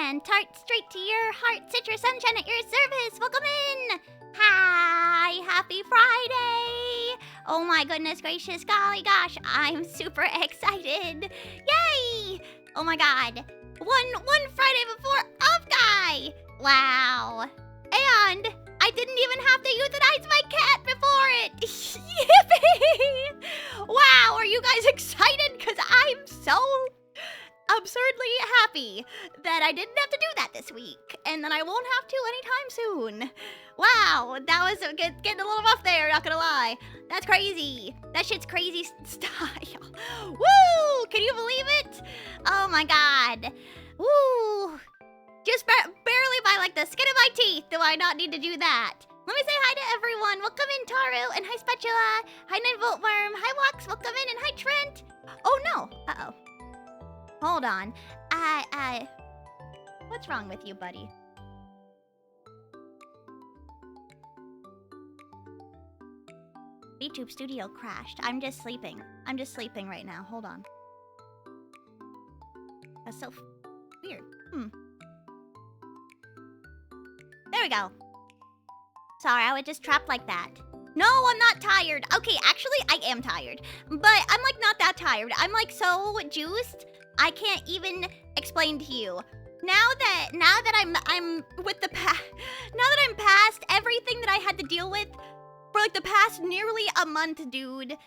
and tart straight to your heart. Citrus sunshine at your service. Welcome in. Hi, happy Friday. Oh my goodness gracious, golly gosh, I'm super excited. Yay! Oh my god. One Friday before off guy. Wow. And I didn't even have to euthanize my cat before it. Yippee! Wow, are you guys excited? Because I'm so absurdly happy that I didn't have to do that this week, and that I won't have to anytime soon. Wow, that was getting a little rough there, not gonna lie. That's crazy. That shit's crazy style. Woo! Can you believe it? Oh my god. Woo! Just barely by like the skin of my teeth do I not need to do that. Let me say hi to everyone. Welcome in, Taru, and hi, Spatula. Hi, 9-Volt Worm. Hi, Wox. Welcome in, and hi, Trent. Oh no. Uh-oh. Hold on. What's wrong with you, buddy? YouTube Studio crashed. I'm just sleeping. I'm just sleeping right now. Hold on. That's so weird. There we go. Sorry, I was just trapped like that. No, I'm not tired. Okay, actually, I am tired. But I'm like not that tired. I'm like so juiced, I can't even explain to you. Now that I'm with the now that I'm past everything that I had to deal with for like the past nearly a month, dude.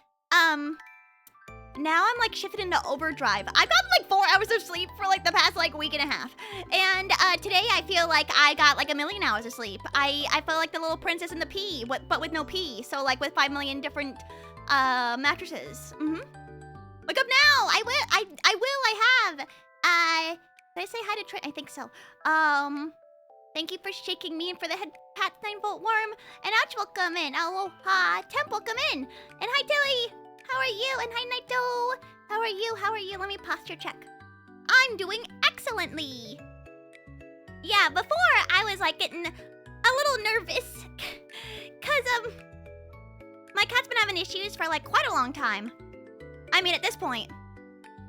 Now I'm like shifted into overdrive. I've gotten like 4 hours of sleep for like the past like week and a half. And today I feel like I got like 1,000,000 hours of sleep. I felt like the little princess in the pea, but with no pea. So like with 5 million different mattresses. Wake up now! I have. Did I say hi to Trent? I think so. Thank you for shaking me and for the head pat 9-Volt Worm. And Ouch, welcome in. Aloha. Temp, welcome in. And hi, Tilly. How are you? And hi, Naito. How are you? How are you? Let me posture check. I'm doing excellently. Yeah, before I was like getting a little nervous. Cause my cat's been having issues for like quite a long time. I mean, at this point.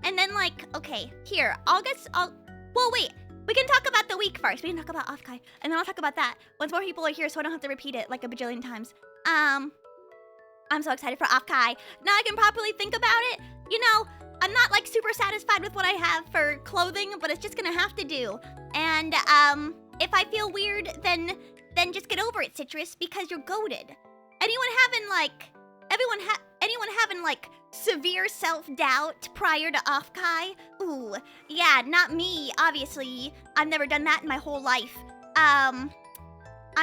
And then like, okay, here, well, wait. We can talk about the week first. We can talk about Offkai, and then I'll talk about that once more people are here so I don't have to repeat it like a bajillion times. I'm so excited for Offkai. Now I can properly think about it. You know, I'm not like super satisfied with what I have for clothing, but it's just gonna have to do. And if I feel weird, then just get over it, Citrus, because you're goated. Anyone having like severe self-doubt prior to Offkai? Ooh, yeah, not me, obviously. I've never done that in my whole life. I'm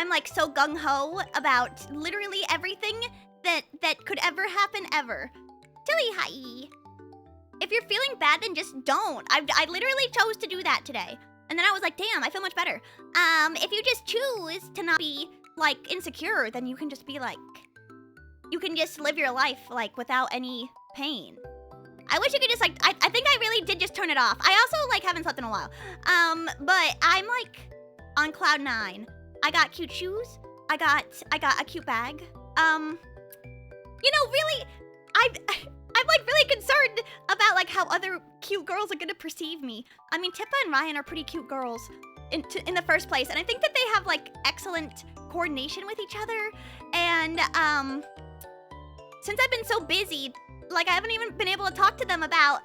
like so gung-ho about literally everything that could ever happen ever. Tilly, hi. If you're feeling bad, then just don't. I literally chose to do that today. And then I was like, damn, I feel much better. If you just choose to not be like insecure, then you can just be like, you can just live your life like without any pain. I wish you could just like, I think I really did just turn it off. I also like haven't slept in a while. But I'm like on cloud 9. I got cute shoes. I got a cute bag. You know, really, I'm like really concerned about like how other cute girls are gonna perceive me. I mean, Tippa and Ryan are pretty cute girls in the first place, and I think that they have like excellent coordination with each other. And since I've been so busy, like I haven't even been able to talk to them about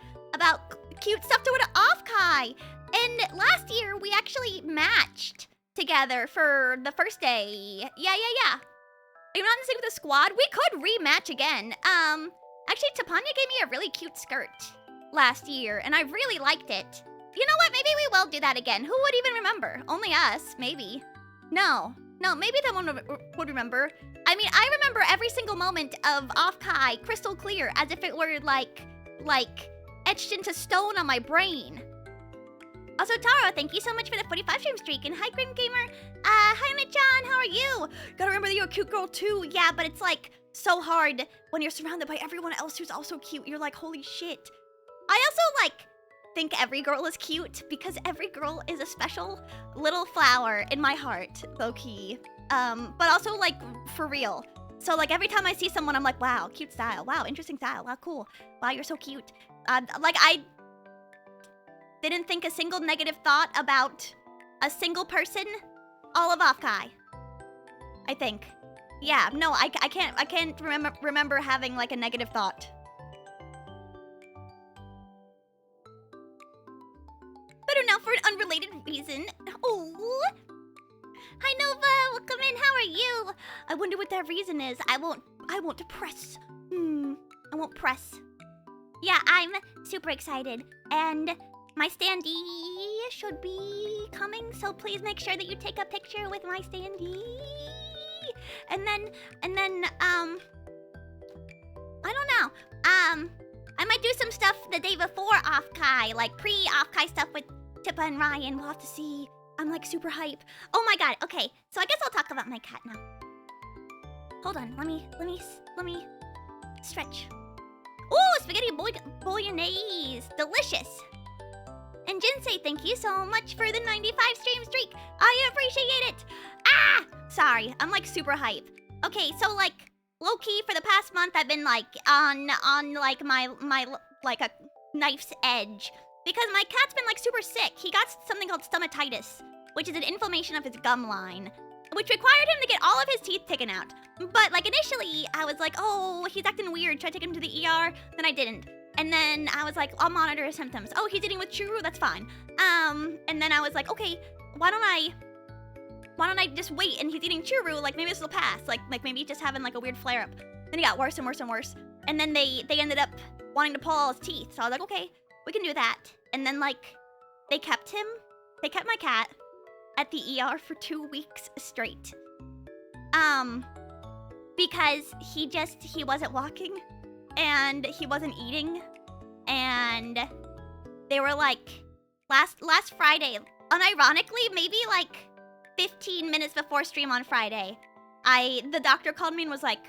cute stuff to do Offkai. And last year we actually matched together for the first day. Yeah. You're not in the same with the squad. We could rematch again. Actually, Tapanya gave me a really cute skirt last year, and I really liked it. You know what? Maybe we will do that again. Who would even remember? Only us, maybe. No, maybe someone would remember. I mean, I remember every single moment of Offkai crystal clear, as if it were like etched into stone on my brain. Also, Taro, thank you so much for the 45 stream streak. And hi, Grim Gamer. Hi, Mitchan, how are you? Gotta remember that you're a cute girl too. Yeah, but it's like so hard when you're surrounded by everyone else who's also cute. You're like, holy shit. I also like think every girl is cute because every girl is a special little flower in my heart, low key. But also like for real. So like every time I see someone, I'm like, wow, cute style. Wow, interesting style. Wow, cool. Wow, you're so cute. Like I didn't think a single negative thought about a single person, all of Offkai. I think. Yeah, no, I can't remember having like a negative thought. Better now for an unrelated reason. Oh. Hi Nova, welcome in. How are you? I wonder what that reason is. I won't press. I won't press. Yeah, I'm super excited, and my standee should be coming, so please make sure that you take a picture with my standee. And then, I don't know. I might do some stuff the day before Offkai, like pre-Offkai stuff with Tippa and Ryan. We'll have to see. I'm like super hype. Oh my god. Okay, so I guess I'll talk about my cat now. Hold on. Let me stretch. Ooh, spaghetti bolognese. Delicious. And Jinsei, thank you so much for the 95 stream streak. I appreciate it. Ah! Sorry, I'm like super hype. Okay, so like low-key for the past month I've been like on like my like a knife's edge. Because my cat's been like super sick. He got something called stomatitis, which is an inflammation of his gum line, which required him to get all of his teeth taken out. But like initially I was like, oh, he's acting weird. Should I take him to the ER? Then I didn't. And then I was like, I'll monitor his symptoms. Oh, he's eating with churro, that's fine. And then I was like, okay, why don't I just wait and he's eating churro, like maybe this will pass. Like maybe he's just having like a weird flare up. Then he got worse and worse and worse. And then they ended up wanting to pull all his teeth. So I was like, okay, we can do that. And then like they kept my cat at the ER for 2 weeks straight. Because he wasn't walking and he wasn't eating, and they were like last Friday, unironically, maybe like 15 minutes before stream on Friday, the doctor called me and was like,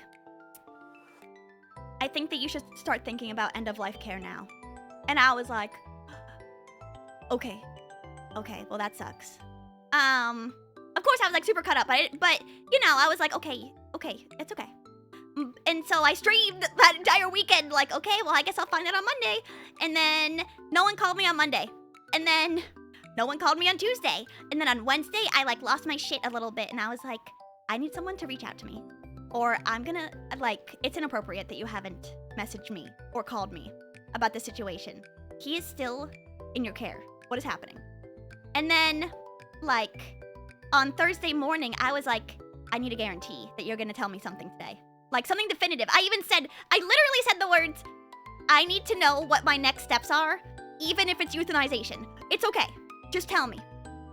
I think that you should start thinking about end of life care now. And I was like, okay, well that sucks. Of course I was like super cut up, but you know, I was like, okay, it's okay. And so I streamed that entire weekend, like, okay, well, I guess I'll find out on Monday. And then no one called me on Monday. And then no one called me on Tuesday. And then on Wednesday, I like lost my shit a little bit. And I was like, I need someone to reach out to me. Or I'm gonna, like, it's inappropriate that you haven't messaged me or called me about the situation. He is still in your care. What is happening? And then, like, on Thursday morning, I was like, I need a guarantee that you're gonna tell me something today. Like, something definitive. I literally said the words, I need to know what my next steps are, even if it's euthanization. It's okay. Just tell me.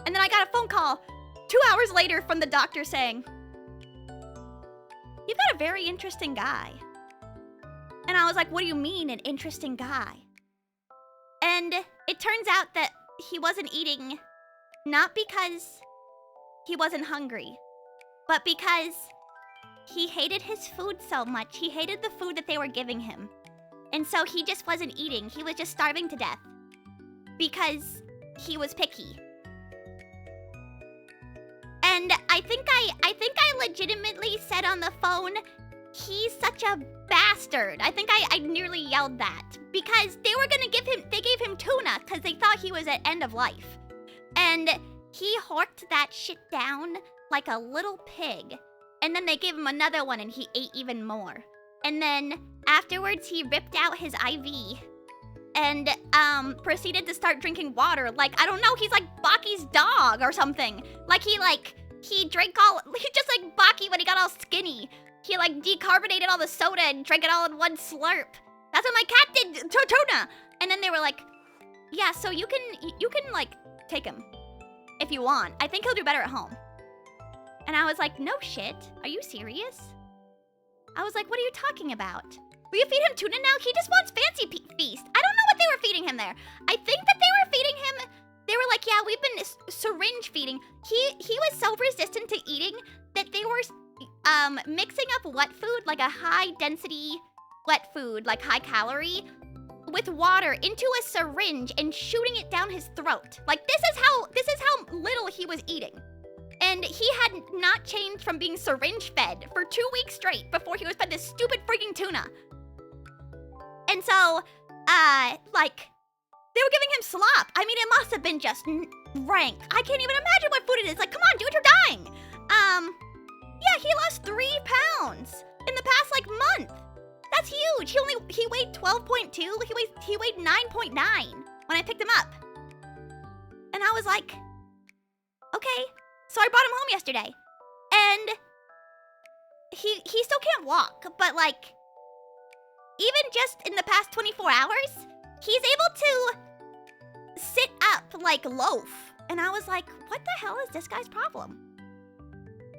And then I got a phone call 2 hours later from the doctor saying, you've got a very interesting guy. And I was like, what do you mean, an interesting guy? And it turns out that he wasn't eating, not because he wasn't hungry, but because he hated his food so much. He hated the food that they were giving him. And so he just wasn't eating. He was just starving to death because he was picky. And I think I legitimately said on the phone, he's such a bastard. I think I nearly yelled that because they gave him tuna because they thought he was at end of life. And he horked that shit down like a little pig. And then they gave him another one and he ate even more. And then afterwards he ripped out his IV and proceeded to start drinking water. Like, I don't know, he's like Baki's dog or something. Like he drank just like Baki when he got all skinny. He like decarbonated all the soda and drank it all in one slurp. That's what my cat did to tuna. And then they were like, yeah, so you can like take him if you want. I think he'll do better at home. And I was like, no shit. Are you serious? I was like, what are you talking about? Will you feed him tuna now? He just wants fancy feast. I don't know what they were feeding him there. I think that they were feeding him, they were like, yeah, we've been syringe feeding. He was so resistant to eating that they were mixing up wet food, like a high density wet food, like high calorie, with water into a syringe and shooting it down his throat. Like this is how little he was eating. And he had not changed from being syringe fed for 2 weeks straight before he was fed this stupid freaking tuna. And so, like, they were giving him slop. I mean, it must have been just rank. I can't even imagine what food it is. Like, come on, dude, you're dying. Yeah, he lost 3 pounds in the past, like, month. That's huge. He weighed 12.2. He weighed 9.9 when I picked him up. And I was like, okay. So I brought him home yesterday. And he still can't walk, but like, even just in the past 24 hours, he's able to sit up like loaf. And I was like, what the hell is this guy's problem?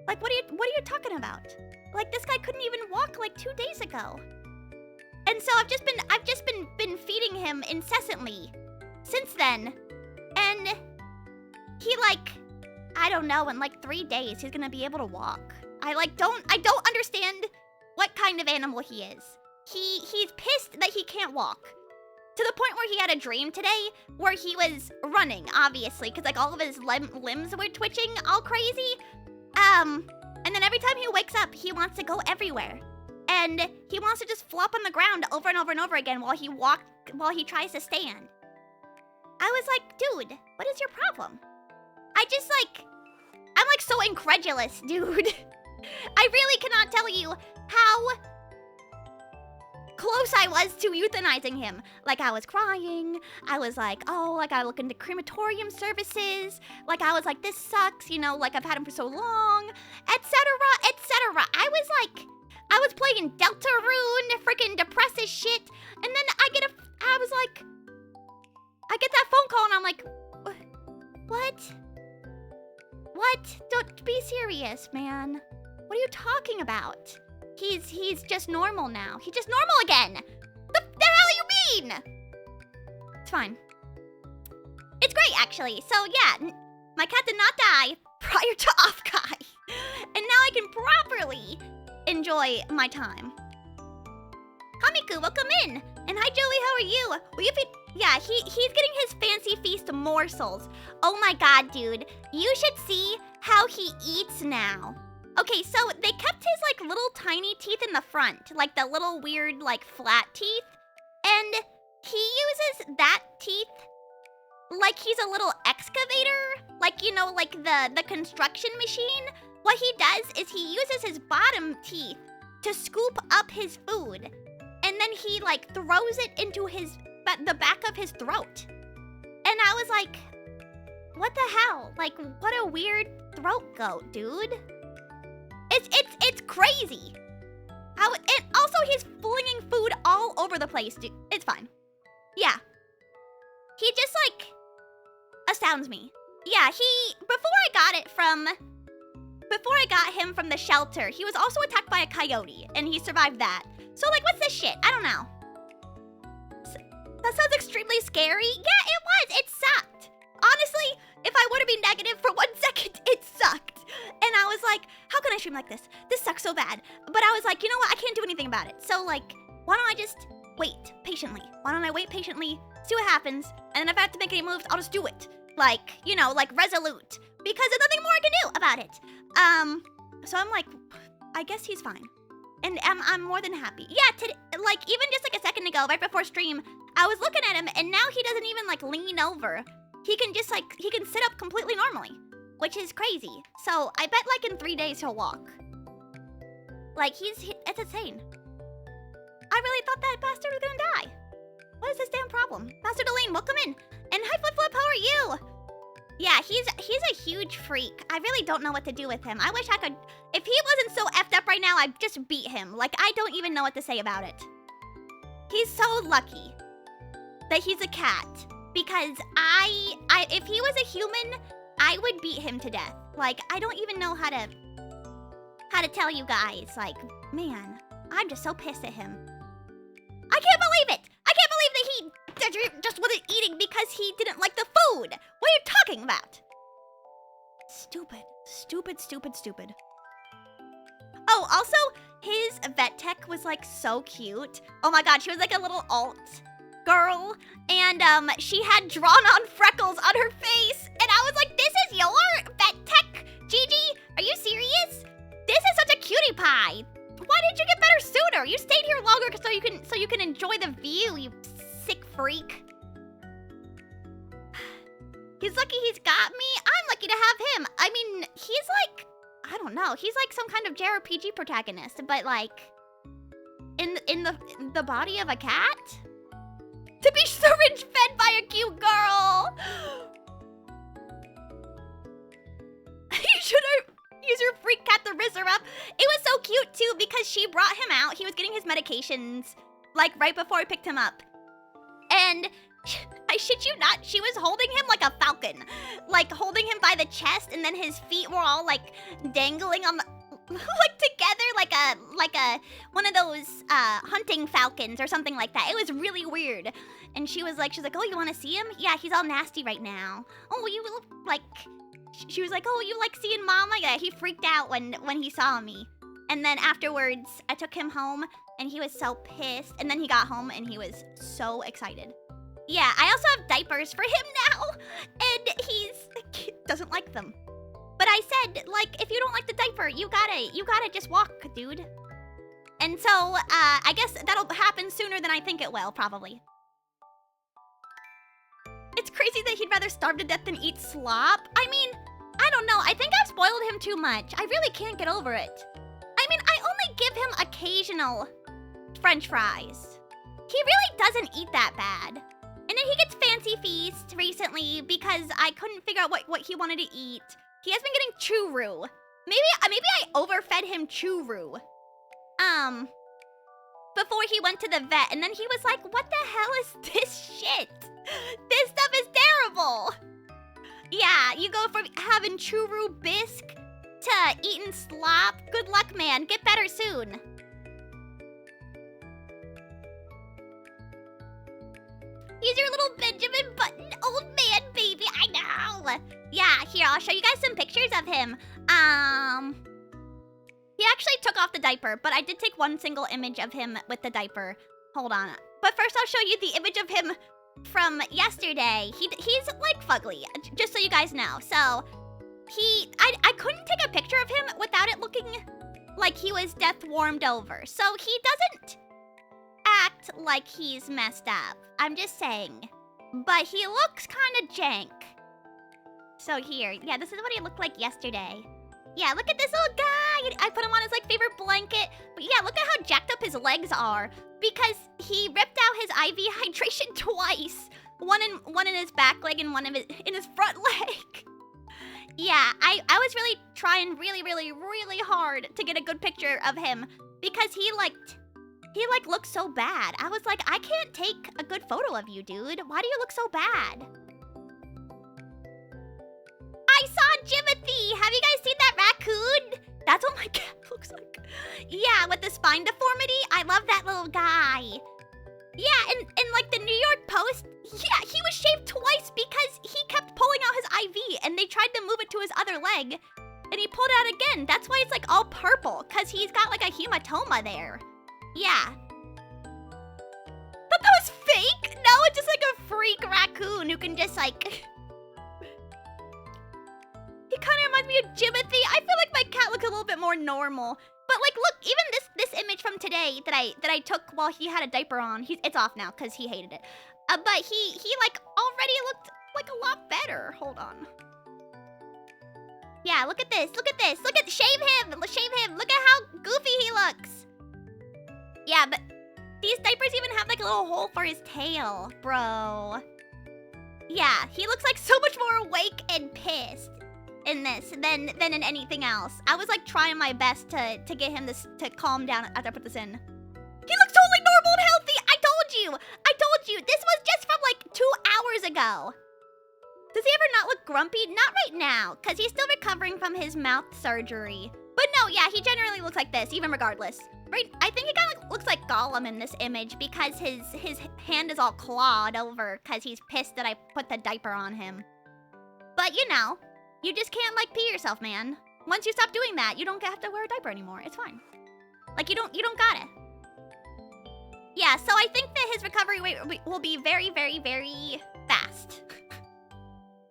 Like, what are you talking about? Like, this guy couldn't even walk like 2 days ago. And so I've just been feeding him incessantly since then. And he like, I don't know, in like 3 days he's gonna be able to walk. I don't understand what kind of animal he is. He's pissed that he can't walk. To the point where he had a dream today where he was running, obviously, because like all of his limbs were twitching all crazy. And then every time he wakes up, he wants to go everywhere. And he wants to just flop on the ground over and over and over again while he tries to stand. I was like, dude, what is your problem? I'm like so incredulous, dude. I really cannot tell you how close I was to euthanizing him. Like, I was crying. I was like, oh, like, I look into crematorium services. Like, I was like, this sucks, you know, like, I've had him for so long, etc., etc. I was playing Deltarune, freaking depressed as shit. And then I get that phone call and I'm like, what? What? Don't be serious, man. What are you talking about? He's just normal now. He's just normal again. The hell do you mean? It's fine. It's great, actually. So yeah, my cat did not die prior to off-kai. And now I can properly enjoy my time. Hamiku, welcome in. And hi, Joey, how are you? Will you feed... Yeah, he's getting his fancy feast morsels. Oh my god, dude. You should see how he eats now. Okay, so they kept his, like, little tiny teeth in the front. Like, the little weird, like, flat teeth. And he uses that teeth like he's a little excavator. Like, you know, like the construction machine. What he does is he uses his bottom teeth to scoop up his food. And then he, like, throws it into the back of his throat. And I was like, what the hell? Like, what a weird throat goat, dude. It's crazy. And also he's flinging food all over the place, dude. It's fine. Yeah. He just, like, astounds me. Yeah, before I got him from the shelter, he was also attacked by a coyote, and he survived that. So, like, what's this shit? I don't know. That sounds extremely scary. Yeah, it was. It sucked. Honestly, if I were to be negative for 1 second, it sucked. And I was like, how can I stream like this? This sucks so bad. But I was like, you know what? I can't do anything about it. So, like, why don't I just wait patiently? Why don't I wait patiently, see what happens, and then if I have to make any moves, I'll just do it. Like, you know, like resolute. Because there's nothing more I can do about it. So I'm like, I guess he's fine. And I'm more than happy. Yeah, like, even just like a second ago, right before stream, I was looking at him, and now he doesn't even, like, lean over. He can just, like, he can sit up completely normally, which is crazy. So I bet, like, in 3 days he'll walk. Like, it's insane. I really thought that bastard was gonna die. What is this damn problem? Master Delane, welcome in. And hi, Flip Flip, how are you? Yeah, he's a huge freak. I really don't know what to do with him. I wish I could... If he wasn't so effed up right now, I'd just beat him. Like, I don't even know what to say about it. He's so lucky that he's a cat. Because if he was a human, I would beat him to death. Like, I don't even know how to tell you guys. Like, man, I'm just so pissed at him. I can't believe it! I can't believe that he just wasn't eating because he didn't like the food! What are you talking about? Stupid. Stupid, stupid, stupid. Oh, also, his vet tech was, like, so cute. Oh my god, she was like a little alt girl, and she had drawn-on freckles on her face, and I was like, this is your vet tech? Gigi, are you serious? This is such a cutie pie. Why didn't you get better sooner? You stayed here longer so you can enjoy the view, you sick freak. He's He's lucky he's got me. I'm lucky to have him. I mean, he's like, I don't know. He's like some kind of JRPG protagonist, but like in the body of a cat? To be syringe fed by a cute girl. You should have used your freak cat to rizz her up. It was so cute too because she brought him out. He was getting his medications like right before I picked him up. And I shit you not, she was holding him like a falcon. Like holding him by the chest, and then his feet were all like dangling on the like together like a one of those hunting falcons or something like that. It was really weird. And she's like, oh, you want to see him? Yeah, he's all nasty right now. Oh, you look like, she was like, oh, you like seeing Mama? Yeah, he freaked out when he saw me. And then afterwards, I took him home, and he was so pissed. And then he got home, and he was so excited. Yeah, I also have diapers for him now, and he doesn't like them. But I said, like, if you don't like the diaper, you gotta just walk, dude. And so, I guess that'll happen sooner than I think it will, probably. It's crazy that he'd rather starve to death than eat slop. I mean, I don't know. I think I've spoiled him too much. I really can't get over it. I mean, I only give him occasional French fries. He really doesn't eat that bad. And then he gets Fancy Feast recently because I couldn't figure out what he wanted to eat. He has been getting churro. Maybe I overfed him churro. Before he went to the vet, and then he was like, what the hell is this shit? This stuff is terrible. Yeah, you go from having churro bisque to eating slop. Good luck, man. Get better soon. He's your little Benjamin Button old man baby. I know. Yeah, here, I'll show you guys some pictures of him. He actually took off the diaper, but I did take one single image of him with the diaper. Hold on. But first, I'll show you the image of him from yesterday. He's like fugly, just so you guys know. So, I couldn't take a picture of him without it looking like he was death warmed over. So, he doesn't act like he's messed up. I'm just saying. But he looks kind of jank. So here, yeah, this is what he looked like yesterday. Yeah, look at this little guy. I put him on his like favorite blanket. But yeah, look at how jacked up his legs are because he ripped out his IV hydration twice. One in his back leg and one in his front leg. Yeah, I was really trying really hard to get a good picture of him because he looked so bad. I was like, I can't take a good photo of you, dude. Why do you look so bad? I saw Jimothy! Have you guys seen that raccoon? That's what my cat looks like. Yeah, with the spine deformity. I love that little guy. Yeah, and like the New York Post, yeah, he was shaved twice because he kept pulling out his IV and they tried to move it to his other leg. And he pulled it out again. That's why it's like all purple, because he's got like a hematoma there. Yeah. Thought that was fake? No, it's just like a freak raccoon who can just like... He kind of reminds me of Jimothy. I feel like my cat looks a little bit more normal. But like, look, even this image from today that I took while he had a diaper on, it's off now because he hated it. But he like already looked like a lot better. Hold on. Yeah, look at this. Look at this. Look at, shave him. Shave him. Look at how goofy he looks. Yeah, but these diapers even have like a little hole for his tail, bro. Yeah, he looks like so much more awake and pissed in this than in anything else. I was like trying my best to get him to calm down after I put this in. He looks totally normal and healthy. I told you. This was just from like 2 hours ago. Does he ever not look grumpy? Not right now, because he's still recovering from his mouth surgery. But no, yeah, he generally looks like this, even regardless. Right? I think he kind of looks like Gollum in this image because his hand is all clawed over because he's pissed that I put the diaper on him. But you know, you just can't like pee yourself, man. Once you stop doing that, you don't have to wear a diaper anymore. It's fine. Like you don't got it. Yeah, so I think that his recovery rate will be very fast.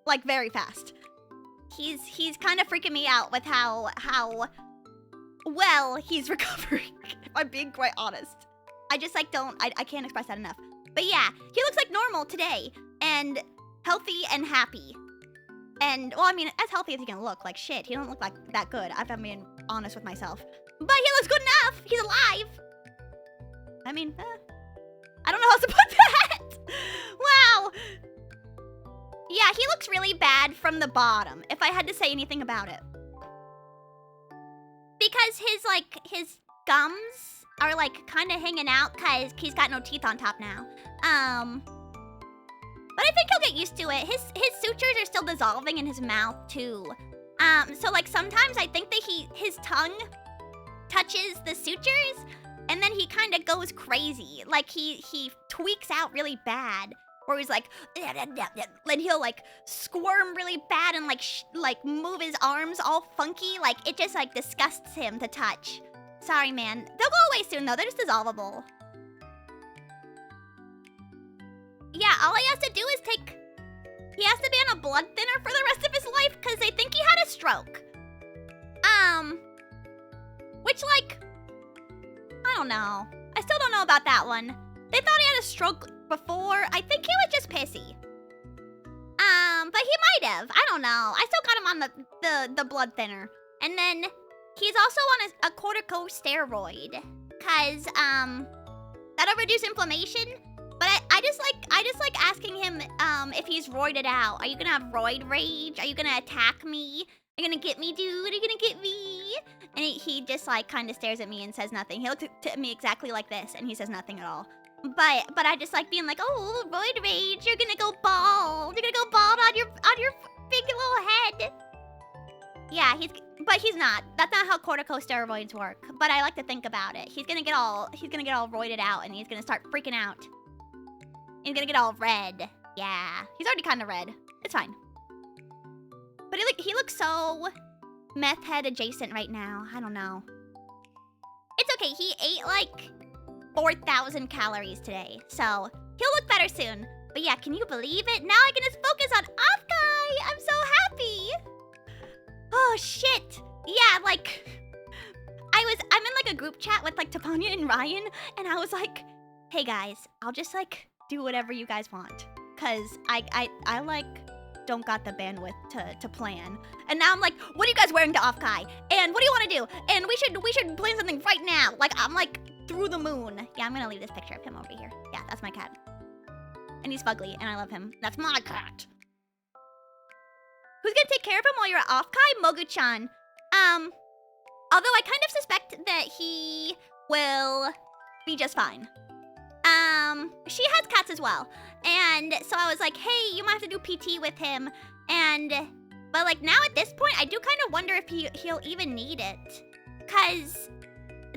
Like very fast. He's kind of freaking me out with how well he's recovering, if I'm being quite honest. I just like I can't express that enough. But yeah, he looks like normal today and healthy and happy. And, well, I mean, as healthy as he can look, like shit, he don't look like that good, if I'm being honest with myself. But he looks good enough! He's alive! I mean, I don't know how else to put that! Wow! Yeah, he looks really bad from the bottom, if I had to say anything about it. Because his gums are, like, kind of hanging out, because he's got no teeth on top now. But I think he'll get used to it. His sutures are still dissolving in his mouth, too. So, like, sometimes I think that his tongue touches the sutures, and then he kind of goes crazy. Like, he tweaks out really bad, where he's like, then he'll, like, squirm really bad and, like move his arms all funky. Like, it just, like, disgusts him to touch. Sorry, man. They'll go away soon, though. They're just dissolvable. Yeah, all he has to do is he has to be on a blood thinner for the rest of his life because they think he had a stroke. Which, like, I don't know. I still don't know about that one. They thought he had a stroke before. I think he was just pissy. But he might have. I don't know. I still got him on the blood thinner. And then he's also on a corticosteroid because, that'll reduce inflammation. But I just like asking him if he's roided out. Are you gonna have roid rage? Are you gonna attack me? Are you gonna get me, dude? Are you gonna get me? And he just like kind of stares at me and says nothing. He looks at me exactly like this, and he says nothing at all. But I just like being like, oh, roid rage. You're gonna go bald. You're gonna go bald on your big little head. Yeah, but he's not. That's not how corticosteroids work. But I like to think about it. He's gonna get all roided out, and he's gonna start freaking out. He's gonna get all red. Yeah, he's already kind of red. It's fine. But he looks so meth head adjacent right now. I don't know. It's okay. He ate like 4,000 calories today, so he'll look better soon. But yeah, can you believe it? Now I can just focus on Afkai. I'm so happy. Oh shit. Yeah, like I'm in like a group chat with like Topania and Ryan, and I was like, hey guys, I'll just like do whatever you guys want, cause I like don't got the bandwidth to plan. And now I'm like, what are you guys wearing to Afkai? And what do you want to do? And we should plan something right now. Like I'm like through the moon. Yeah, I'm gonna leave this picture of him over here. Yeah, that's my cat. And he's fugly, and I love him. That's my cat. Who's gonna take care of him while you're at Afkai? Mogu-chan. Although I kind of suspect that he will be just fine. She has cats as well. And so I was like, hey, you might have to do PT with him. But like now at this point, I do kind of wonder if he'll even need it. Cause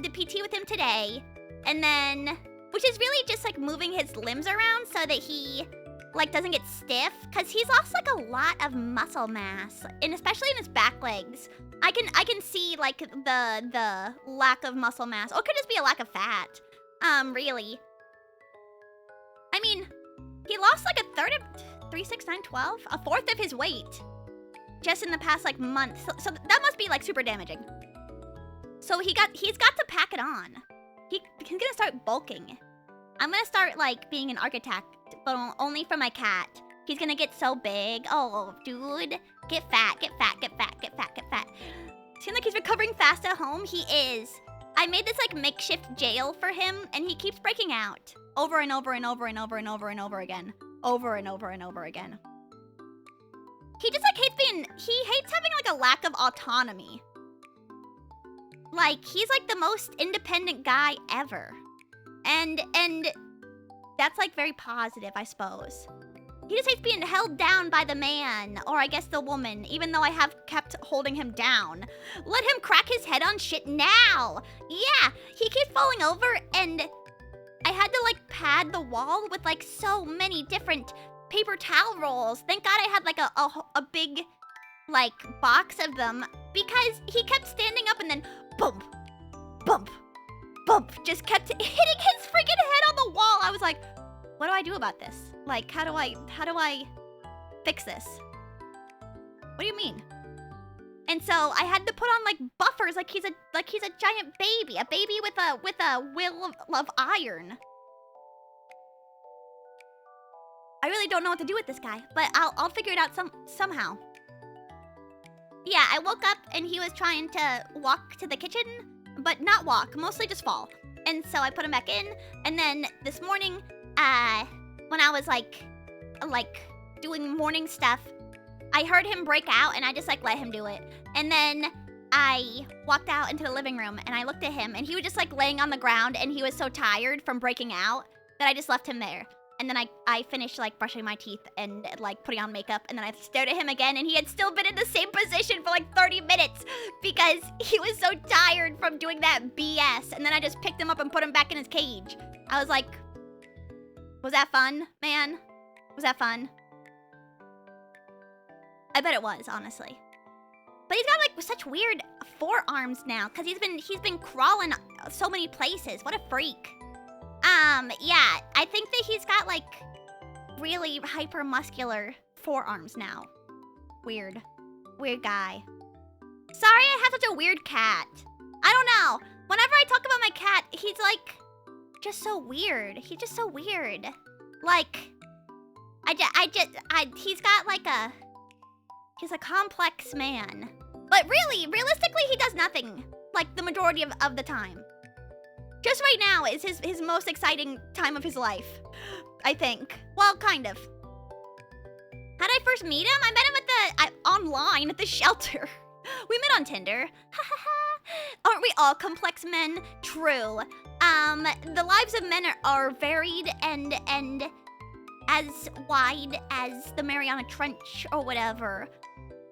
the PT with him today, and then, which is really just like moving his limbs around so that he like doesn't get stiff. Cause he's lost like a lot of muscle mass, and especially in his back legs. I can see like the lack of muscle mass, or it could just be a lack of fat. Really. I mean, he lost like a third of 3, 6, 9, 12, a fourth of his weight just in the past like month. So that must be like super damaging. So he's got to pack it on. He's gonna start bulking. I'm gonna start like being an architect, but only for my cat. He's gonna get so big. Oh, dude, get fat, get fat, get fat, get fat, get fat. Seems like he's recovering fast at home. He is. I made this like makeshift jail for him, and he keeps breaking out over and over and over and over and over and over again. Over and over and over again. He just like he hates having like a lack of autonomy. Like, he's like the most independent guy ever. And that's like very positive, I suppose. He just hates being held down by the man, or I guess the woman, even though I have kept holding him down. Let him crack his head on shit now. Yeah, he keeps falling over, and I had to like pad the wall with like so many different paper towel rolls. Thank God I had like a big like box of them, because he kept standing up and then bump, bump, bump, just kept hitting his freaking head on the wall. I was like, what do I do about this? Like, how do I fix this? What do you mean? And so I had to put on like buffers, like he's a giant baby, a baby with a will of iron. I really don't know what to do with this guy, but I'll figure it out somehow. Yeah, I woke up and he was trying to walk to the kitchen, but not walk, mostly just fall. And so I put him back in, and then this morning, when I was like doing morning stuff, I heard him break out and I just like let him do it. And then I walked out into the living room and I looked at him and he was just like laying on the ground and he was so tired from breaking out that I just left him there. And then I finished like brushing my teeth and like putting on makeup, and then I stared at him again and he had still been in the same position for like 30 minutes because he was so tired from doing that BS. And then I just picked him up and put him back in his cage. I was like, was that fun, man? Was that fun? I bet it was, honestly. But he's got like such weird forearms now because he's been crawling so many places. What a freak. Yeah, I think that he's got like really hyper-muscular forearms now. Weird. Weird guy. Sorry I have such a weird cat. I don't know. Whenever I talk about my cat, he's like just so weird. He's just so weird. Like, he's got like he's a complex man. But really, realistically, he does nothing like the majority of the time. Just right now is his most exciting time of his life, I think. Well, kind of. How'd I first meet him? I met him online at the shelter. We met on Tinder. Aren't we all complex men? True. The lives of men are varied and as wide as the Mariana Trench or whatever.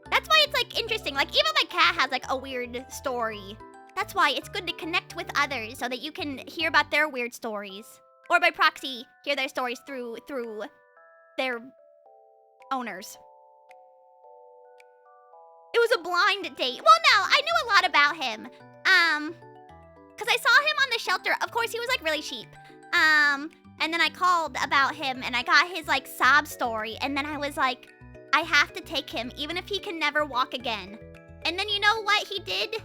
That's why it's like interesting. Like even my cat has like a weird story. That's why it's good to connect with others so that you can hear about their weird stories. Or by proxy, hear their stories through their owners. It was a blind date. Well, no, I knew a lot about him. Because I saw him on the shelter. Of course, he was like really cheap. And then I called about him and I got his like sob story. And then I was like, I have to take him even if he can never walk again. And then you know what he did?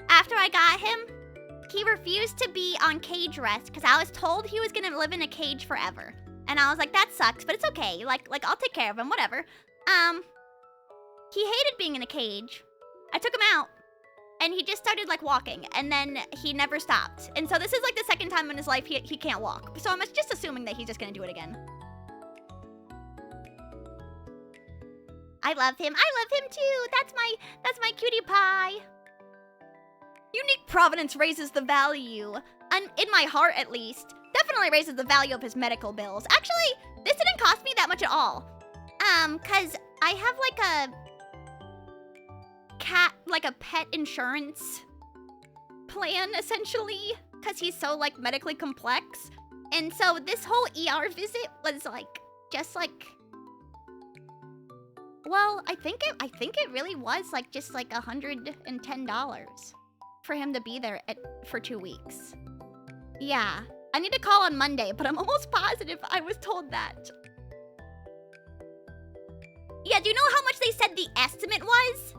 After I got him, he refused to be on cage rest because I was told he was gonna live in a cage forever. And I was like, that sucks, but it's okay. Like I'll take care of him, whatever. He hated being in a cage. I took him out and he just started like walking and then he never stopped. And so this is like the second time in his life he can't walk. So I'm just assuming that he's just gonna do it again. I love him. I love him too. That's my cutie pie. Unique provenance raises the value, in my heart at least. Definitely raises the value of his medical bills. Actually, this didn't cost me that much at all. Cause I have like a pet insurance plan essentially, cause he's so like medically complex. And so this whole ER visit was like, just like, well, I think it really was like just like $110 for him to be there for 2 weeks. Yeah, I need to call on Monday, but I'm almost positive I was told that. Yeah, do you know how much they said the estimate was?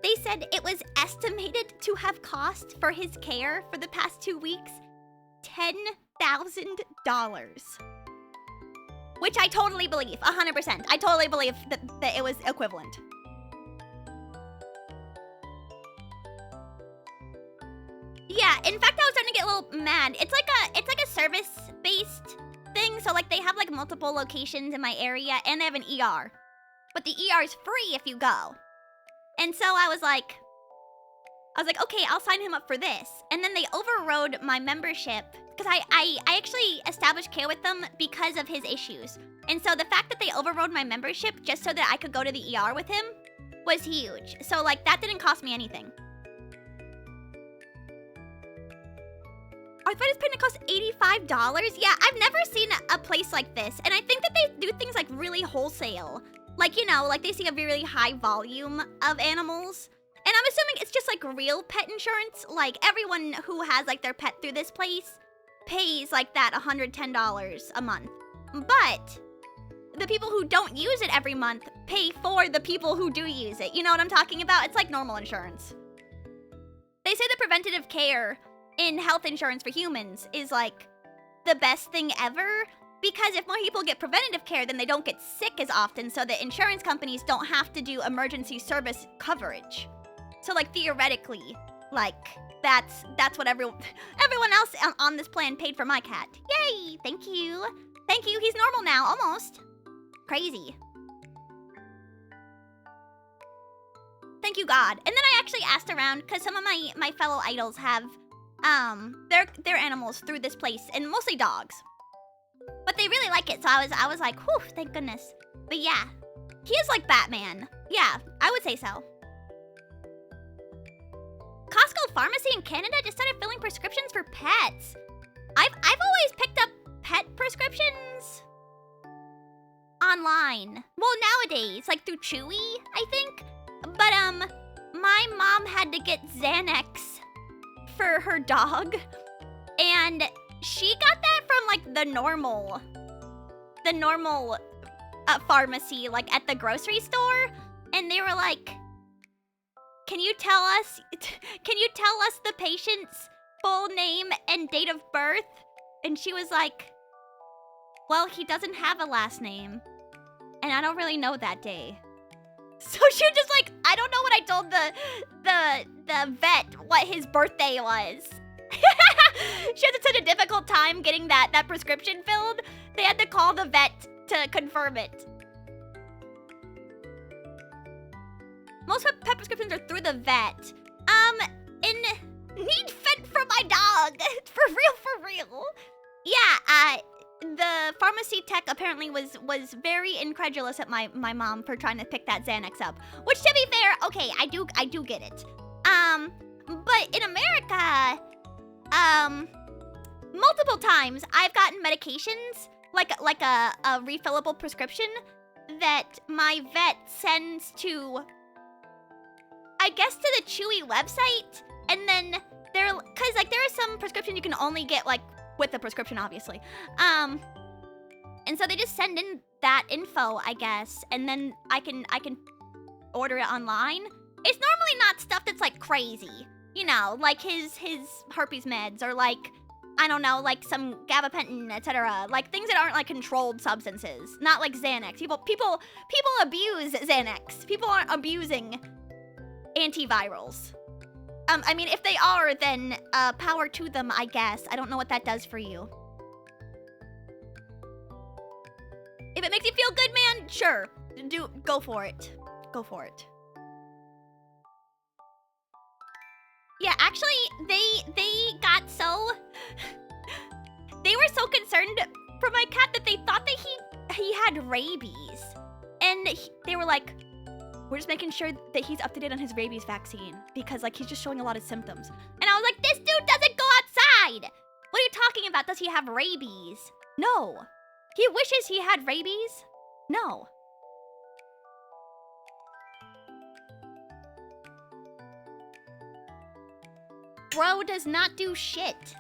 They said it was estimated to have cost for his care for the past 2 weeks $10,000. Which I totally believe, 100%. I totally believe that it was equivalent. Yeah, in fact, I was starting to get a little mad. It's like a service-based thing. So like they have like multiple locations in my area and they have an ER. But the ER is free if you go. And so I was like, okay, I'll sign him up for this. And then they overrode my membership because I actually established care with them because of his issues. And so the fact that they overrode my membership just so that I could go to the ER with him was huge. So like that didn't cost me anything. Arthritis pain that costs $85? Yeah, I've never seen a place like this. And I think that they do things like really wholesale. Like, you know, like they see a really high volume of animals. And I'm assuming it's just like real pet insurance. Like everyone who has like their pet through this place pays like that $110 a month. But the people who don't use it every month pay for the people who do use it. You know what I'm talking about? It's like normal insurance. They say the preventative care in health insurance for humans is like the best thing ever. Because if more people get preventative care, then they don't get sick as often, so the insurance companies don't have to do emergency service coverage. So, like, theoretically, like, that's what everyone else on this plan paid for my cat. Yay! Thank you. Thank you. He's normal now, almost. Crazy. Thank you, God. And then I actually asked around, because some of my fellow idols have their animals through this place, and mostly dogs. But they really like it, so I was like, whew, thank goodness. But yeah, he is like Batman. Yeah, I would say so. Costco pharmacy in Canada just started filling prescriptions for pets. I've always picked up pet prescriptions online. Well, nowadays, like through Chewy, I think. But my mom had to get Xanax for her dog, and she got that from like the normal pharmacy, like at the grocery store, and they were like, can you tell us the patient's full name and date of birth? And she was like, well, he doesn't have a last name, and I don't really know that day. So she was just like, I don't know what I told the vet what his birthday was. She had such a difficult time getting that prescription filled. They had to call the vet to confirm it. Most pet prescriptions are through the vet. Need vet for my dog. For real. Yeah, the pharmacy tech apparently was very incredulous at my mom for trying to pick that Xanax up. Which, to be fair, okay, I do get it. But in America, multiple times I've gotten medications, like a refillable prescription that my vet sends to, I guess, to the Chewy website, and then cause like there are some prescriptions you can only get like with the prescription, obviously. And so they just send in that info, I guess, and then I can order it online. It's normally not stuff that's like crazy, you know, like his herpes meds, or like, I don't know, like some gabapentin, etc. Like things that aren't like controlled substances, not like Xanax. People abuse Xanax. People aren't abusing antivirals. I mean, if they are, then power to them, I guess. I don't know what that does for you. If it makes you feel good, man, sure. Go for it. Go for it. Yeah, actually, they got so... They were so concerned for my cat that they thought that he had rabies. And they were like, we're just making sure that he's up to date on his rabies vaccine, because like he's just showing a lot of symptoms. And I was like, this dude doesn't go outside. What are you talking about? Does he have rabies? No. He wishes he had rabies? No. Bro does not do shit.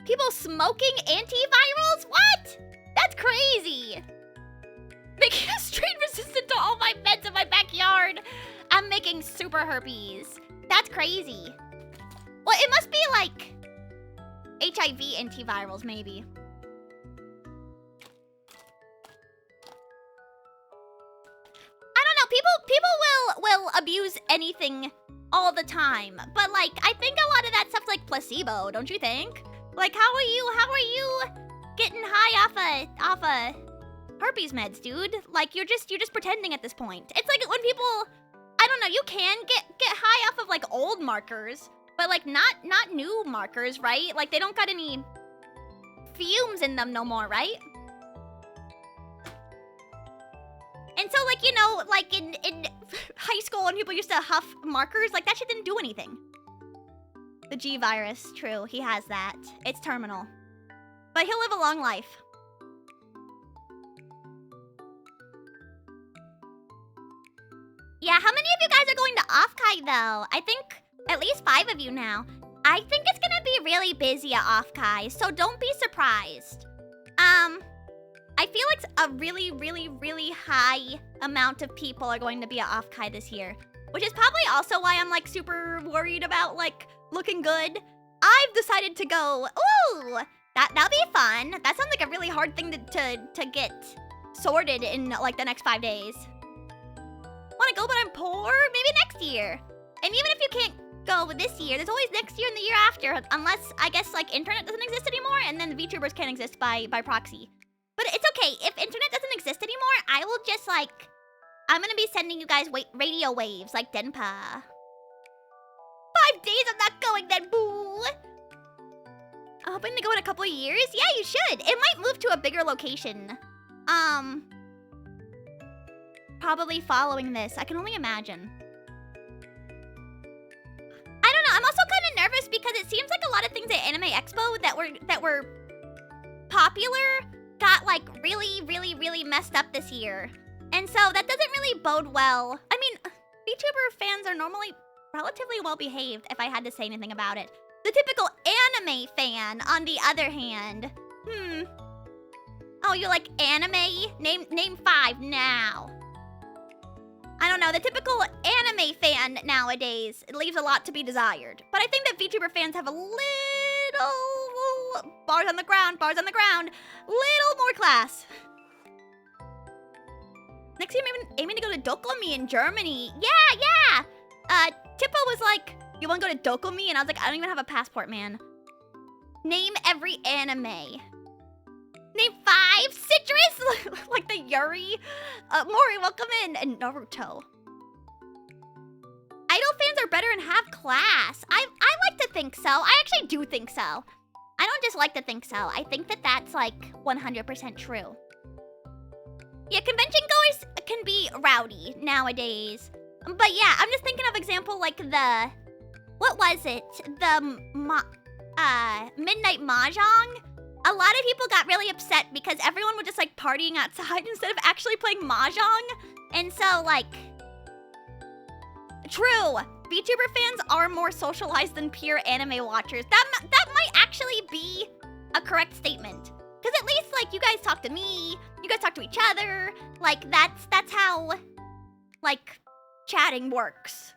People smoking antivirals? What? That's crazy. Making a strain resistant to all my meds in my backyard. I'm making super herpes. That's crazy. Well, it must be like HIV antivirals, maybe. I don't know. People will abuse anything all the time, but like I think a lot of that stuff's like placebo, don't you think? Like how are you getting high off a herpes meds, dude? Like you're just pretending at this point. It's like when people, I don't know, you can get high off of like old markers, but like not new markers, right? Like they don't got any fumes in them no more, right? And so like, you know, like in high school when people used to huff markers, like that shit didn't do anything. The G virus, true, he has that. It's terminal. But he'll live a long life. Yeah, how many of you guys are going to Offkai though? I think at least 5 of you now. I think it's gonna be really busy at Offkai, so don't be surprised. I feel like a really, really, really high amount of people are going to be at Offkai this year, which is probably also why I'm like super worried about like looking good. I've decided to go, ooh, That'll be fun. That sounds like a really hard thing to get sorted in like the next 5 days. Wanna go but I'm poor? Maybe next year. And even if you can't go this year, there's always next year and the year after, unless I guess like internet doesn't exist anymore and then the VTubers can't exist by proxy. But it's okay, if internet doesn't exist anymore, I will just like, I'm gonna be sending you guys radio waves like Denpa. 5 days I'm not going then, boo! I'm hoping to go in a couple of years. Yeah, you should. It might move to a bigger location. Probably following this. I can only imagine. I don't know. I'm also kind of nervous because it seems like a lot of things at Anime Expo that were popular got like really messed up this year. And so that doesn't really bode well. I mean, VTuber fans are normally relatively well behaved if I had to say anything about it. The typical anime fan, on the other hand. Oh, you like anime? Name 5 now. I don't know, the typical anime fan nowadays, it leaves a lot to be desired. But I think that VTuber fans have a little bars on the ground, little more class. Next year, I'm aiming to go to Dokomi in Germany. Yeah. Tippo was like, you wanna go to Dokomi? And I was like, I don't even have a passport, man. Name every anime. Name 5? Citrus? Like the Yuri? Mori, welcome in. And Naruto. Idol fans are better and have class. I like to think so. I actually do think so. I don't just like to think so. I think that that's like 100% true. Yeah, convention goers can be rowdy nowadays. But yeah, I'm just thinking of example like the... What was it? The Midnight Mahjong? A lot of people got really upset because everyone was just like partying outside instead of actually playing Mahjong. And so like... True, VTuber fans are more socialized than pure anime watchers. That might actually be a correct statement. Because at least like you guys talk to me, you guys talk to each other. Like that's how like chatting works.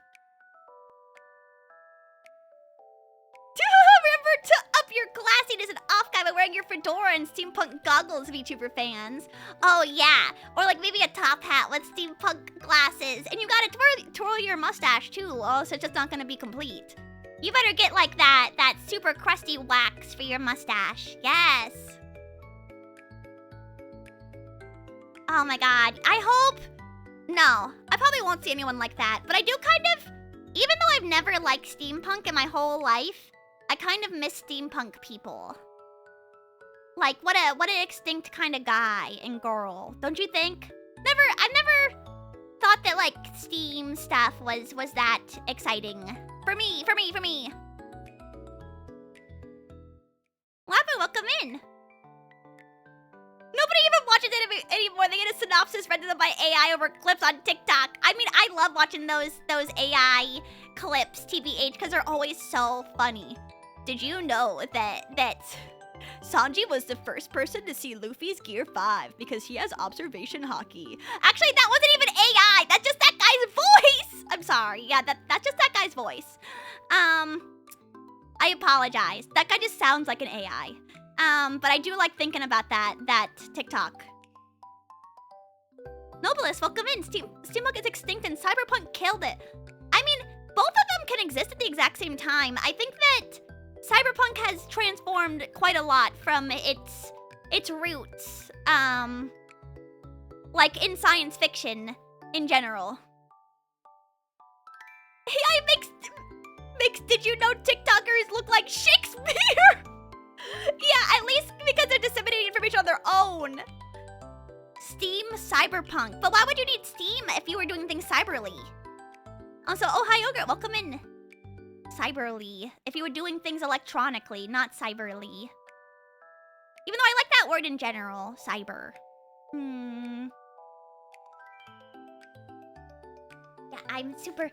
Remember to up your classiness and off guy by wearing your fedora and steampunk goggles, VTuber fans. Oh yeah, or like maybe a top hat with steampunk glasses, and you gotta twirl your mustache too, or else it's just not gonna be complete. You better get like that super crusty wax for your mustache. Yes. Oh my god, I hope. No, I probably won't see anyone like that, but I do kind of, even though I've never liked steampunk in my whole life, I kind of miss steampunk people. Like, what an extinct kind of guy and girl, don't you think? I never thought that, like, Steam stuff was that exciting. For me. Wappa, welcome in. Nobody even watches it anymore. They get a synopsis read to them by AI over clips on TikTok. I mean, I love watching those AI clips, TBH, because they're always so funny. Did you know that Sanji was the first person to see Luffy's Gear 5 because he has observation hockey? Actually, that wasn't even AI. That's just that guy's voice. I'm sorry. Yeah, that's just that guy's voice. I apologize. That guy just sounds like an AI. But I do like thinking about that TikTok. Nobilis, welcome in. Steampunk is extinct and Cyberpunk killed it. I mean, both of them can exist at the exact same time. I think that Cyberpunk has transformed quite a lot from its roots, like in science fiction in general. AI makes did you know TikTokers look like Shakespeare? Yeah, at least because they're disseminating information on their own. Steam Cyberpunk. But why would you need Steam if you were doing things cyberly? Also, oh hi Yogurt, welcome in. Cyberly. If you were doing things electronically, not cyberly. Even though I like that word in general, cyber. Yeah, I'm super...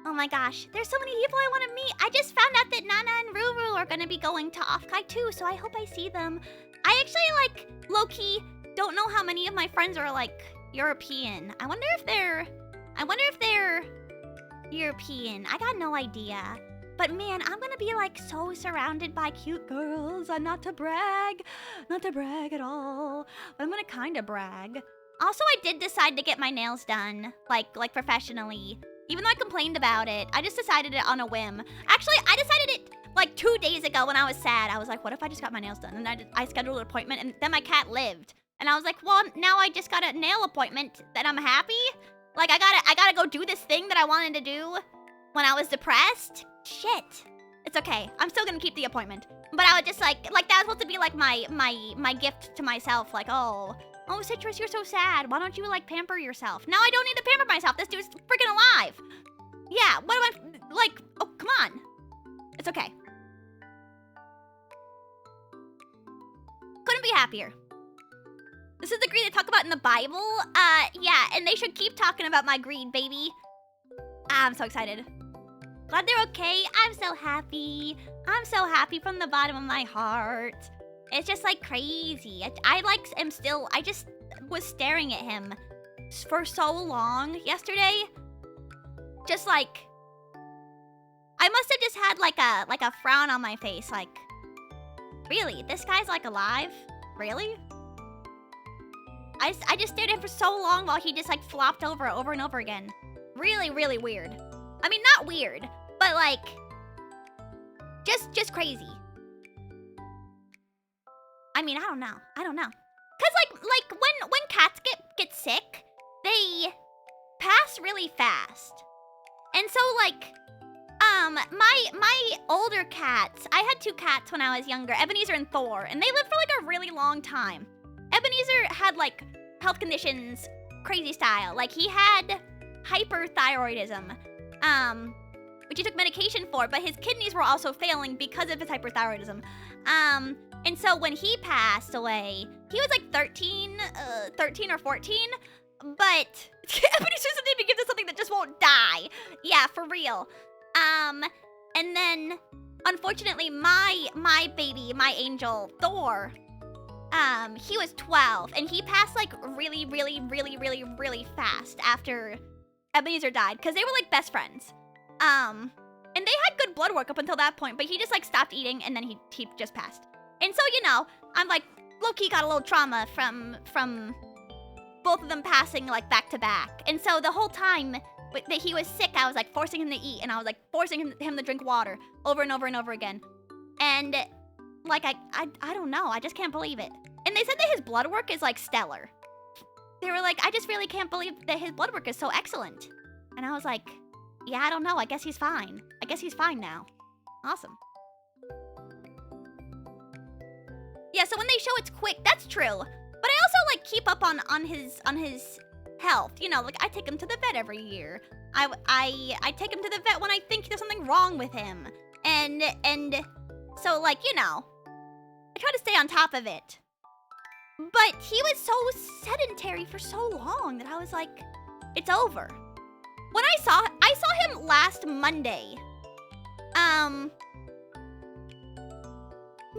Oh my gosh, there's so many people I want to meet. I just found out that Nana and Ruru are going to be going to Offkai too, so I hope I see them. I actually, like, low-key don't know how many of my friends are, like, European. I wonder if they're European. I got no idea. But man, I'm gonna be like so surrounded by cute girls. Not to brag at all. But I'm gonna kind of brag. Also, I did decide to get my nails done, like professionally. Even though I complained about it, I just decided it on a whim. Actually, I decided it like 2 days ago when I was sad. I was like, what if I just got my nails done? And I scheduled an appointment, and then my cat lived. And I was like, well, now I just got a nail appointment, that I'm happy. Like, I gotta go do this thing that I wanted to do when I was depressed. Shit. It's okay. I'm still gonna keep the appointment. But I would just like that was supposed to be like my gift to myself. Like, oh, Citrus, you're so sad. Why don't you like pamper yourself? Now I don't need to pamper myself. This dude's freaking alive. Yeah, what do I, like, oh, come on. It's okay. Couldn't be happier. This is the greed they talk about in the Bible. Yeah, and they should keep talking about my greed, baby. I'm so excited. Glad they're okay. I'm so happy. I'm so happy from the bottom of my heart. It's just like crazy. I just was staring at him for so long yesterday. Just like, I must have just had like a frown on my face. Like, really? This guy's like alive? Really? I just stared at him for so long while he just like flopped over and over again. Really, really weird. I mean, not weird, but like, just crazy. I mean, I don't know. Cause like when cats get sick, they pass really fast. And so like, my older cats, I had 2 cats when I was younger, Ebenezer and Thor, and they lived for like a really long time. Ebenezer had like health conditions, crazy style. Like he had hyperthyroidism, which he took medication for, but his kidneys were also failing because of his hyperthyroidism. And so when he passed away, he was like 13 or 14, but Ebenezer doesn't even give us something that just won't die. Yeah, for real. And then unfortunately my baby, my angel, Thor, he was 12, and he passed like really, really, really, really, really fast after Ebenezer died, because they were like best friends. And they had good blood work up until that point, but he just like stopped eating, and then he just passed. And so, you know, I'm like low-key got a little trauma from both of them passing like back to back. And so the whole time that he was sick, I was like forcing him to eat, and I was like forcing him to drink water over and over and over again. And like, I don't know. I just can't believe it. And they said that his blood work is like stellar. They were like, I just really can't believe that his blood work is so excellent. And I was like, yeah, I don't know. I guess he's fine. I guess he's fine now. Awesome. Yeah, so when they show it's quick, that's true. But I also like keep up on his health. You know, like I take him to the vet every year. I take him to the vet when I think there's something wrong with him. And so like, you know, I try to stay on top of it. But he was so sedentary for so long that I was like, it's over. When I saw him last Monday.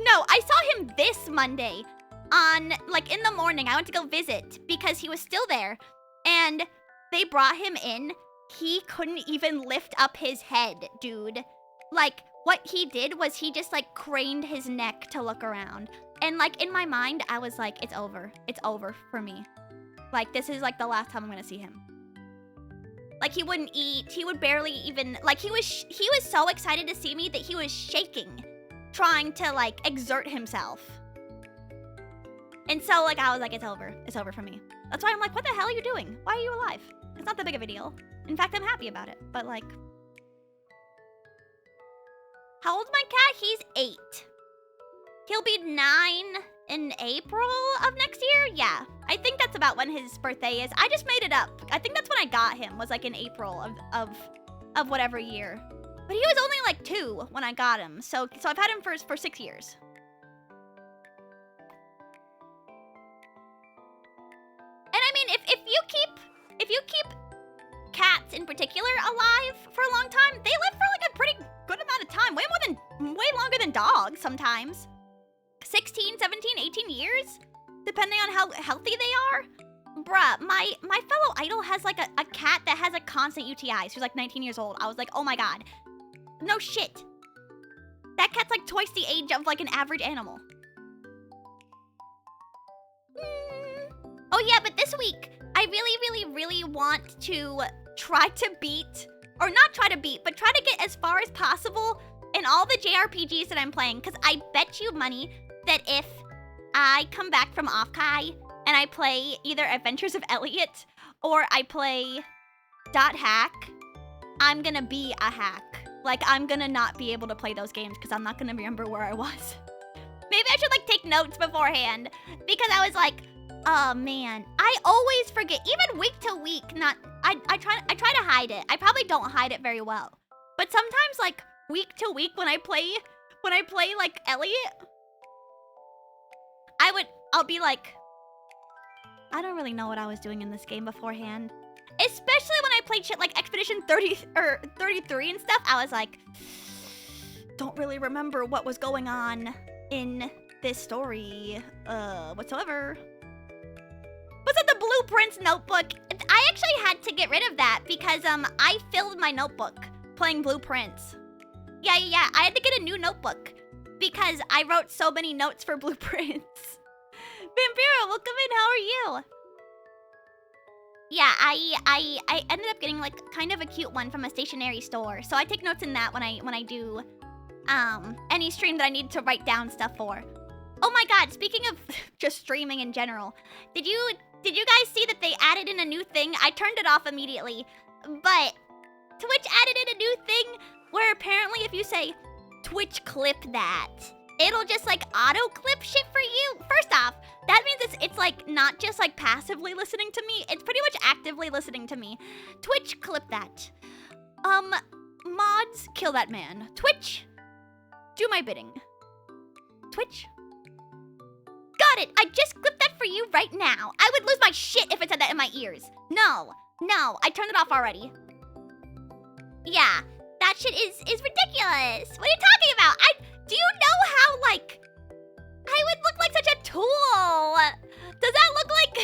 No, I saw him this Monday on, like, in the morning. I went to go visit because he was still there. And they brought him in. He couldn't even lift up his head, dude. Like, what he did was he just, like, craned his neck to look around. And, like, in my mind, I was like, it's over. It's over for me. Like, this is, like, the last time I'm gonna see him. Like, he wouldn't eat. He would barely even, like, he was so excited to see me that he was shaking, trying to, like, exert himself. And so, like, I was like, it's over. It's over for me. That's why I'm like, what the hell are you doing? Why are you alive? It's not that big of a deal. In fact, I'm happy about it. But, like, how old's my cat? He's 8. He'll be 9 in April of next year? Yeah. I think that's about when his birthday is. I just made it up. I think that's when I got him, was like in April of whatever year. But he was only like 2 when I got him. So I've had him for 6 years. And I mean, if you keep cats in particular alive for a long time, they live for like a pretty good amount of time. Way longer than dogs sometimes. 16, 17, 18 years, depending on how healthy they are. Bruh, my fellow idol has like a cat that has a constant UTI. She's like 19 years old. I was like, oh my god. No shit. That cat's like twice the age of like an average animal. Oh yeah, but this week, I really want to try to beat, or not try to beat, but try to get as far as possible in all the JRPGs that I'm playing, because I bet you money that if I come back from Offkai and I play either Adventures of Elliot or I play .hack, I'm gonna be a hack. Like, I'm gonna not be able to play those games because I'm not gonna remember where I was. Maybe I should like take notes beforehand, because I was like, oh man, I always forget, even week to week. I try to hide it. I probably don't hide it very well, but sometimes like week to week when I play like Elliot, I'll be like, I don't really know what I was doing in this game beforehand. Especially when I played shit like Expedition 30 or 33 and stuff, I was like, don't really remember what was going on in this story whatsoever. What's up, the Blueprints notebook? I actually had to get rid of that because I filled my notebook playing Blueprints. Yeah, I had to get a new notebook because I wrote so many notes for Blueprints. Vampiro, welcome in, how are you? Yeah, I ended up getting like kind of a cute one from a stationery store. So I take notes in that when I do any stream that I need to write down stuff for. Oh my god, speaking of just streaming in general, did you guys see that they added in a new thing? I turned it off immediately, but Twitch added in a new thing where apparently if you say Twitch clip that, it'll just like auto clip shit for you. First off, that means it's like not just like passively listening to me, it's pretty much actively listening to me. Twitch clip that. Mods kill that man. Twitch, do my bidding. Twitch. Got it! I just clipped that for you right now. I would lose my shit if it said that in my ears. No, I turned it off already. Yeah, that shit is ridiculous. What are you talking about? Do you know how, like, I would look like such a tool? Does that look like...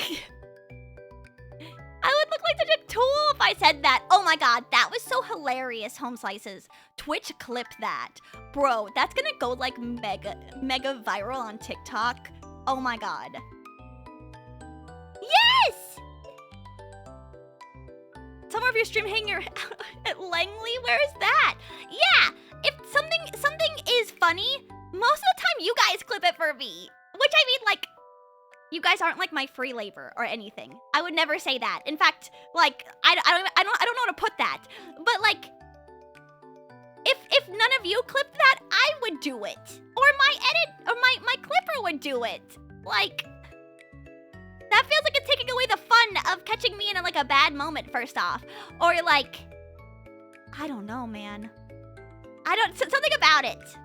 I would look like such a tool if I said that. Oh my god, that was so hilarious, Home Slices. Twitch clip that. Bro, that's gonna go like mega viral on TikTok. Oh my god. Yes! Summer of your stream hanging at Langley? Where is that? Yeah, if something is funny, most of the time you guys clip it for me. Which I mean, like, you guys aren't like my free labor or anything. I would never say that. In fact, like, I don't know how to put that. But like, if none of you clipped that, I would do it. Or my clipper would do it. Like, that feels like it's taking away the fun of catching me in like a bad moment, first off. Or like, I don't know, man. Something about it.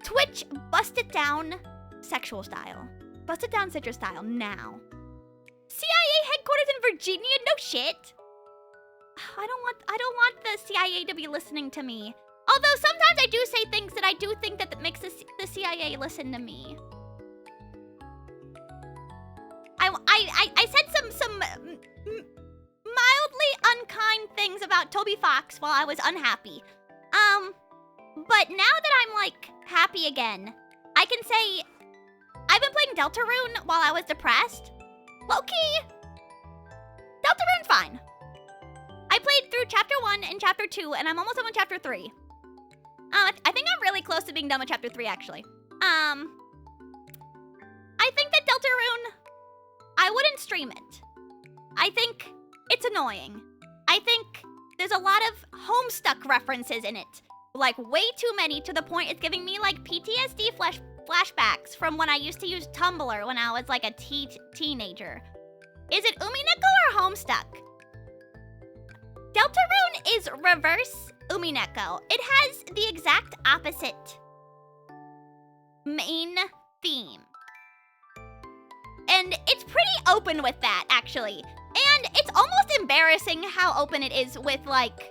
Twitch, bust it down sexual style. Bust it down citrus style now. CIA headquarters in Virginia? No shit. I don't want the CIA to be listening to me. Although sometimes I do say things that I do think that makes the CIA listen to me. I said some mildly unkind things about Toby Fox while I was unhappy. But now that I'm like happy again, I can say I've been playing Deltarune while I was depressed. Low-key, Deltarune's fine. I played through Chapter 1 and Chapter 2, and I'm almost done with Chapter 3. I think I'm really close to being done with Chapter 3, actually. I think that Deltarune, I wouldn't stream it. I think it's annoying. I think there's a lot of Homestuck references in it. Like, way too many, to the point it's giving me, like, PTSD flashbacks from when I used to use Tumblr when I was, like, a teenager. Is it Umineko or Homestuck? Deltarune is reverse Umineko. It has the exact opposite main theme. And it's pretty open with that, actually. And it's almost embarrassing how open it is with, like,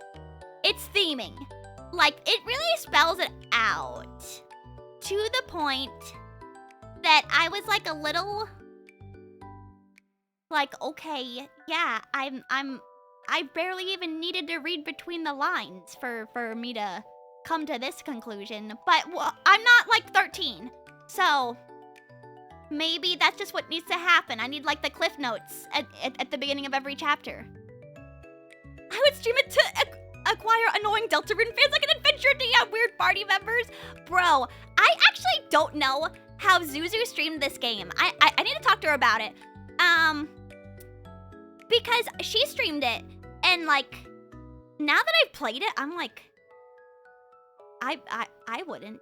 its theming. Like, it really spells it out. To the point that I was, like, a little... Like, okay, yeah, I barely even needed to read between the lines for me to come to this conclusion, but I'm not like 13, so maybe that's just what needs to happen. I need like the cliff notes at the beginning of every chapter. I would stream it to acquire annoying Deltarune fans like an adventure to have weird party members. Bro, I actually don't know how Zuzu streamed this game. I need to talk to her about it. Because she streamed it, and like, now that I've played it, I'm like, I wouldn't.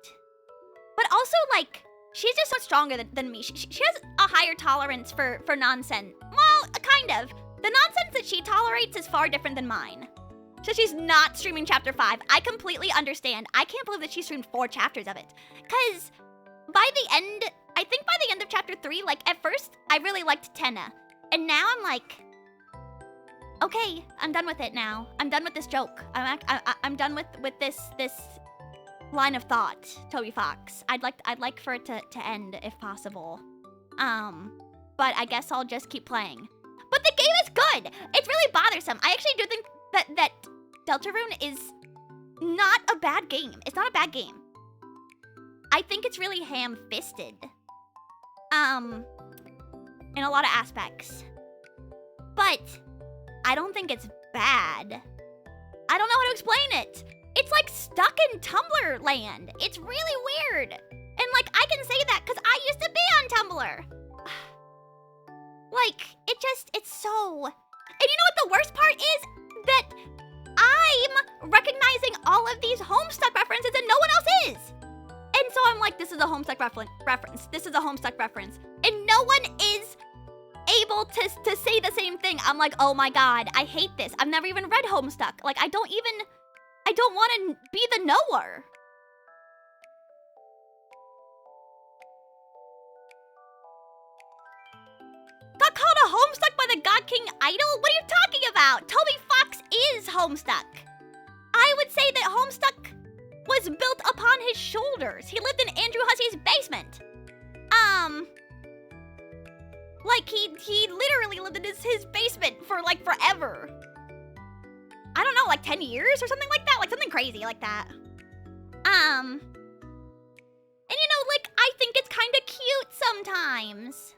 But also, like, she's just so stronger than me. She has a higher tolerance for nonsense. Well, kind of. The nonsense that she tolerates is far different than mine. So she's not streaming chapter 5. I completely understand. I can't believe that she streamed 4 chapters of it. Because by the end, I think by the end of chapter 3, like, at first, I really liked Tenna. And now I'm like, okay, I'm done with it now. I'm done with this joke. I'm done with this line of thought, Toby Fox. I'd like for it to end if possible. But I guess I'll just keep playing. But the game is good. It's really bothersome. I actually do think that Deltarune is not a bad game. It's not a bad game. I think it's really ham-fisted. In a lot of aspects. But I don't think it's bad. I don't know how to explain it. It's like stuck in Tumblr land. It's really weird. And like, I can say that because I used to be on Tumblr. Like, it's so... And you know what the worst part is? That I'm recognizing all of these Homestuck references and no one else is. And so I'm like, this is a Homestuck reference. This is a Homestuck reference. And no one is able to say the same thing. I'm like, oh my god, I hate this. I've never even read Homestuck. Like, I don't want to be the knower. Got called a Homestuck by the God King Idol? What are you talking about? Toby Fox is Homestuck. I would say that Homestuck was built upon his shoulders. He lived in Andrew Hussey's basement. Like, he literally lived in his basement for, like, forever. I don't know, like 10 years or something like that? Like, something crazy like that. And you know, like, I think it's kind of cute sometimes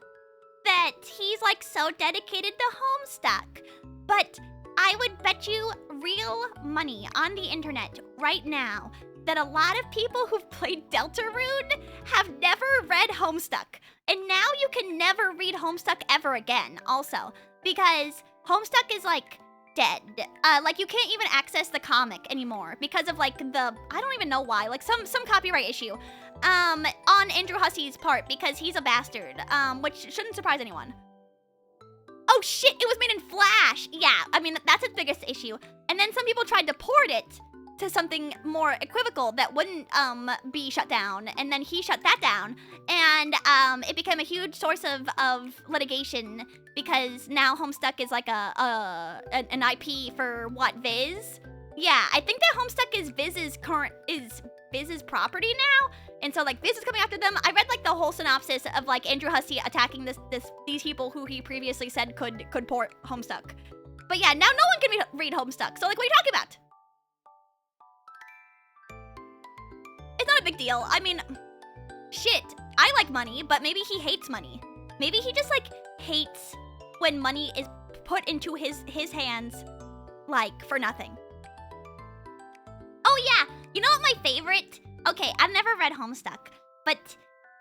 that he's, like, so dedicated to Homestuck. But I would bet you real money on the internet right now that a lot of people who've played Deltarune have never read Homestuck. And now you can never read Homestuck ever again, also. Because Homestuck is, like, dead. Like, you can't even access the comic anymore because of, like, I don't even know why. Like, some copyright issue. On Andrew Hussey's part because he's a bastard. Which shouldn't surprise anyone. Oh, shit, it was made in Flash. Yeah, I mean, that's its biggest issue. And then some people tried to port it to something more equivocal that wouldn't be shut down, and then he shut that down, and it became a huge source of litigation because now Homestuck is like an IP for what, Viz? Yeah, I think that Homestuck is Viz's property now, and so like Viz is coming after them. I read like the whole synopsis of like Andrew Hussey attacking these people who he previously said could port Homestuck, but yeah, now no one can read Homestuck. So like, what are you talking about? It's not a big deal. I mean, shit, I like money, but maybe he hates money. Maybe he just, like, hates when money is put into his hands, like, for nothing. Oh, yeah, you know what my favorite... Okay, I've never read Homestuck, but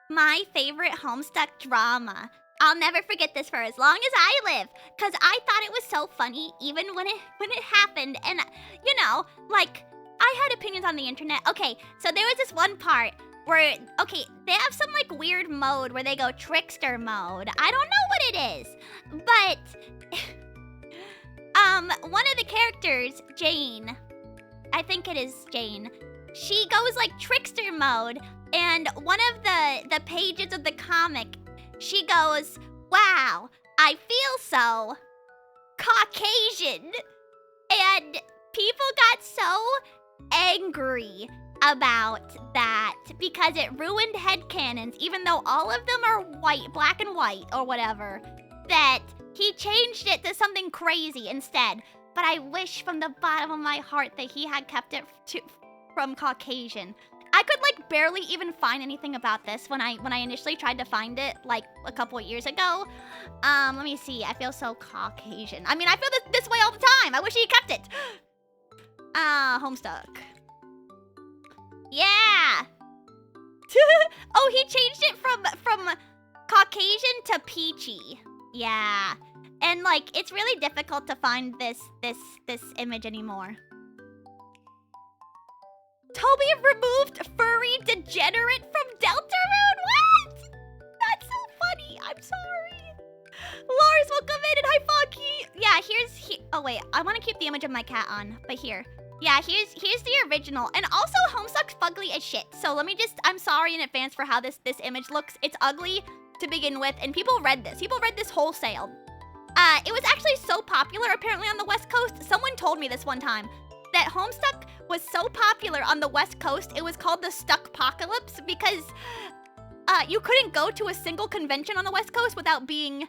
my favorite Homestuck drama... I'll never forget this for as long as I live, because I thought it was so funny even when it happened, and, you know, like... I had opinions on the internet. Okay, so there was this one part where, okay, they have some like weird mode where they go trickster mode. I don't know what it is, but one of the characters, Jane, I think it is Jane, she goes like trickster mode, and one of the pages of the comic, she goes, wow, I feel so Caucasian, and people got so angry about that because it ruined headcanons, even though all of them are white, black and white or whatever, that he changed it to something crazy instead. But I wish from the bottom of my heart that he had kept it from Caucasian. I could like barely even find anything about this when I initially tried to find it like a couple of years ago. Let me see. I feel so Caucasian. I mean, I feel this way all the time. I wish he had kept it. Homestuck. Yeah. Oh, he changed it from Caucasian to peachy. Yeah. And like it's really difficult to find this image anymore. Toby removed furry degenerate from Deltarune? What? That's so funny. I'm sorry. Lars, welcome in, and hi, Foggy. Yeah, oh wait, I want to keep the image of my cat on, but here. Yeah, here's the original, and also Homestuck's fugly as shit. So let me just, I'm sorry in advance for how this image looks. It's ugly to begin with, and people read this. People read this wholesale. It was actually so popular apparently on the West Coast. Someone told me this one time that Homestuck was so popular on the West Coast, it was called the Stuckpocalypse because you couldn't go to a single convention on the West Coast without being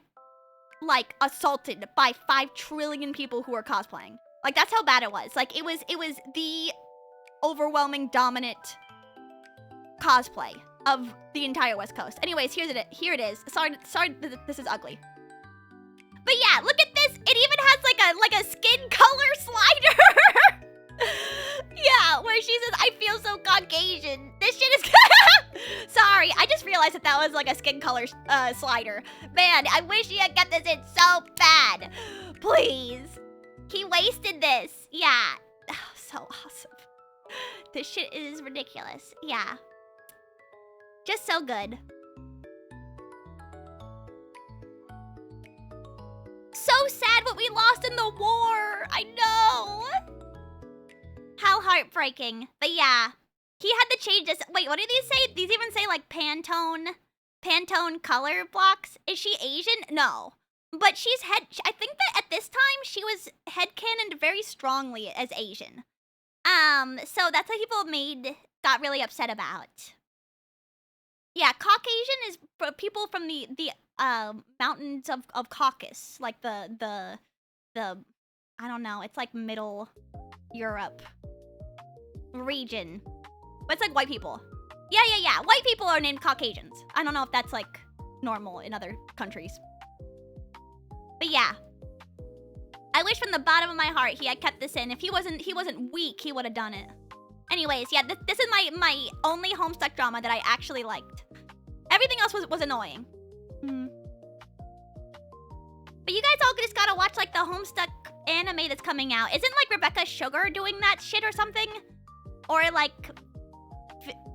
like assaulted by 5 trillion people who were cosplaying. Like that's how bad it was. Like it was the overwhelming dominant cosplay of the entire West Coast. Anyways, here it is. Sorry this is ugly. But yeah, look at this. It even has like a skin color slider. Yeah, where she says, I feel so Caucasian. This shit is sorry, I just realized that was like a skin color slider. Man, I wish he had kept this in so bad. Please. He wasted this. Yeah. Oh, so awesome. This shit is ridiculous. Yeah. Just so good. So sad what we lost in the war. I know. How heartbreaking. But yeah. He had to change this. Wait, what do these say? These even say like Pantone color blocks. Is she Asian? No. But she's I think that at this time she was headcanoned very strongly as Asian. So that's what people got really upset about. Yeah, Caucasian is for people from the mountains of Caucasus, like the I don't know, it's like middle Europe region. But it's like white people. Yeah. White people are named Caucasians. I don't know if that's like normal in other countries. But yeah. I wish from the bottom of my heart he had kept this in. If he wasn't weak, he would have done it. Anyways, yeah, this is my only Homestuck drama that I actually liked. Everything else was annoying. But you guys all just gotta watch like the Homestuck anime that's coming out. Isn't like Rebecca Sugar doing that shit or something? Or like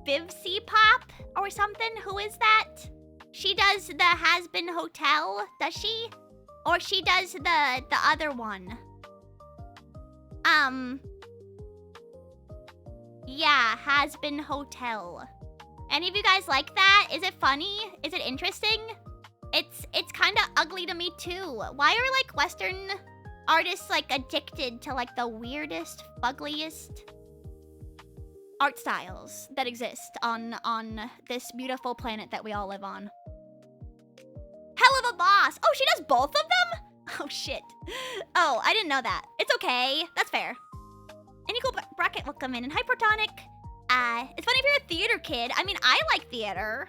Vivcy Pop or something? Who is that? She does the Has Been Hotel, does she? Or she does the other one. Yeah, Has Been Hotel. Any of you guys like that? Is it funny? Is it interesting? It's kind of ugly to me too. Why are like Western artists like addicted to like the weirdest, ugliest art styles that exist on this beautiful planet that we all live on? Hell of a boss. Oh, she does both of them? Oh shit. Oh, I didn't know that. It's okay. That's fair. Any cool bracket will come in. And hi, Protonic. It's funny if you're a theater kid. I mean, I like theater.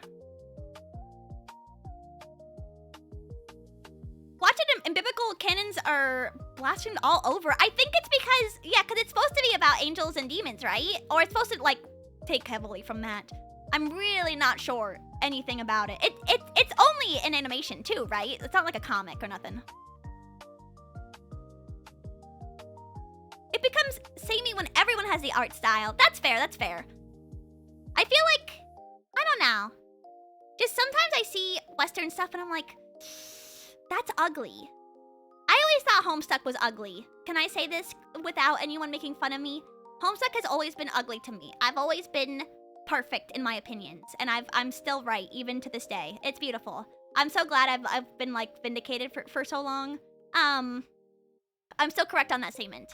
Watching and biblical canons are blasphemed all over. I think it's because, yeah, because it's supposed to be about angels and demons, right? Or it's supposed to, like, take heavily from that. I'm really not sure anything about it. It's only an animation, too, right? It's not like a comic or nothing. It becomes samey when everyone has the art style. That's fair, that's fair. I feel like, I don't know. Just sometimes I see Western stuff and I'm like, that's ugly. I always thought Homestuck was ugly. Can I say this without anyone making fun of me? Homestuck has always been ugly to me. I've always been perfect in my opinions. And I'm still right, even to this day. It's beautiful. I'm so glad I've been, like, vindicated for so long. I'm still correct on that statement.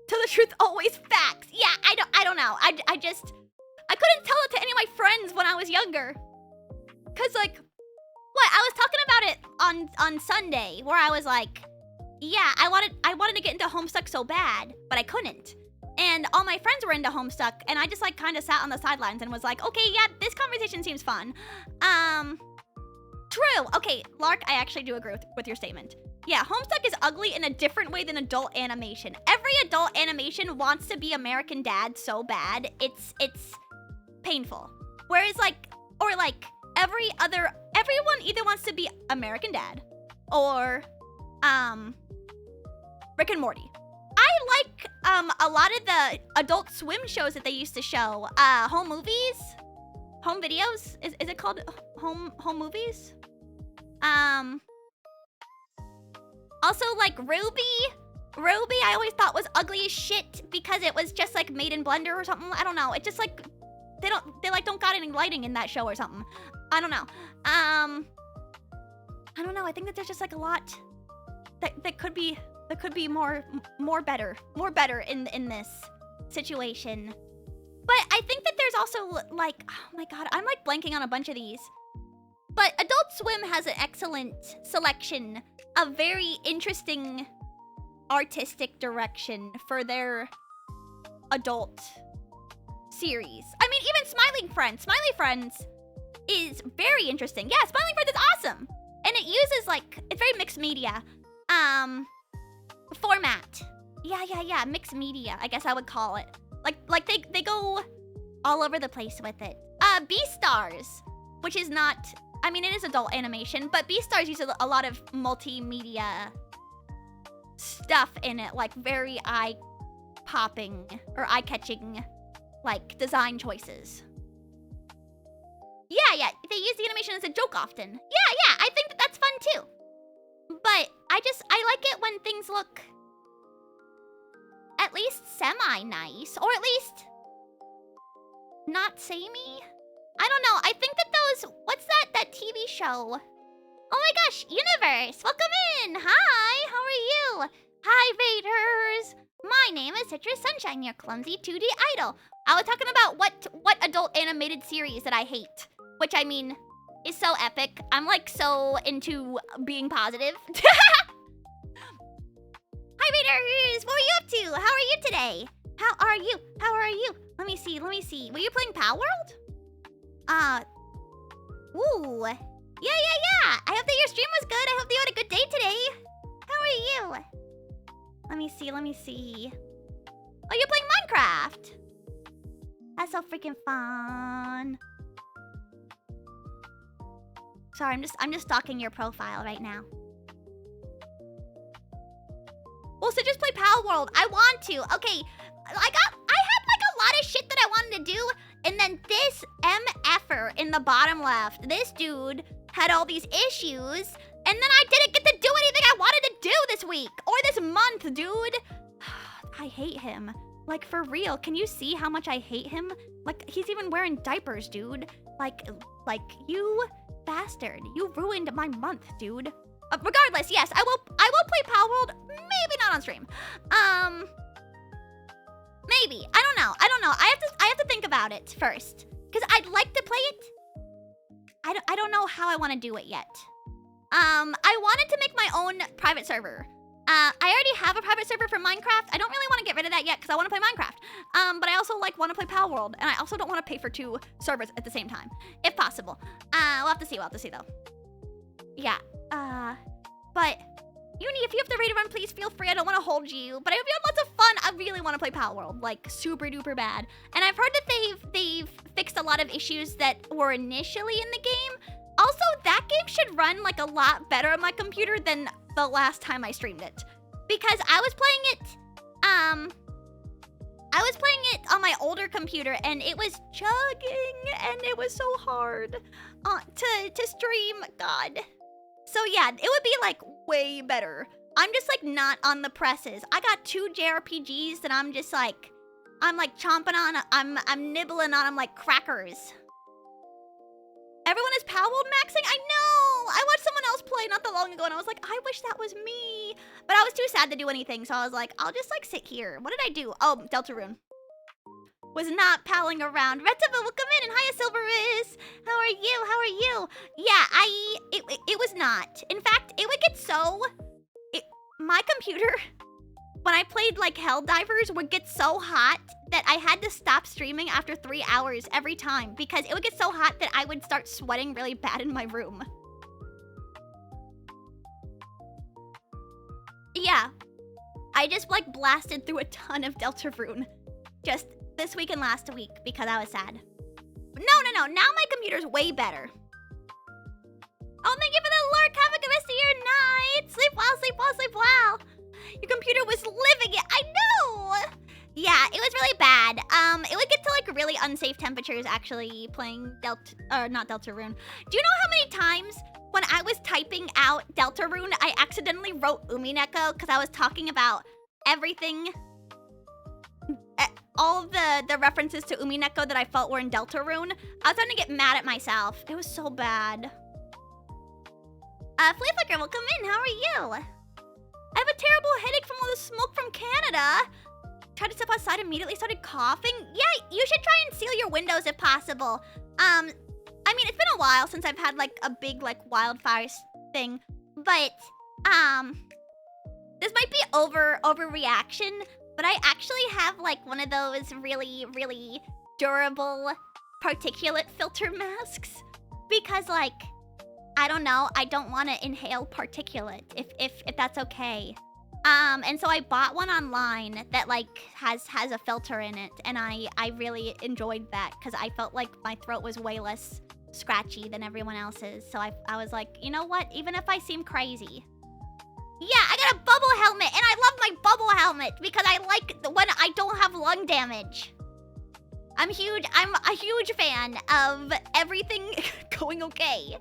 Tell the truth, always facts. Yeah, I don't know. I couldn't tell it to any of my friends when I was younger. Cause like, what? I was talking about it on Sunday, where I was like, yeah, I wanted to get into Homestuck so bad, but I couldn't. and all my friends were into Homestuck, and I just like kind of sat on the sidelines and was like, okay, yeah, this conversation seems fun. True. Okay, Lark, I actually do agree with your statement. Yeah, Homestuck is ugly in a different way than adult animation. Every adult animation wants to be American Dad so bad, it's painful. Whereas everyone either wants to be American Dad or Rick and Morty. I like a lot of the Adult Swim shows that they used to show. Home movies, home videos. Is it called home movies? Also like Ruby. Ruby I always thought was ugly as shit because it was just like made in Blender or something. I don't know. It just like they don't got any lighting in that show or something. I don't know. I don't know. I think that there's just like a lot that could be more better in this situation. But I think that there's also like, oh my god, I'm like blanking on a bunch of these. But Adult Swim has an excellent selection of very interesting artistic direction for their adult series. I mean, even Smiling Friends. Smiley Friends is very interesting. Yeah, Smiling Friends is awesome. And it uses like, it's very mixed media. Format. Yeah, mixed media, I guess I would call it. Like they go all over the place with it. Beastars, which is not, I mean, it is adult animation, but Beastars uses a lot of multimedia stuff in it, like very eye-popping or eye-catching, like, design choices. Yeah, they use the animation as a joke often. Yeah, I think that's fun too. But I like it when things look at least semi-nice, or at least not samey. I don't know. I think that those, what's that TV show? Oh my gosh, Universe, welcome in. Hi, how are you? Hi, Vaders. My name is Citrus Sunshine, your clumsy 2D idol. I was talking about what adult animated series that I hate, which I mean is so epic. I'm like so into being positive. Hi, Vaders. What are you up to? How are you today? How are you? Let me see. Were you playing Power World? Ooh. Yeah. I hope that your stream was good. I hope that you had a good day today. How are you? Let me see. Oh, you're playing Minecraft. That's so freaking fun. Sorry, I'm just stalking your profile right now. Well, so just play Power World. I want to. Okay, I had like a lot of shit that I wanted to do, and then this MFer in the bottom left, this dude had all these issues, and then I didn't get to do anything I wanted to do this week or this month, dude. I hate him. Like, for real, can you see how much I hate him? Like, he's even wearing diapers, dude. Like, you bastard. You ruined my month, dude. Regardless, yes, I will play Power World. Maybe not on stream. Maybe. I don't know. I have to think about it first. Because I'd like to play it. I don't know how I want to do it yet. I wanted to make my own private server. I already have a private server for Minecraft. I don't really want to get rid of that yet because I want to play Minecraft. But I also want to play Power World, and I also don't want to pay for 2 servers at the same time, if possible. We'll have to see though. Yeah. But Uni, if you have to raid a run, please feel free. I don't want to hold you, but I hope you have lots of fun. I really want to play Power World, like super duper bad. And I've heard that they've fixed a lot of issues that were initially in the game. Also, that game should run like a lot better on my computer than the last time I streamed it, because I was playing it on my older computer and it was chugging and it was so hard to stream. God. So yeah, it would be like way better. I'm just like not on the presses. I got 2 JRPGs that I'm chomping on. I'm nibbling on them like crackers. Everyone is Power World maxing? I know! I watched someone else play not that long ago and I was like, I wish that was me. But I was too sad to do anything, so I was like, I'll just like sit here. What did I do? Oh, Deltarune. Was not palling around. Retava, welcome in, and hiya, Silverus. How are you? Yeah, it was not. In fact, it would get so... my computer when I played like Helldivers would get so hot that I had to stop streaming after 3 hours every time because it would get so hot that I would start sweating really bad in my room. Yeah, I just like blasted through a ton of Deltarune just this week and last week because I was sad. No, now my computer's way better. Oh, thank you for the lurk. Have a good rest of your night. Sleep well, sleep well, sleep well. Your computer was living it. I know. Yeah, it was really bad. It would get to like really unsafe temperatures actually playing not Deltarune. Do you know how many times when I was typing out Deltarune, I accidentally wrote Umineko because I was talking about everything, all of the references to Umineko that I felt were in Deltarune. I was starting to get mad at myself. It was so bad. Flea Flicker, welcome in. How are you? I have a terrible headache from all the smoke from Canada. Tried to step outside, immediately started coughing. Yeah, you should try and seal your windows if possible. I mean, it's been a while since I've had like a big like wildfire thing, but this might be overreaction, but I actually have like one of those really, really durable particulate filter masks because like, I don't know, I don't want to inhale particulate if that's okay. And so I bought one online that like has a filter in it, and I really enjoyed that because I felt like my throat was way less scratchy than everyone else's. So I was like, you know what? Even if I seem crazy. Yeah, I got a bubble helmet, and I love my bubble helmet because I like when I don't have lung damage. I'm a huge fan of everything going okay.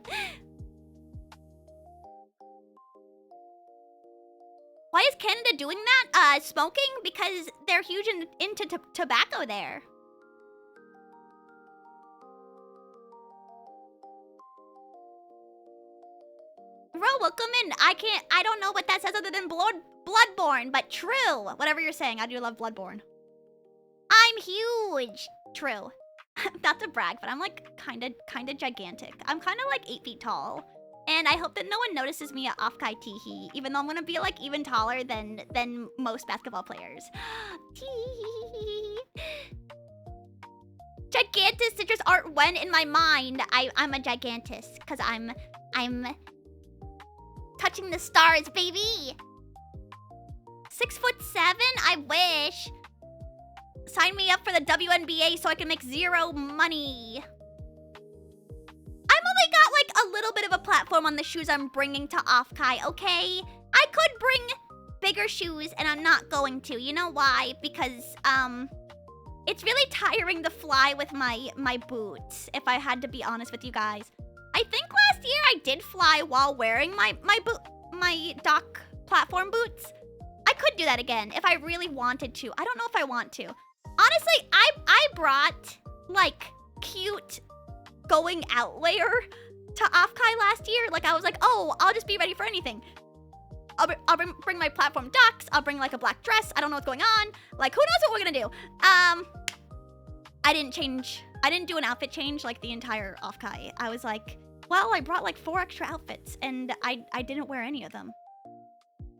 Why is Canada doing that? Smoking? Because they're huge into tobacco there. Bro, welcome in. I don't know what that says other than Bloodborne, but true. Whatever you're saying, I do love Bloodborne. I'm huge. True. Not to brag, but I'm like kinda gigantic. I'm kinda like 8 feet tall. And I hope that no one notices me at Offkai Teehee, even though I'm gonna be like even taller than most basketball players. Teehee. Gigantus citrus art when in my mind I'm a gigantus, cause I'm touching the stars, baby. 6'7", I wish. Sign me up for the WNBA so I can make 0 money. I've only got like a little bit of a platform on the shoes I'm bringing to Offkai, okay? I could bring bigger shoes and I'm not going to. You know why? Because it's really tiring to fly with my boots, if I had to be honest with you guys. I think last year I did fly while wearing my dock platform boots. I could do that again if I really wanted to. I don't know if I want to. Honestly, I brought like cute going out wear to Offkai last year. Like I was like, oh, I'll just be ready for anything. I'll bring my platform ducks. I'll bring like a black dress. I don't know what's going on. Like who knows what we're gonna do? I didn't do an outfit change like the entire Offkai. I was like, well, I brought like 4 extra outfits and I didn't wear any of them.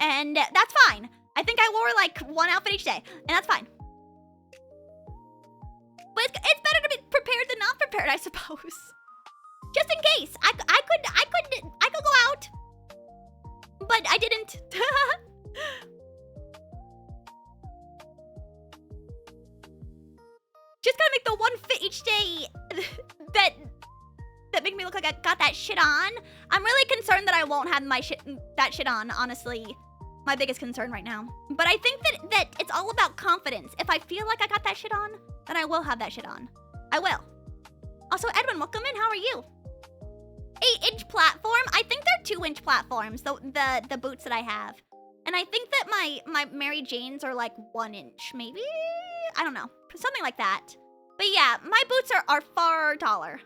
And that's fine. I think I wore like 1 outfit each day, and that's fine. But it's better to be prepared than not prepared, I suppose. Just in case. I could go out. But I didn't. Just gotta make the 1 fit each day that make me look like I got that shit on. I'm really concerned that I won't have that shit on, honestly. My biggest concern right now. But I think that it's all about confidence. If I feel like I got that shit on, then I will have that shit on. I will. Also, Edwin, welcome in. How are you? 8-inch platform? I think they're 2-inch platforms, the boots that I have. And I think that my Mary Janes are like 1 inch, maybe? I don't know. Something like that. But yeah, my boots are far taller.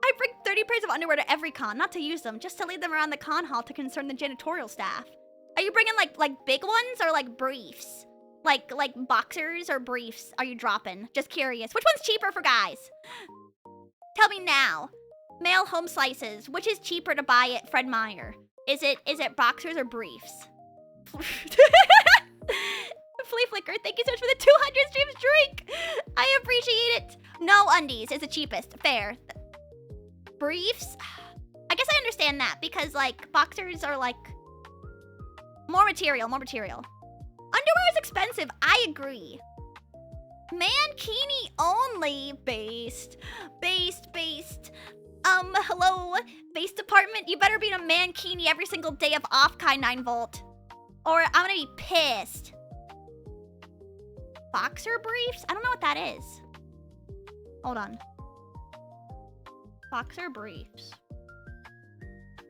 I bring 30 pairs of underwear to every con, not to use them, just to leave them around the con hall to concern the janitorial staff. Are you bringing like big ones or like briefs? Like boxers or briefs are you dropping? Just curious. Which one's cheaper for guys? Tell me now. Male home slices. Which is cheaper to buy at Fred Meyer? Is it boxers or briefs? Flea Flicker, thank you so much for the 200 streams drink. I appreciate it. No undies is the cheapest. Fair. Briefs? I guess I understand that because, like, boxers are, like, more material. Underwear is expensive. I agree. Mankini only. Based. Hello? Base department? You better be in a mankini every single day of off-kai 9-volt. Or I'm gonna be pissed. Boxer briefs? I don't know what that is. Hold on. Boxer briefs.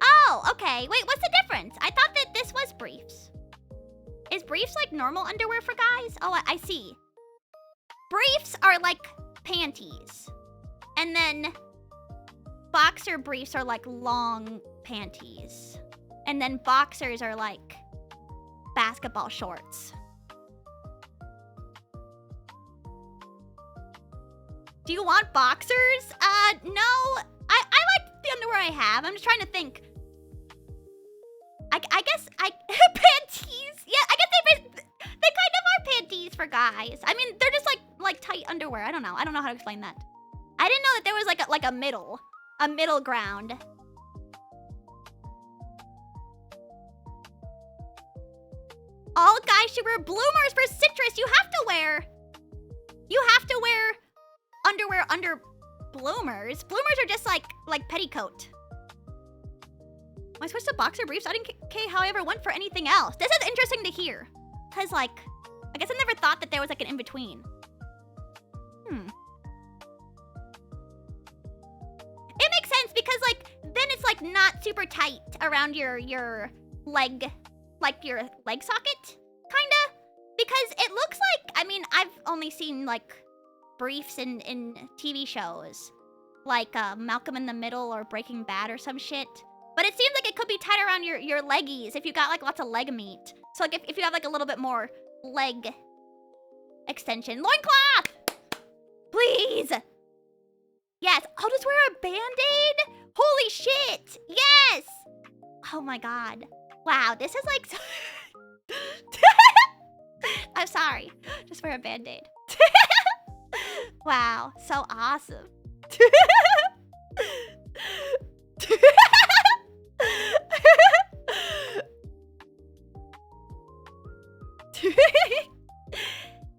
Oh, okay. Wait, what's the difference? I thought that this was briefs. Is briefs like normal underwear for guys? Oh, I see. Briefs are like panties. And then boxer briefs are like long panties. And then boxers are like basketball shorts. Do you want boxers? No. I like the underwear I have. I'm just trying to think. I guess panties. Yeah, I guess they kind of are panties for guys. I mean, they're just like tight underwear. I don't know how to explain that. I didn't know that there was like a middle ground. All guys should wear bloomers for citrus. You have to wear underwear under bloomers. Bloomers are just like petticoat. When I switched to boxer briefs, I didn't care how I ever went for anything else. This is interesting to hear. Cause like, I guess I never thought that there was like an in-between. It makes sense because like, then it's like not super tight around your leg, like your leg socket, kinda. Because it looks like, I mean, I've only seen like briefs in TV shows. Like Malcolm in the Middle or Breaking Bad or some shit. But it seems like it could be tight around your leggies if you got like lots of leg meat. So like if you have like a little bit more leg extension. Loincloth! Please! Yes, I'll just wear a Band-Aid? Holy shit! Yes! Oh my god. Wow, this is like... I'm sorry. Just wear a Band-Aid. Wow, so awesome.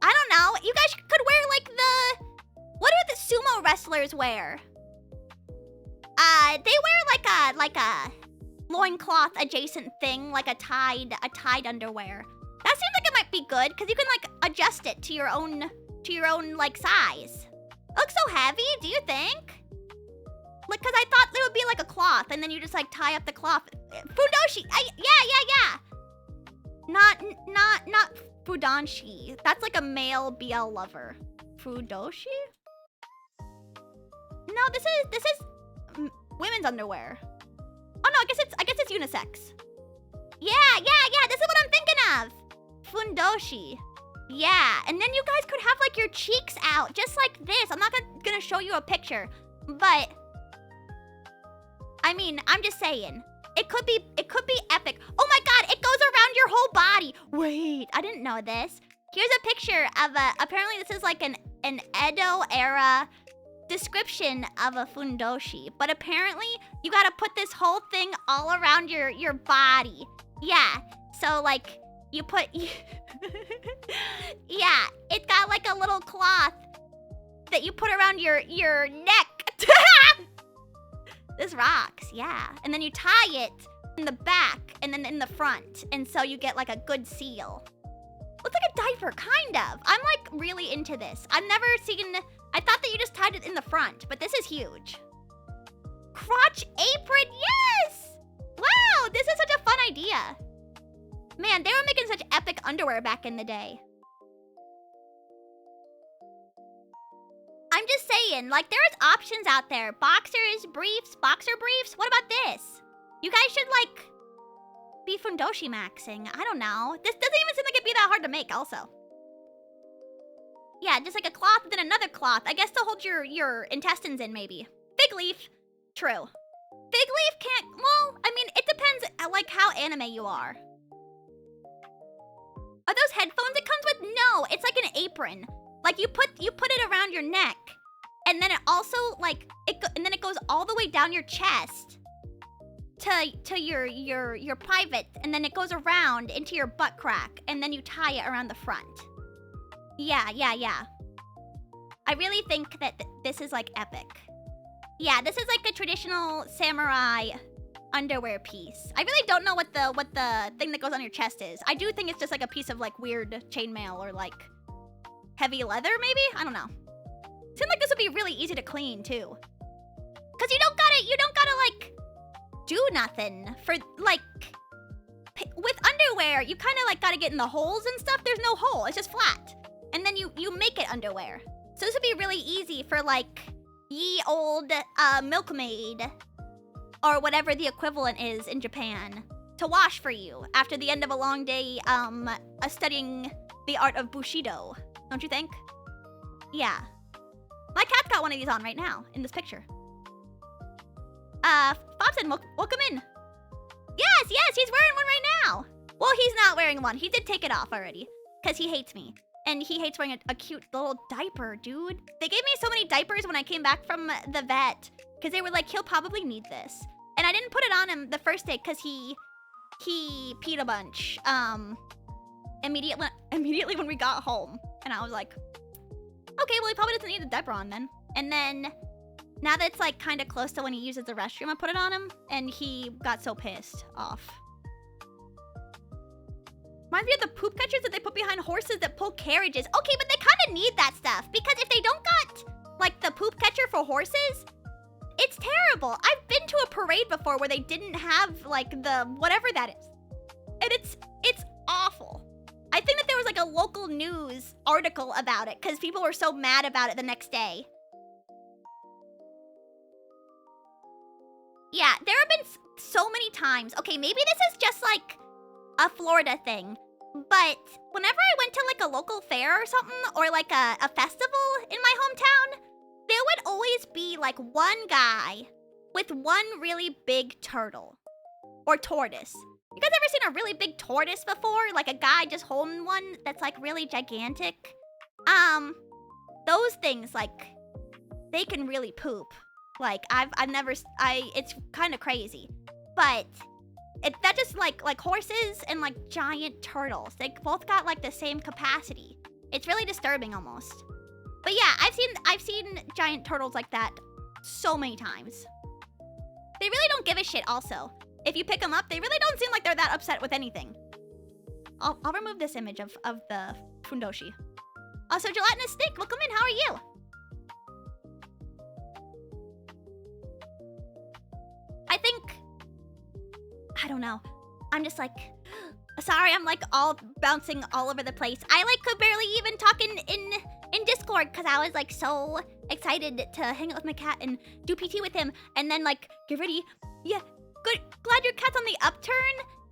I don't know. You guys could wear like what do the sumo wrestlers wear? They wear like a loincloth adjacent thing, like a tied underwear. That seems like it might be good because you can like adjust it to your own like size. It looks so heavy. Do you think? Like, cause I thought there would be like a cloth, and then you just like tie up the cloth. Fudoshi. Yeah. Not fudanshi. That's like a male BL lover. Fudoshi? No, this is women's underwear. Oh no, I guess it's unisex. Yeah. This is what I'm thinking of. Fundoshi. Yeah, and then you guys could have like your cheeks out, just like this. I'm not gonna show you a picture, but I mean, I'm just saying. It could be epic. Oh my god, it goes around your whole body. Wait, I didn't know this. Here's a picture of apparently this is like an Edo era description of a fundoshi. But apparently, you gotta put this whole thing all around your body. Yeah, so like, you put... yeah, it's got like a little cloth that you put around your neck. This rocks, yeah. And then you tie it in the back and then in the front. And so you get like a good seal. Looks like a diaper, kind of. I'm like really into this. I've never seen... I thought that you just tied it in the front, but this is huge. Crotch apron, yes! Wow, this is such a fun idea. Man, they were making such epic underwear back in the day. I'm just saying, like, there's options out there. Boxers, briefs, boxer briefs. What about this? You guys should, like, be fundoshi maxing. I don't know. This doesn't even seem like it'd be that hard to make, also. Yeah, just like a cloth, then another cloth. I guess to hold your intestines in, maybe. Fig leaf. True. Fig leaf can't... Well, I mean, it depends, like, how anime you are. Are those headphones it comes with? No, it's like an apron. Like you put it around your neck, and then it also like and then it goes all the way down your chest to your private, and then it goes around into your butt crack, and then you tie it around the front. Yeah. I really think that this is like epic. Yeah, this is like a traditional samurai underwear piece. I really don't know what the thing that goes on your chest is. I do think it's just like a piece of like weird chainmail or like heavy leather maybe? I don't know. Seems like this would be really easy to clean too. Cause you don't gotta like do nothing for like with underwear. You kind of like gotta get in the holes and stuff. There's no hole. It's just flat. And then you make it underwear. So this would be really easy for like ye old milkmaid or whatever the equivalent is in Japan to wash for you after the end of a long day studying the art of Bushido. Don't you think? Yeah. My cat's got one of these on right now in this picture. Bobson, welcome in. Yes, he's wearing one right now. Well, he's not wearing one. He did take it off already because he hates me. And he hates wearing a cute little diaper, dude. They gave me so many diapers when I came back from the vet because they were like, he'll probably need this. And I didn't put it on him the first day because he peed a bunch immediately when we got home. And I was like, okay, well, he probably doesn't need the diaper on then. And then now that it's like kind of close to when he uses the restroom, I put it on him and he got so pissed off. Reminds me of the poop catchers that they put behind horses that pull carriages. Okay, but they kind of need that stuff because if they don't got like the poop catcher for horses, it's terrible. I've been to a parade before where they didn't have like the whatever that is. And it's awful. I think that there was like a local news article about it because people were so mad about it the next day. Yeah, there have been so many times. Okay, maybe this is just like a Florida thing, but whenever I went to like a local fair or something, or like a festival in my hometown, there would always be like one guy with one really big turtle or tortoise. You guys ever seen a really big tortoise before? Like a guy just holding one that's like really gigantic? Those things, like, they can really poop. Like, it's kind of crazy. But that just like horses and like giant turtles. They both got like the same capacity. It's really disturbing almost. But yeah, I've seen giant turtles like that so many times. They really don't give a shit also. If you pick them up, they really don't seem like they're that upset with anything. I'll remove this image of the fundoshi. Also, Gelatinous Snake, welcome in, how are you? I don't know. I'm just like, sorry, I'm like all bouncing all over the place. I like could barely even talk in Discord because I was like so excited to hang out with my cat and do PT with him. And then like, get ready. Yeah, good. Glad your cat's on the upturn.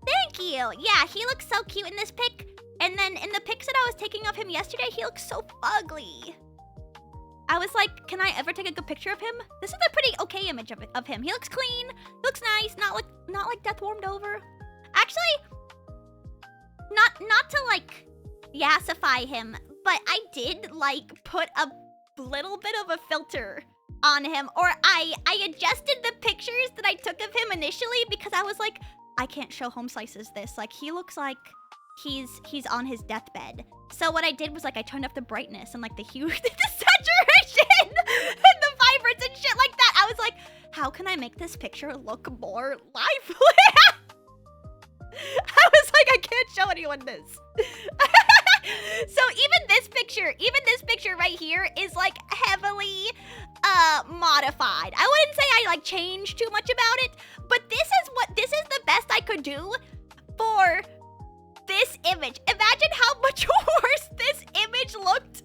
Thank you. Yeah, he looks so cute in this pic. And then in the pics that I was taking of him yesterday, he looks so ugly. I was like, can I ever take a good picture of him? This is a pretty okay image of him. He looks clean, looks nice, not like death warmed over. Actually, not to like yassify him, but I did like put a little bit of a filter on him, or I adjusted the pictures that I took of him initially because I was like, I can't show Home Slices this. Like he looks like he's on his deathbed. So what I did was like I turned up the brightness and like the hue, the saturation, and the vibrance and shit like that. I was like, how can I make this picture look more lively? I was like, I can't show anyone this. So even this picture right here is like heavily modified. I wouldn't say I like changed too much about it, but this is the best I could do for this image. Imagine how much worse this image looked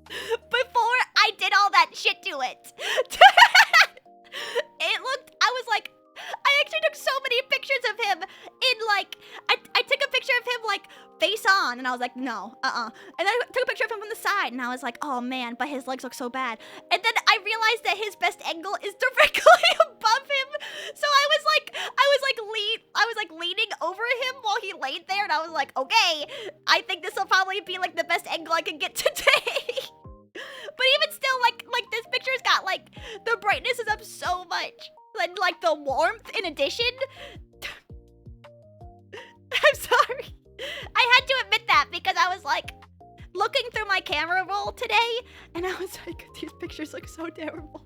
before I did all that shit to it. I was like, I actually took so many pictures of him in like, I took a picture of him like face on and I was like, no, And then I took a picture of him from the side and I was like, oh man, but his legs look so bad. And then I realized that his best angle is directly above him So I was like leaning over him while he laid there, and I was like, okay, I think this will probably be like the best angle I can get today. But even still, like this picture's got like the brightness is up so much, and like the warmth in addition. I'm sorry. I had to admit that because I was like looking through my camera roll today, and I was like, these pictures look so terrible.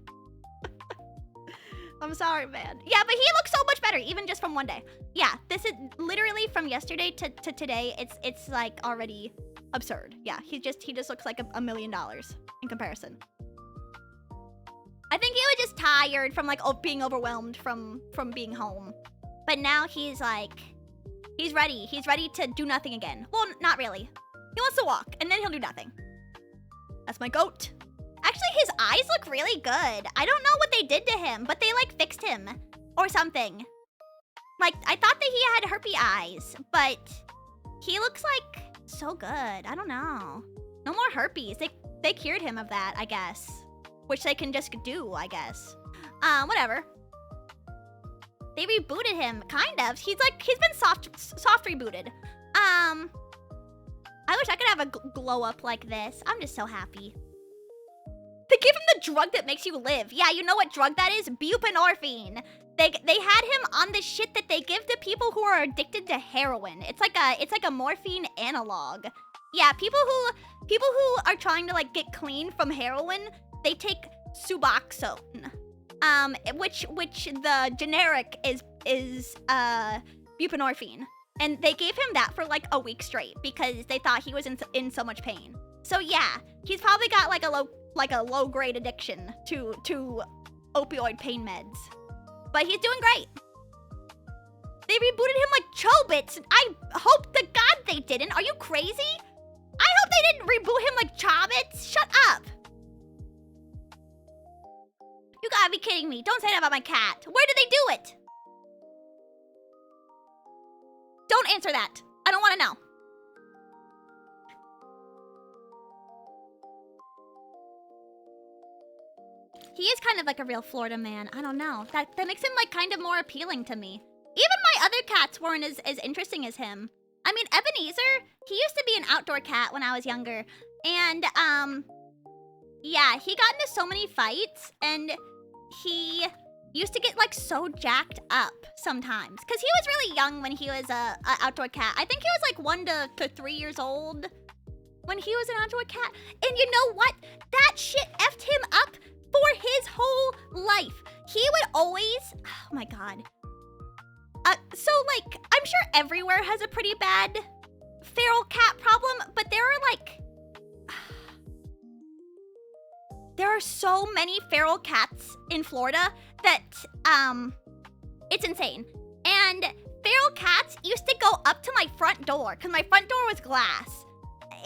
I'm sorry, man. Yeah, but he looks so much better, even just from one day. Yeah, this is literally from yesterday to today. It's like already absurd. Yeah, he just looks like $1 million in comparison. I think he was just tired from like being overwhelmed from being home. But now he's like, he's ready. He's ready to do nothing again. Well, not really. He wants to walk, and then he'll do nothing. That's my goat. Actually, his eyes look really good. I don't know what they did to him, but they like fixed him or something. Like, I thought that he had herpy eyes, but he looks like so good. I don't know. No more herpes. They cured him of that, I guess. Which they can just do, I guess. Whatever. They rebooted him, kind of. He's been soft rebooted. I wish I could have a glow up like this. I'm just so happy. They gave him the drug that makes you live. Yeah, you know what drug that is? Buprenorphine. They had him on the shit that they give to people who are addicted to heroin. It's like a morphine analog. Yeah, people who are trying to like get clean from heroin, they take Suboxone. Which the generic is buprenorphine. And they gave him that for like a week straight because they thought he was in so much pain. So yeah, he's probably got like a low grade addiction to opioid pain meds. But he's doing great. They rebooted him like Chobits. I hope to God they didn't. Are you crazy? I hope they didn't reboot him like Chobits. Shut up. You gotta be kidding me. Don't say that about my cat. Where did they do it? Don't answer that. I don't want to know. He is kind of like a real Florida man. I don't know. That makes him like kind of more appealing to me. Even my other cats weren't as interesting as him. I mean, Ebenezer, he used to be an outdoor cat when I was younger. And, yeah, he got into so many fights, and he used to get like so jacked up sometimes. Because he was really young when he was a outdoor cat. I think he was like 1 to 3 years old when he was an outdoor cat. And you know what? That shit effed him up for his whole life. He would always, oh my God. So like, I'm sure everywhere has a pretty bad feral cat problem, but there are like, there are so many feral cats in Florida that, it's insane. And feral cats used to go up to my front door, because my front door was glass.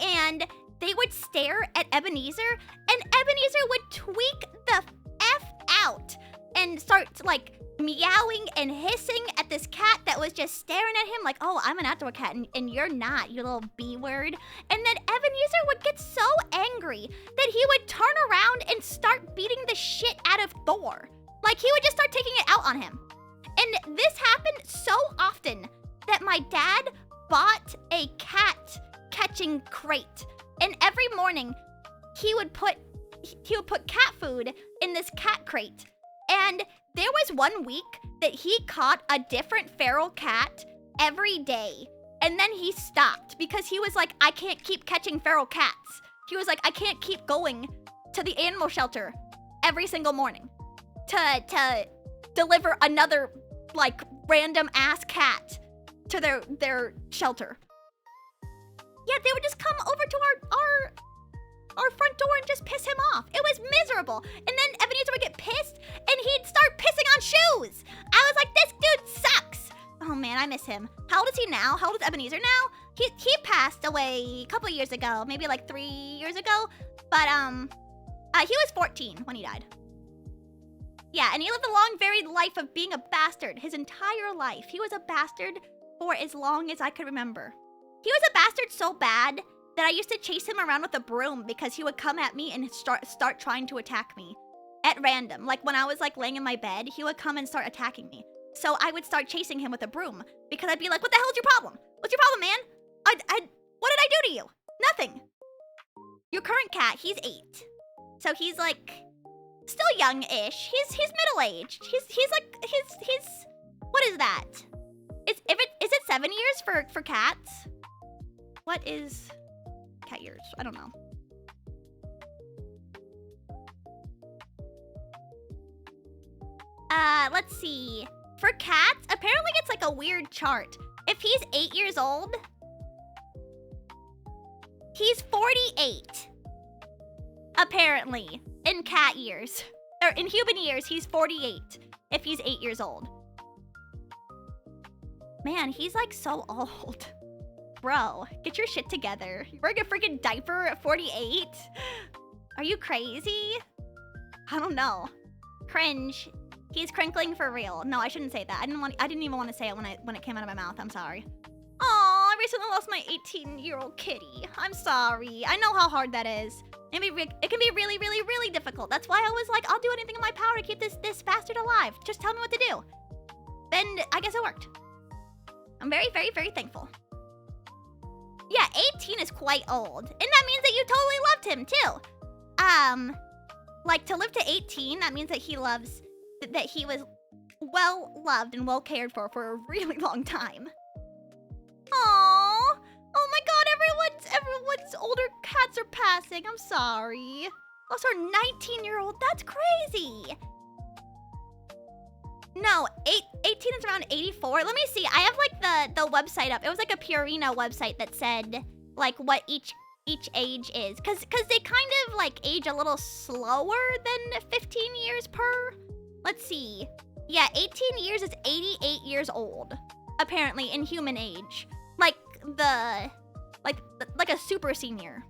And they would stare at Ebenezer, and Ebenezer would tweak the F out and start like meowing and hissing at this cat that was just staring at him like, oh, I'm an outdoor cat and you're not, you little B word. And then Ebenezer would get so angry that he would turn around and start beating the shit out of Thor. Like he would just start taking it out on him. And this happened so often that my dad bought a cat catching crate. And every morning he would put cat food in this cat crate. And there was 1 week that he caught a different feral cat every day. And then he stopped because he was like, I can't keep catching feral cats. He was like, I can't keep going to the animal shelter every single morning to deliver another like random ass cat to their shelter. Yeah, they would just come over to our front door and just piss him off. It was miserable. And then Ebenezer would get pissed and he'd start pissing on shoes. I was like, this dude sucks. Oh man, I miss him. How old is he now? How old is Ebenezer now? He passed away a couple of years ago, maybe like 3 years ago. But he was 14 when he died. Yeah, and he lived a long, varied life of being a bastard his entire life. He was a bastard for as long as I could remember. He was a bastard so bad that I used to chase him around with a broom because he would come at me and start trying to attack me. at random. Like when I was like laying in my bed, he would come and start attacking me. So I would start chasing him with a broom because I'd be like, what the hell is your problem? What's your problem, man? What did I do to you? Nothing. Your current cat, he's 8. So he's like still young-ish. He's middle-aged. He's what is that? Is it 7 years for cats? What is cat years? I don't know. Let's see. For cats, apparently it's like a weird chart. If he's 8 years old, he's 48. Apparently, in cat years. Or in human years, he's 48 if he's 8 years old. Man, he's like so old. Bro, get your shit together. You're wearing a freaking diaper at 48? Are you crazy? I don't know. Cringe. He's crinkling for real. No, I shouldn't say that. I didn't even want to say it when it came out of my mouth. I'm sorry. Aw, I recently lost my 18-year-old kitty. I'm sorry. I know how hard that is. It can be really, really, really difficult. That's why I was like, I'll do anything in my power to keep this bastard alive. Just tell me what to do. And I guess it worked. I'm very, very, very thankful. Yeah, 18 is quite old. And that means that you totally loved him, too. Like, to live to 18, that means that he was well loved and well cared for a really long time. Aww. Oh my god, everyone's older cats are passing. I'm sorry. Also, our 19-year-old, that's crazy. No, 18 is around 84. Let me see. I have like the website up. It was like a Purina website that said like what each age is. Cause they kind of like age a little slower than 15 years per. Let's see. Yeah, 18 years is 88 years old. Apparently in human age. Like a super senior.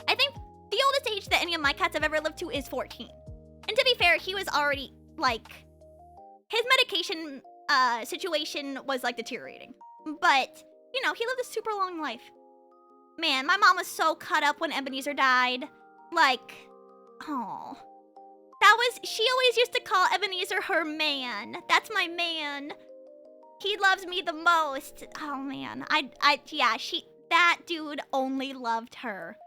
I think the oldest age that any of my cats have ever lived to is 14. And to be fair, he was already like his medication situation was like deteriorating. But, you know, he lived a super long life. Man, my mom was so cut up when Ebenezer died. Like, oh. She always used to call Ebenezer her man. That's my man. He loves me the most. Oh man, that dude only loved her.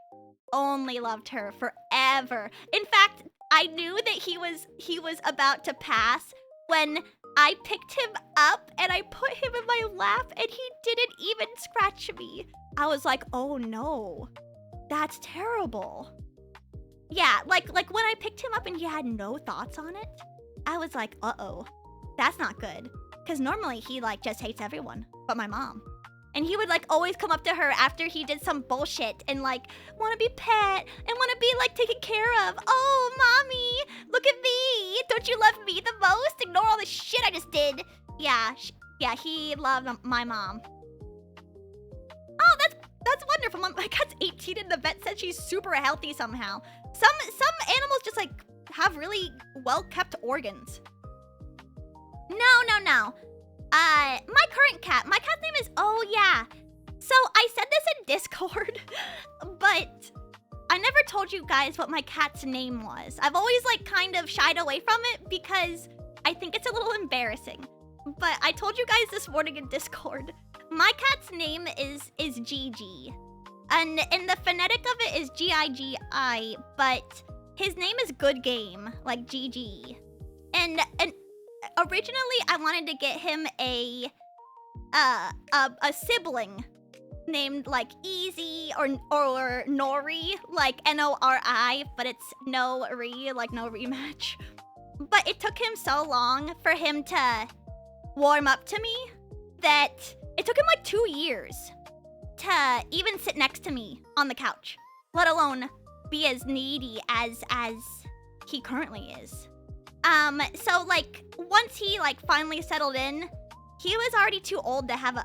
Only loved her forever. In fact, I knew that he was about to pass when I picked him up and I put him in my lap and he didn't even scratch me. I was like, oh no, that's terrible. Yeah, like when I picked him up and he had no thoughts on it, I was like, uh-oh, that's not good. Because normally he like just hates everyone but my mom. And he would like always come up to her after he did some bullshit and like want to be pet and want to be like taken care of. Oh, mommy, look at me. Don't you love me the most? Ignore all the shit I just did. Yeah, he loved my mom. Oh, that's wonderful. My cat's 18 and the vet said she's super healthy somehow. Some animals just like have really well-kept organs. No. My current cat. My cat's name is, oh yeah. So I said this in Discord, but I never told you guys what my cat's name was. I've always like kind of shied away from it because I think it's a little embarrassing. But I told you guys this morning in Discord. My cat's name is Gigi. And the phonetic of it is G-I-G-I, but his name is Good Game, like GG. And originally I wanted to get him a sibling named like Easy or Nori, like N-O-R-I, but it's no-re, like no rematch. But it took him so long for him to warm up to me that it took him like 2 years to even sit next to me on the couch, let alone be as needy as he currently is. So like once he like finally settled in, he was already too old to have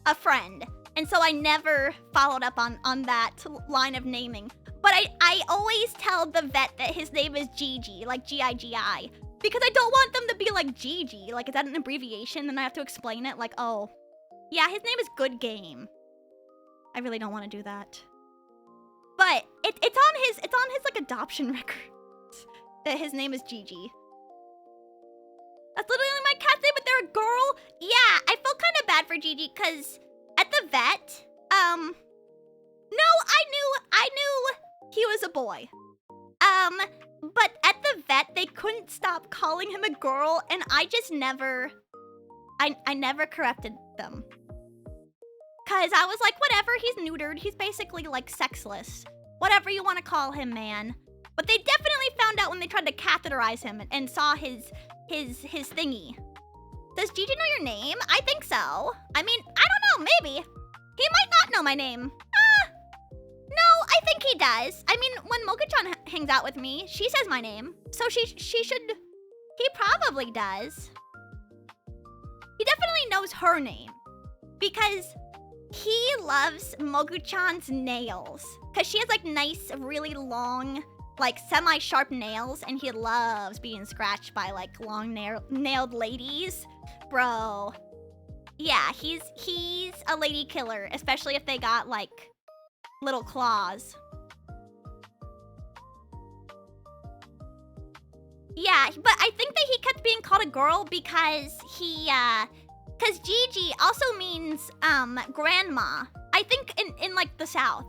a friend. And so I never followed up on that line of naming. But I always tell the vet that his name is Gigi, like G-I-G-I. Because I don't want them to be like Gigi. Like, is that an abbreviation? Then I have to explain it. Like, oh, yeah, his name is Good Game. I really don't want to do that. But it's on his like adoption record that his name is Gigi. That's literally my cat's name, but they're a girl. Yeah, I felt kind of bad for Gigi because at the vet, no, I knew he was a boy. But at the vet, they couldn't stop calling him a girl, and I just never, I never corrected them. Cause I was like, whatever, he's neutered. He's basically like sexless. Whatever you want to call him, man. But they definitely found out when they tried to catheterize him and saw his thingy. Does Gigi know your name? I think so. I mean, I don't know, maybe. He might not know my name. No, I think he does. I mean, when Mocha-chan hangs out with me, she says my name. So she should, he probably does. He definitely knows her name. Because he loves Mogu-chan's nails. Because she has like nice, really long, like semi-sharp nails. And he loves being scratched by like long-nailed ladies. Bro. Yeah, he's a lady killer. Especially if they got like little claws. Yeah, but I think that he kept being called a girl because because Gigi also means, grandma. I think in like the South.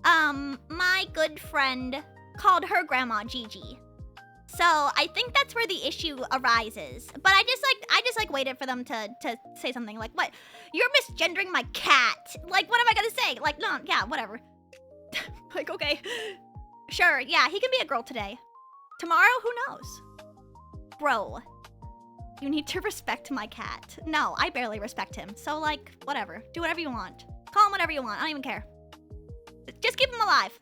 My good friend called her grandma Gigi. So I think that's where the issue arises. But I just like waited for them to say something like, what? You're misgendering my cat. Like, what am I gonna say? Like, no, yeah, whatever. Like, okay. Sure, yeah, he can be a girl today. Tomorrow, who knows? Bro, you need to respect my cat. No, I barely respect him. So, like, whatever. Do whatever you want. Call him whatever you want. I don't even care. Just keep him alive.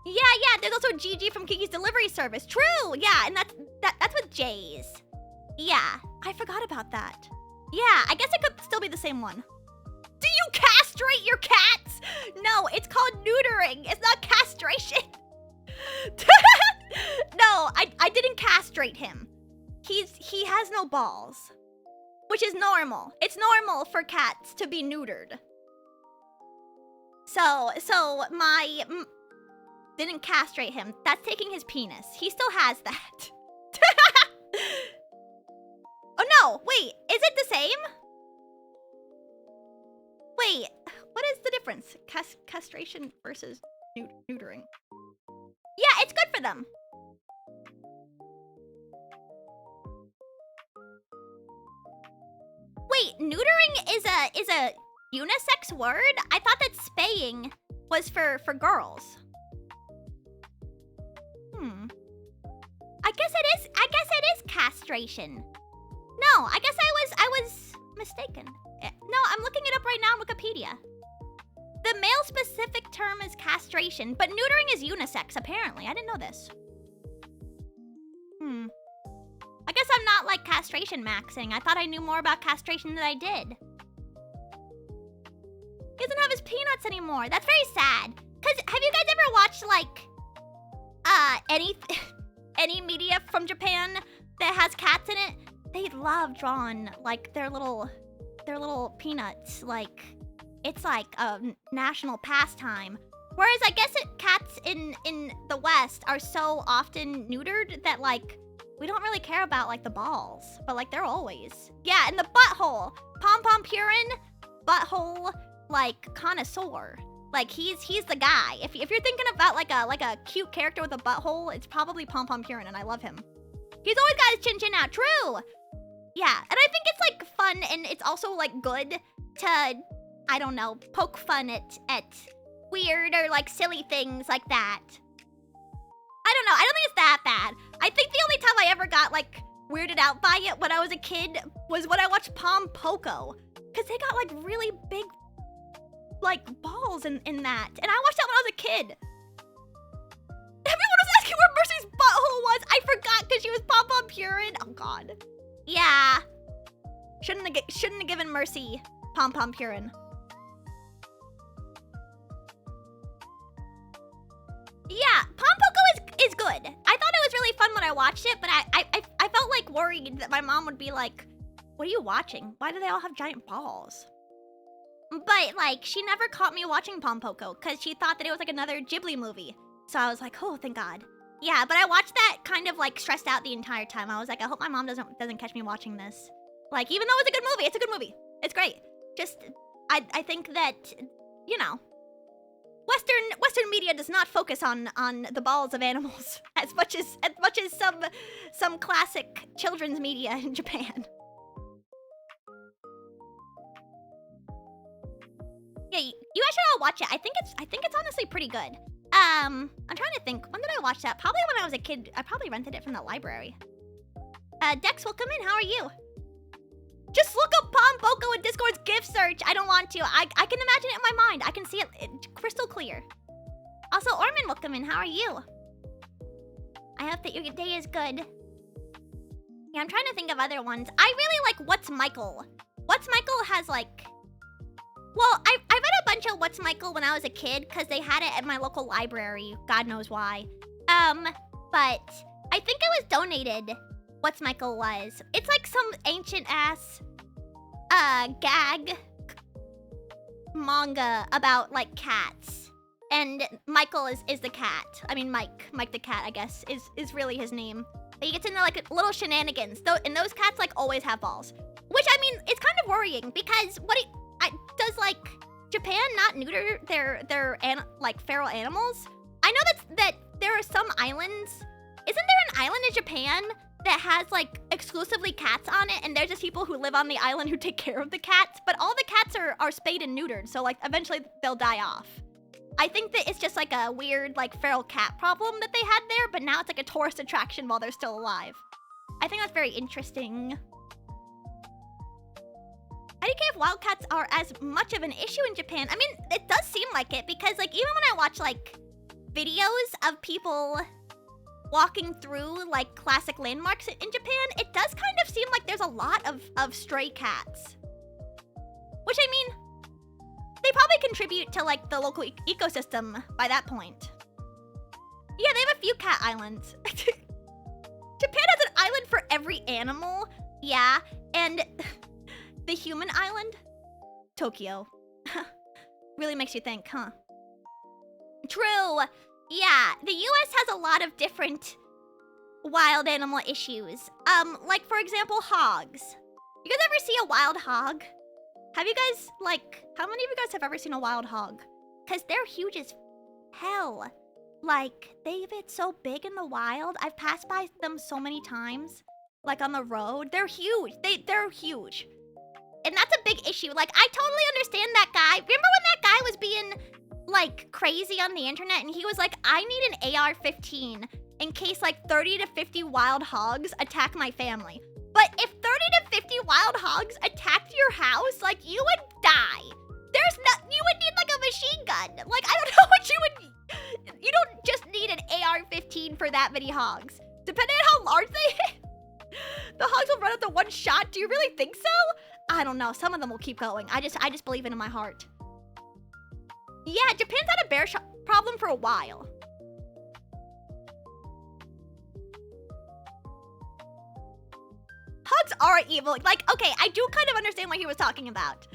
Yeah, there's also Gigi from Kiki's Delivery Service. True, yeah, and that's with J's. Yeah, I forgot about that. Yeah, I guess it could still be the same one. Do you castrate your cats? No, it's called neutering. It's not castration. No, I didn't castrate him. He has no balls, which is normal. It's normal for cats to be neutered. So didn't castrate him. That's taking his penis. He still has that. Oh no, wait, is it the same? Wait, what is the difference? Castration versus neutering. Yeah, it's good for them. Wait, neutering is a unisex word? I thought that spaying was for girls. I guess it is castration. No, I guess I was mistaken. No, I'm looking it up right now on Wikipedia. The male specific term is castration, but neutering is unisex, apparently. I didn't know this. I guess I'm not like castration maxing. I thought I knew more about castration than I did. He doesn't have his peanuts anymore. That's very sad. Cause have you guys ever watched like any media from Japan that has cats in it? They love drawing like their little peanuts. Like it's like a national pastime. Whereas I guess cats in the West are so often neutered that like we don't really care about like the balls, but like they're always. Yeah, and the butthole. Pom Pom Purin, butthole like connoisseur. Like he's the guy. If you're thinking about like a cute character with a butthole, it's probably Pom Pom Purin, and I love him. He's always got his chin out. True. Yeah, and I think it's like fun, and it's also like good to, I don't know, poke fun at weird or like silly things like that. I don't know. I don't think it's that bad. I think the only time I ever got like weirded out by it when I was a kid was when I watched Pom Poko, because they got like really big like balls in that, and I watched that when I was a kid. Everyone was asking where Mercy's butthole was. I forgot because she was Pom Pom Purin. Oh god. Yeah. Shouldn't have given Mercy Pom Pom Purin. Yeah, Pom Poko is good. I thought it was really fun when I watched it, but I felt like worried that my mom would be like, "What are you watching? Why do they all have giant balls?" But, like, she never caught me watching Pompoko because she thought that it was, like, another Ghibli movie. So I was like, oh, thank God. Yeah, but I watched that kind of, like, stressed out the entire time. I was like, I hope my mom doesn't catch me watching this. Like, even though it's a good movie, it's a good movie. It's great. Just, I think that, you know, Western media does not focus on the balls of animals as much as some classic children's media in Japan. Yeah, you guys should all watch it. I think it's honestly pretty good. I'm trying to think. When did I watch that? Probably when I was a kid. I probably rented it from the library. Dex, welcome in. How are you? Just look up Pompoko in Discord's gift search. I don't want to. I can imagine it in my mind. I can see it crystal clear. Also, Orman, welcome in. How are you? I hope that your day is good. Yeah, I'm trying to think of other ones. I really like What's Michael. What's Michael has like... Well, I read a bunch of What's Michael when I was a kid because they had it at my local library. God knows why. But I think it was donated. What's Michael was. It's like some ancient ass gag manga about like cats. And Michael is the cat. I mean Mike the cat, I guess, is really his name. But he gets into like little shenanigans. And those cats like always have balls. Which I mean, it's kind of worrying because does like Japan not neuter their like feral animals? I know that there are some islands. Isn't there an island in Japan that has like exclusively cats on it, and there's just people who live on the island who take care of the cats, but all the cats are spayed and neutered, so like eventually they'll die off. I think that it's just like a weird like feral cat problem that they had there, but now it's like a tourist attraction while they're still alive. I think that's very interesting. I don't care if wildcats are as much of an issue in Japan. I mean, it does seem like it because like even when I watch like videos of people walking through like classic landmarks in Japan, it does kind of seem like there's a lot of stray cats. Which I mean, they probably contribute to like the local ecosystem by that point. Yeah, they have a few cat islands. Japan has an island for every animal. Yeah, and the human island? Tokyo. Really makes you think, huh? True. Yeah, the US has a lot of different wild animal issues. Like for example, hogs. You guys ever see a wild hog? Have you guys, like, how many of you guys have ever seen a wild hog? Because they're huge as hell. Like, they get so big in the wild. I've passed by them so many times. Like on the road. They're huge. They're huge. And that's a big issue. Like, I totally understand that guy. Remember when that guy was being, like, crazy on the internet? And he was like, I need an AR-15 in case, like, 30 to 50 wild hogs attack my family. But if 30 to 50 wild hogs attacked your house, like, you would die. You would need, like, a machine gun. Like, I don't know what you would... You don't just need an AR-15 for that many hogs. Depending on how large they hit, the hogs will run up to one shot. Do you really think so? I don't know. Some of them will keep going. I just believe it in my heart. Yeah, Japan's had a bear problem for a while. Hogs are evil. Like, okay, I do kind of understand what he was talking about.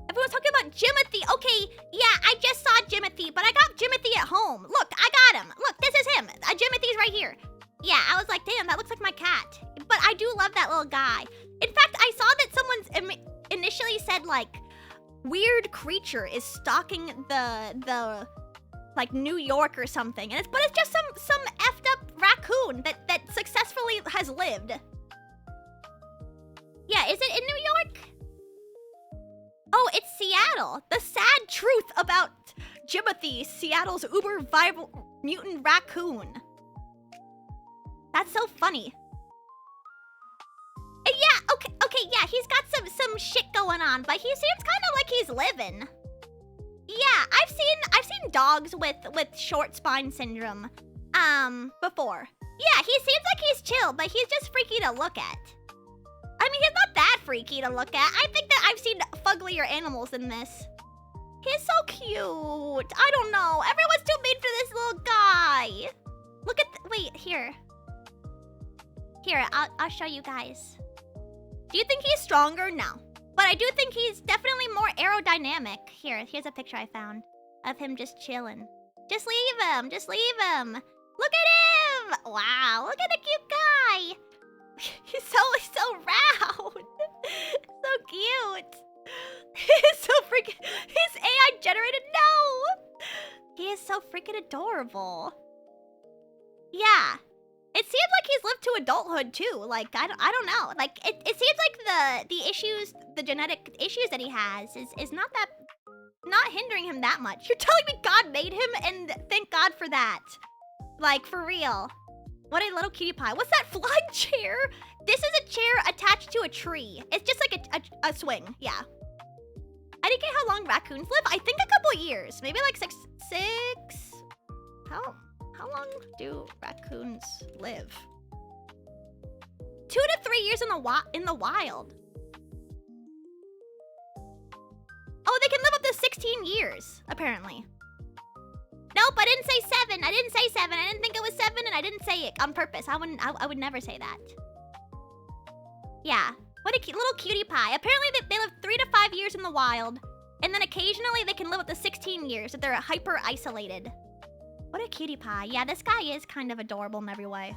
Everyone's talking about Jimothy. Okay, yeah, I just saw Jimothy, but I got Jimothy at home. Look, I got him. Look, this is him. Jimothy's right here. Yeah, I was like, damn, that looks like my cat. But I do love that little guy. In fact, I saw that someone's initially said, like, weird creature is stalking the like, New York or something. But it's just some effed up raccoon that successfully has lived. Yeah, is it in New York? Oh, it's Seattle. The sad truth about Jimothy, Seattle's uber viral mutant raccoon. That's so funny. Yeah, okay, yeah, he's got some shit going on, but he seems kind of like he's living. Yeah, I've seen dogs with short spine syndrome, before. Yeah, he seems like he's chill, but he's just freaky to look at. I mean, he's not that freaky to look at. I think that I've seen fugglier animals than this. He's so cute. I don't know. Everyone's too mean for this little guy. Look at wait, here. Here, I'll show you guys. Do you think he's stronger? No. But I do think he's definitely more aerodynamic. Here's a picture I found of him just chilling. Just leave him. Just leave him. Look at him. Wow. Look at the cute guy. He's so round. So cute. He's so freaking. He's AI generated. No. He is so freaking adorable. Yeah. It seems like he's lived to adulthood too. Like I don't know. Like it seems like the issues, the genetic issues that he has is not hindering him that much. You're telling me God made him, and thank God for that. Like for real. What a little cutie pie. What's that flying chair? This is a chair attached to a tree. It's just like a swing. Yeah. I didn't get how long raccoons live. I think a couple years. Maybe like six. How long do raccoons live? 2 to 3 years in the wild. Oh, they can live up to 16 years, apparently. Nope, I didn't say 7. I didn't say 7. I didn't think it was 7, and I didn't say it on purpose. I would never say that. Yeah. What a cute little cutie pie. Apparently they live 3 to 5 years in the wild, and then occasionally they can live up to 16 years if they're hyper isolated. What a cutie pie. Yeah, this guy is kind of adorable in every way.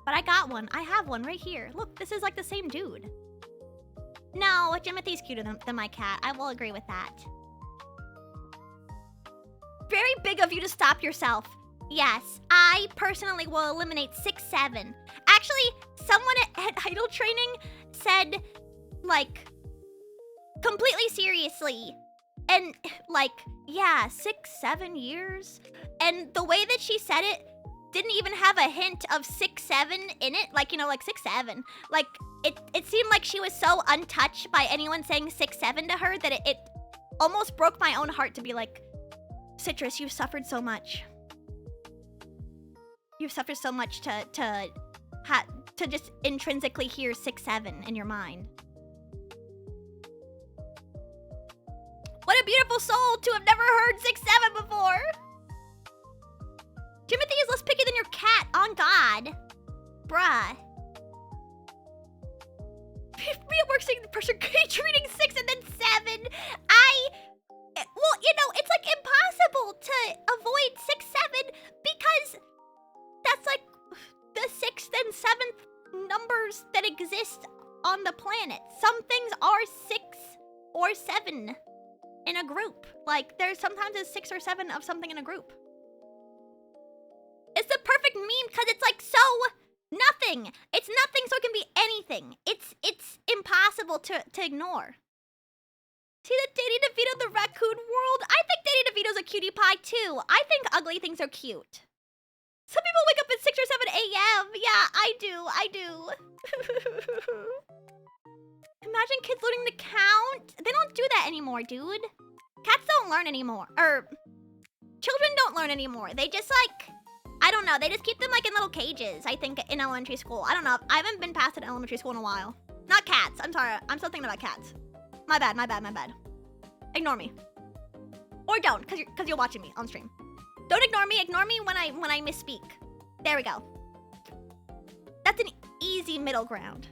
But I got one. I have one right here. Look, this is like the same dude. No, Timothy's cuter than my cat. I will agree with that. Very big of you to stop yourself. Yes, I personally will eliminate 6, 7. Actually, someone at Idol Training said, like, completely seriously, and like, yeah, 6, 7 years. And the way that she said it didn't even have a hint of 6, 7 in it. Like, you know, like 6, 7. Like, it seemed like she was so untouched by anyone saying 6, 7 to her that it almost broke my own heart to be like, Citrus, you've suffered so much. You've suffered so much to just intrinsically hear 6, 7 in your mind. What a beautiful soul to have never heard 6, 7 before. Timothy is less picky than your cat, on God. Bruh. Me at work saying the person keeps reading 6 and then 7. Well, you know, it's like impossible to avoid 6, 7 because that's like the 6th and 7th numbers that exist on the planet. Some things are 6 or 7 in a group. Like, there's sometimes a 6 or 7 of something in a group. It's the perfect meme because it's like so nothing. It's nothing, so it can be anything. It's impossible to ignore. See the Danny DeVito, the raccoon world? I think Danny DeVito's a cutie pie too. I think ugly things are cute. Some people wake up at 6 or 7 a.m. Yeah, I do. Imagine kids learning to count. They don't do that anymore, dude. Cats don't learn anymore. Children don't learn anymore. They just like, I don't know. They just keep them like in little cages, I think, in elementary school. I don't know. I haven't been past an elementary school in a while. Not cats. I'm sorry. I'm still thinking about cats. My bad. Ignore me. Or don't, because you're watching me on stream. Don't ignore me. Ignore me when I misspeak. There we go. That's an easy middle ground.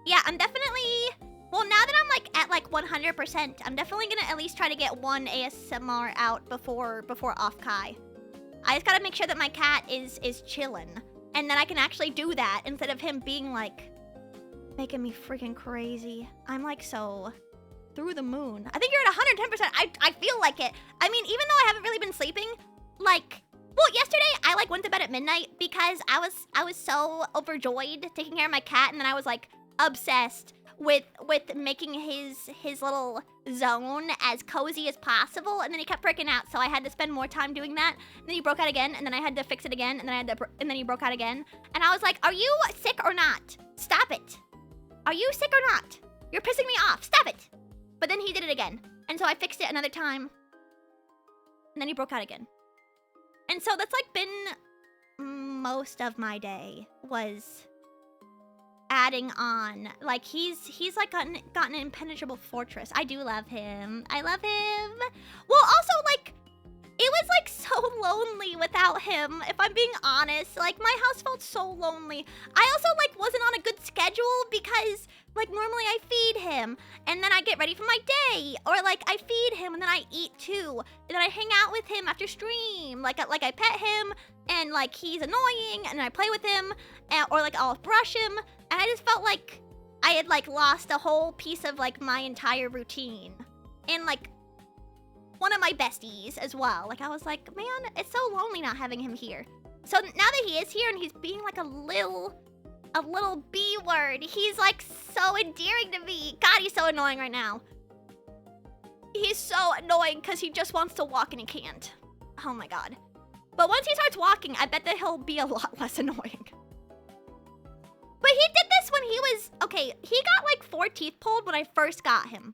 Yeah, I'm definitely... Well, now that I'm like at like 100%, I'm definitely gonna at least try to get one ASMR out before off Kai. I just gotta make sure that my cat is chillin', and then I can actually do that instead of him being like making me freaking crazy. I'm like so through the moon. I think you're at 110%. I feel like it. I mean, even though I haven't really been sleeping, like, well, yesterday I like went to bed at midnight because I was so overjoyed taking care of my cat, and then I was like obsessed with making his little zone as cozy as possible, and then he kept breaking out, so I had to spend more time doing that. And then he broke out again, and then I had to fix it again, and then he broke out again. And I was like, "Are you sick or not? Stop it! Are you sick or not? You're pissing me off. Stop it!" But then he did it again, and so I fixed it another time, and then he broke out again. And so that's like been most of my day was adding on. Like he's like gotten an impenetrable fortress. I do love him. I love him. Well, also like it was like so lonely without him, if I'm being honest. Like, my house felt so lonely. I also like wasn't on a good schedule because like normally I feed him and then I get ready for my day, or like I feed him and then I eat too, and then I hang out with him after stream. Like I pet him and like he's annoying and I play with him, and, or like I'll brush him, and I just felt like I had like lost a whole piece of like my entire routine. And like one of my besties as well. Like I was like, man, it's so lonely not having him here. So now that he is here and he's being like a little B word, he's like so endearing to me. God, he's so annoying right now. He's so annoying because he just wants to walk and he can't. Oh my God. But once he starts walking, I bet that he'll be a lot less annoying. But he did this when he was, okay, he got like 4 teeth pulled when I first got him.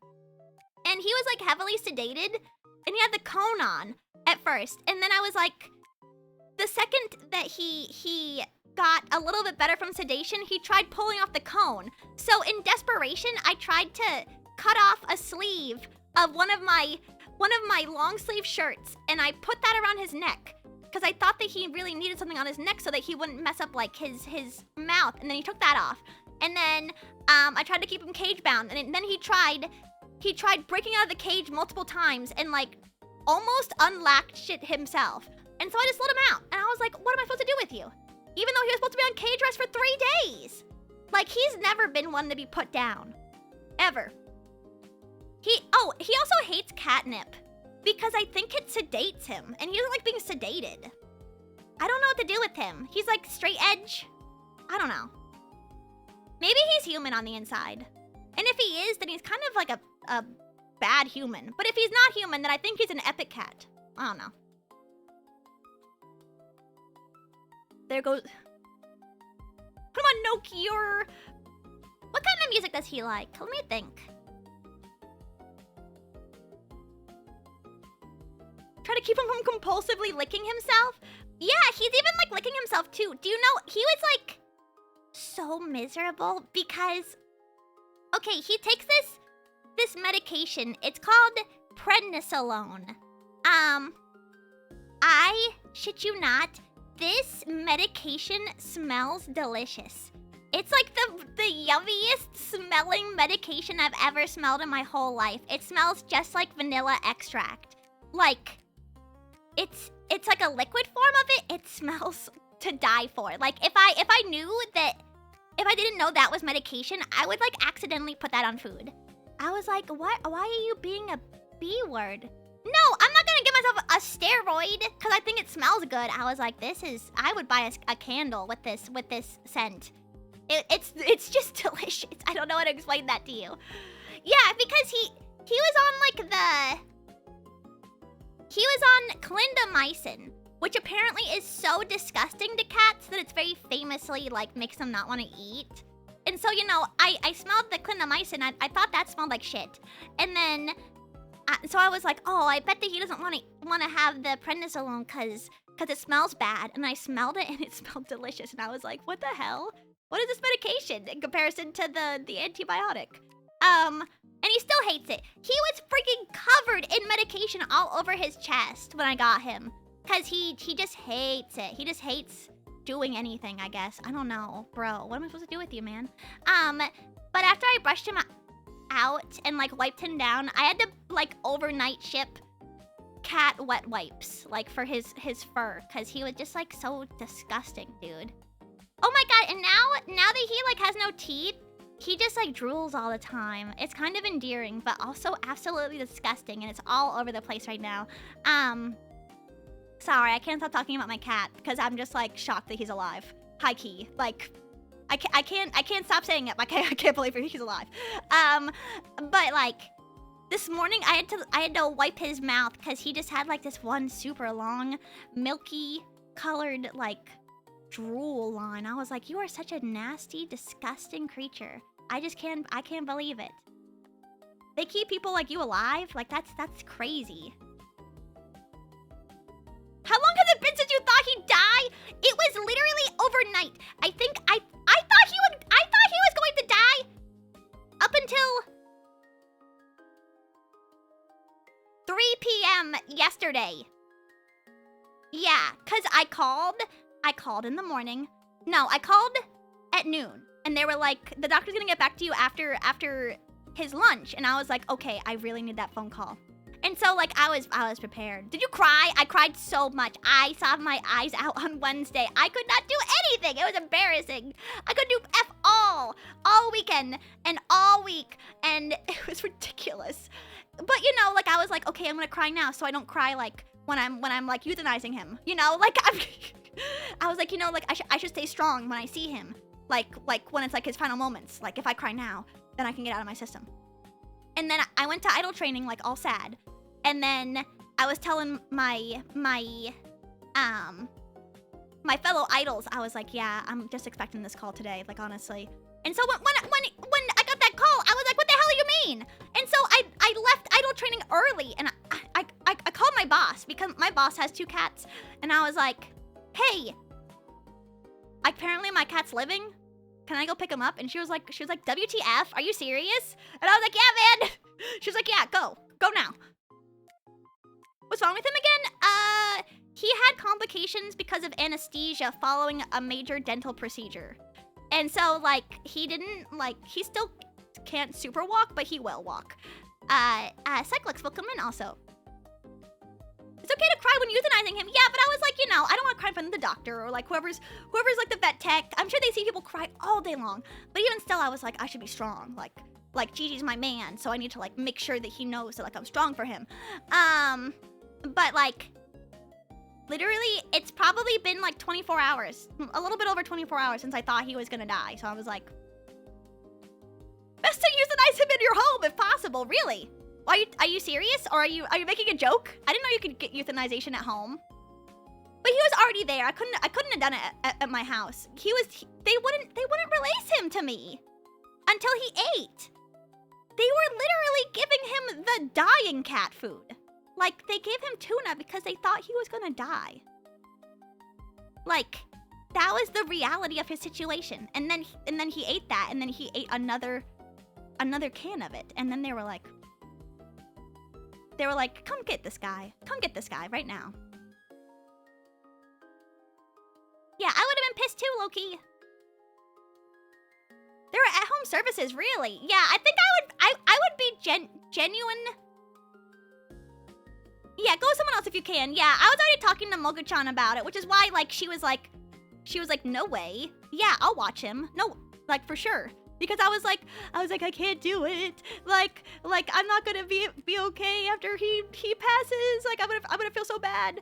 And he was like heavily sedated and he had the cone on at first. And then I was like, the second that he got a little bit better from sedation, he tried pulling off the cone. So in desperation, I tried to cut off a sleeve of one of my long sleeve shirts, and I put that around his neck because I thought that he really needed something on his neck so that he wouldn't mess up like his mouth. And then he took that off. And then I tried to keep him cage bound, and then he tried breaking out of the cage multiple times and like almost unlatched it himself. And so I just let him out. And I was like, what am I supposed to do with you? Even though he was supposed to be on cage rest for 3 days. Like, he's never been one to be put down. Ever. He also hates catnip. Because I think it sedates him. And he doesn't like being sedated. I don't know what to do with him. He's like straight edge. I don't know. Maybe he's human on the inside. And if he is, then he's kind of like a bad human. But if he's not human, then I think he's an epic cat. I don't know. There goes... Come on, no cure! What kind of music does he like? Let me think. Try to keep him from compulsively licking himself? Yeah, he's even like licking himself too. Do you know, he was like so miserable because... Okay, he takes this medication. It's called prednisolone. I shit you not, this medication smells delicious. It's like the yummiest smelling medication I've ever smelled in my whole life. It smells just like vanilla extract. Like, it's like a liquid form of it. It smells to die for. Like, if I knew that, if I didn't know that was medication, I would like accidentally put that on food. I was like, what? Why are you being a B word? No, I'm not gonna give myself a steroid because I think it smells good. I was like, I would buy a candle with this scent. It's just delicious. I don't know how to explain that to you. Yeah, because he was on like he was on clindamycin, which apparently is so disgusting to cats that it's very famously like makes them not want to eat. And so, you know, I smelled the clindamycin. I thought that smelled like shit. And then, so I was like, oh, I bet that he doesn't want to have the prednisolone because it smells bad. And I smelled it and it smelled delicious. And I was like, what the hell? What is this medication in comparison to the antibiotic? And he still hates it. He was freaking covered in medication all over his chest when I got him. Because he just hates it. He just hates doing anything, I guess. I don't know. Bro, what am I supposed to do with you, man? But after I brushed him out and like wiped him down, I had to like overnight ship cat wet wipes like for his fur because he was just like so disgusting, dude. Oh my God, and now that he like has no teeth, he just like drools all the time. It's kind of endearing, but also absolutely disgusting, and it's all over the place right now. Sorry, I can't stop talking about my cat because I'm just like shocked that he's alive. High key, like I can't stop saying it. Like I can't believe he's alive. But like this morning I had to wipe his mouth because he just had like this one super long, milky colored like drool line. I was like, you are such a nasty, disgusting creature. I can't believe it. They keep people like you alive? Like that's crazy. How long has it been since you thought he'd die? It was literally overnight. I thought he was going to die up until 3 p.m. yesterday. Yeah, because I called in the morning. No, I called at noon. And they were like, the doctor's gonna get back to you after his lunch. And I was like, okay, I really need that phone call. And so like I was prepared. Did you cry? I cried so much. I saw my eyes out on Wednesday. I could not do anything. It was embarrassing. I could do F all weekend and all week. And it was ridiculous. But you know, like I was like, okay, I'm gonna cry now so I don't cry like when I'm like euthanizing him. You know, like I was like, you know, like I should stay strong when I see him. Like when it's like his final moments. Like if I cry now, then I can get out of my system. And then I went to idol training like all sad. And then I was telling my fellow idols, I was like, yeah, I'm just expecting this call today, like honestly. And so when I got that call, I was like, what the hell do you mean? And so I left idol training early and I called my boss because my boss has 2 cats. And I was like, hey, apparently my cat's living. Can I go pick him up? And she was like, WTF? Are you serious? And I was like, yeah, man. She was like, yeah, go now. What's wrong with him again? He had complications because of anesthesia following a major dental procedure. And so, like, he still can't super walk, but he will walk. Cyclix will come in also. It's okay to cry when euthanizing him. Yeah, but I was like, you know, I don't want to cry in front of the doctor or like whoever's like the vet tech. I'm sure they see people cry all day long. But even still, I was like, I should be strong. Like Gigi's my man, so I need to like make sure that he knows that like I'm strong for him. But like, literally, it's probably been like 24 hours, a little bit over 24 hours since I thought he was gonna die. So I was like, best to euthanize him in your home if possible. Really? Are you serious, or are you making a joke? I didn't know you could get euthanization at home. But he was already there. I couldn't have done it at my house. They wouldn't release him to me until he ate. They were literally giving him the dying cat food. Like they gave him tuna because they thought he was gonna die. Like that was the reality of his situation. And then he ate that, and then he ate another can of it, and then they were like, come get this guy. Come get this guy right now. Yeah, I would have been pissed too, Loki. There were at-home services, really. Yeah, I think I would be genuine. Yeah, go with someone else if you can. Yeah, I was already talking to Mogu-chan about it, which is why like she was like, no way. Yeah, I'll watch him. No, like for sure. Because I was like, I can't do it. Like I'm not gonna be okay after he passes. Like I'm gonna feel so bad.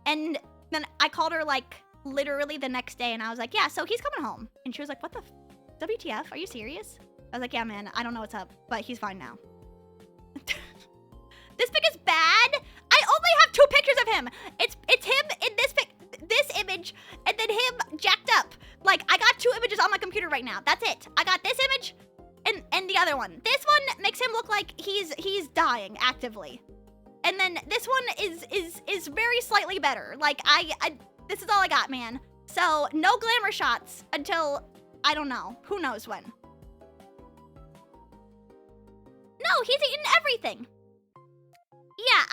And then I called her like literally the next day, and I was like, yeah, so he's coming home. And she was like, what the WTF? Are you serious? I was like, yeah, man, I don't know what's up, but he's fine now. This pic is bad. I only have 2 pictures of him. It's him in this image, and then him jacked up. Like, I got 2 images on my computer right now. That's it. I got this image and the other one. This one makes him look like he's dying actively. And then this one is very slightly better. Like, this is all I got, man. So, no glamour shots until, I don't know. Who knows when. No, he's eaten everything. Yeah,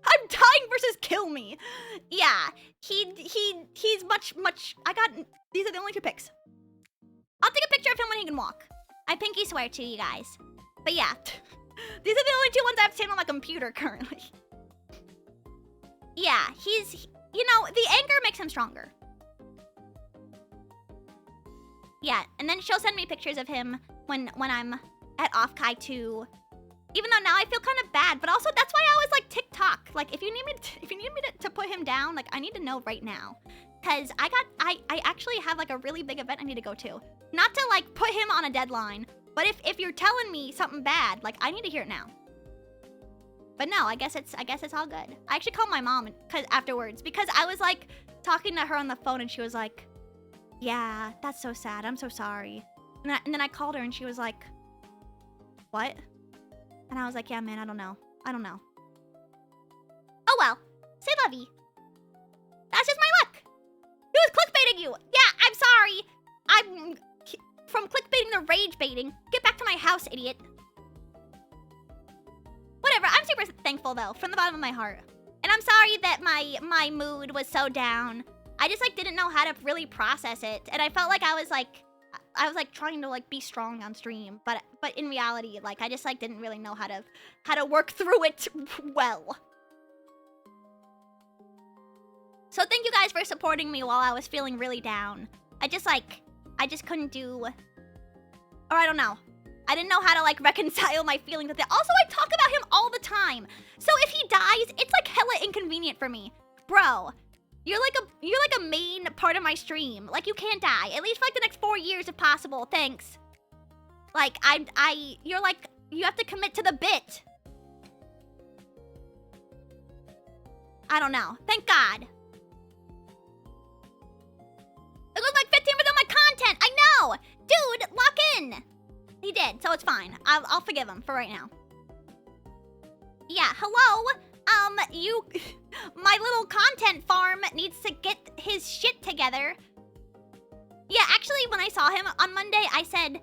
I'm dying versus kill me. Yeah, he's much, these are the only 2 pics. I'll take a picture of him when he can walk. I pinky swear to you guys. But yeah, these are the only 2 ones I have saved on my computer currently. Yeah, you know, the anger makes him stronger. Yeah, and then she'll send me pictures of him when I'm at Off-Kai too. Even though now I feel kind of bad, but also that's why I always like TikTok. Like if you need me to put him down, like I need to know right now. Cause I actually have like a really big event I need to go to. Not to like put him on a deadline, but if you're telling me something bad, like I need to hear it now. But no, I guess it's all good. I actually called my mom afterwards because I was like talking to her on the phone and she was like, yeah, that's so sad. I'm so sorry. And then I called her and she was like, what? And I was like, yeah, man, I don't know. Oh well, say lovey. That's just my luck. He was clickbaiting you. Yeah, I'm sorry. I'm from clickbaiting to rage baiting. Get back to my house, idiot. Whatever, I'm super thankful though, from the bottom of my heart. And And I'm sorry that my mood was so down. I just like didn't know how to really process it, and I felt like I was like trying to like be strong on stream, but in reality, like I just like didn't really know how to work through it well. So thank you guys for supporting me while I was feeling really down. I just couldn't do, or I don't know. I didn't know how to like reconcile my feelings with it. Also, I talk about him all the time. So if he dies, it's like hella inconvenient for me. Bro, you're like a main part of my stream. Like you can't die. At least for like the next 4 years if possible. Thanks. Like you're like, you have to commit to the bit. I don't know. Thank God. It was like 15% of my content. I know. Dude, lock in. He did, so it's fine. I'll forgive him for right now. Yeah, hello? My little content farm needs to get his shit together. Yeah, actually, when I saw him on Monday, I said,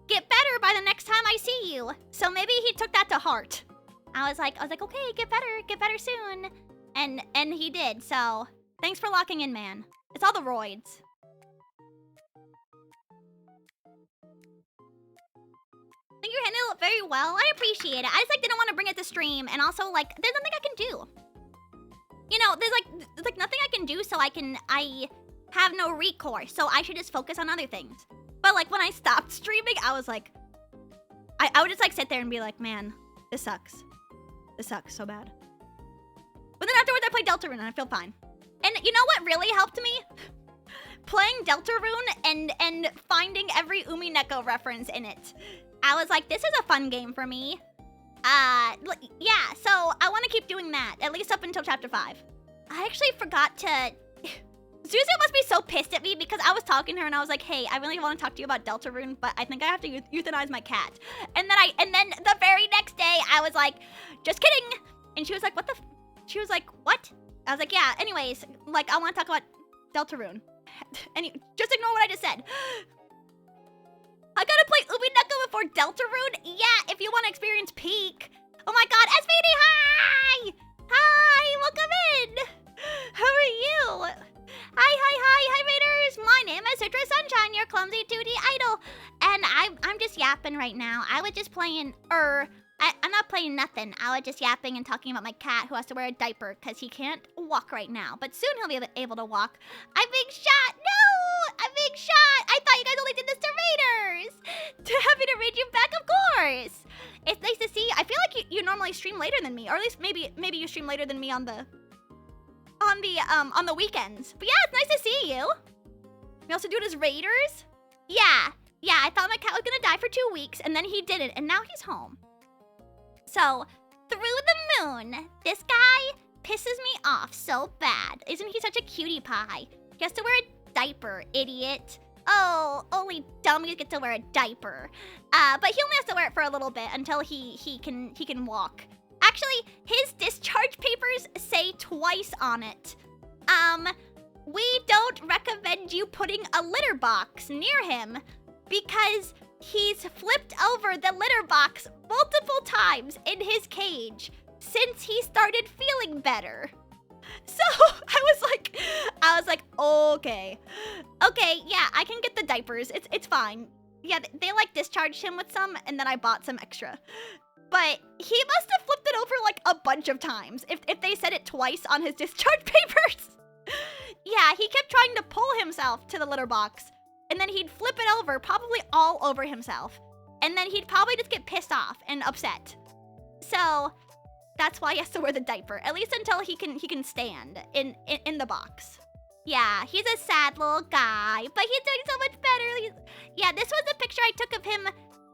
get better by the next time I see you. So maybe he took that to heart. I was like, okay, get better soon. And he did, so thanks for locking in, man. It's all the roids. I think you handled it very well. I appreciate it. I just like didn't want to bring it to stream, and also like there's nothing I can do. You know, there's like nothing I can do, so I have no recourse. So I should just focus on other things. But like when I stopped streaming, I was like, I would just like sit there and be like, man, this sucks. This sucks so bad. But then afterwards, I played Deltarune and I feel fine. And you know what really helped me? Playing Deltarune and finding every Umineko reference in it. I was like, this is a fun game for me. Yeah, so I want to keep doing that, at least up until chapter 5. I actually forgot to... Suzu must be so pissed at me because I was talking to her and I was like, hey, I really want to talk to you about Deltarune, but I think I have to euthanize my cat. And then the very next day, I was like, just kidding. And she was like, what the... She was like, what? I was like, yeah, anyways, like, I want to talk about Deltarune. Just ignore what I just said. I gotta play Umineko before Deltarune? Yeah, if you want to experience Peak. Oh my god, SVD, hi! Hi, welcome in! How are you? Hi, Raiders! My name is Citra Sunshine, your clumsy 2D idol. And I'm just yapping right now. I was just playing, I'm not playing nothing. I was just yapping and talking about my cat who has to wear a diaper because he can't walk right now. But soon he'll be able to walk. I'm being shot! No! I'm being shot! I thought you guys only did this to Raiders! Happy to raid you back, of course! It's nice to see you. I feel like you normally stream later than me. Or at least maybe you stream later than me on the weekends. But yeah, it's nice to see you. We also do it as Raiders. Yeah, I thought my cat was gonna die for 2 weeks, and then he didn't, and now he's home. So, through the moon, this guy pisses me off so bad. Isn't he such a cutie pie? He has to wear a diaper, idiot. Oh, only dummies get to wear a diaper. But he only has to wear it for a little bit until he can walk. Actually, his discharge papers say twice on it. We don't recommend you putting a litter box near him because he's flipped over the litter box multiple times in his cage since he started feeling better. So I was like, okay, yeah, I can get the diapers. It's fine. Yeah, they like discharged him with some, and then I bought some extra. But he must have flipped it over like a bunch of times if they said it twice on his discharge papers. Yeah, he kept trying to pull himself to the litter box, and then he'd flip it over, probably all over himself. And then he'd probably just get pissed off and upset. So that's why he has to wear the diaper, at least until he can stand in the box. Yeah, he's a sad little guy, but he's doing so much better. Yeah, this was the picture I took of him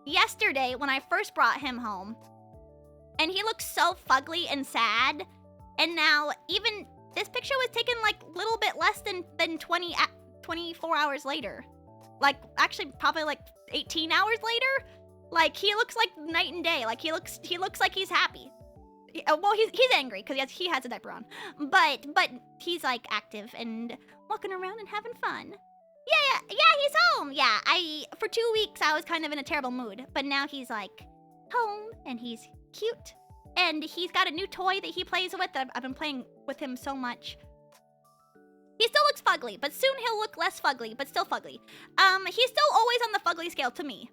yesterday when I first brought him home. And he looks so fugly and sad. And now even this picture was taken like a little bit less than 24 hours later. Like actually probably like 18 hours later. Like he looks like night and day. Like he looks like he's happy. Well, he's angry because he has a diaper on. But he's like active and walking around and having fun. Yeah, he's home. Yeah, for 2 weeks I was kind of in a terrible mood, but now he's like home and he's cute and he's got a new toy that he plays with. I've been playing with him so much. He still looks fugly, but soon he'll look less fugly, but still fugly. He's still always on the fugly scale to me.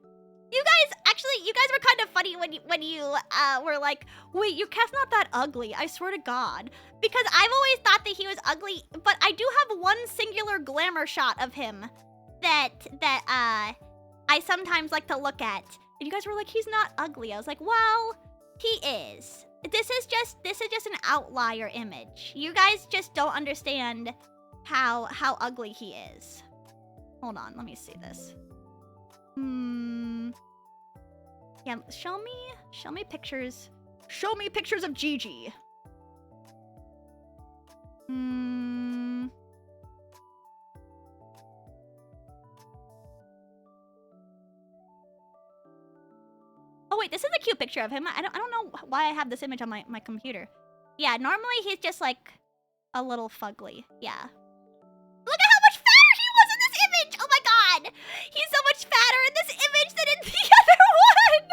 You guys were kind of funny when you were like, wait, your cat's not that ugly, I swear to God. Because I've always thought that he was ugly, but I do have one singular glamour shot of him that I sometimes like to look at. And you guys were like, he's not ugly. I was like, well, he is. This is just an outlier image. You guys just don't understand how ugly he is. Hold on, let me see this. Yeah, show me pictures. Show me pictures of Gigi. Oh wait, this is a cute picture of him. I don't know why I have this image on my computer. Yeah, normally he's just like a little fugly. Yeah. Look at how much fatter he was in this image! Oh my God! He's so much fatter in this image than in the other one!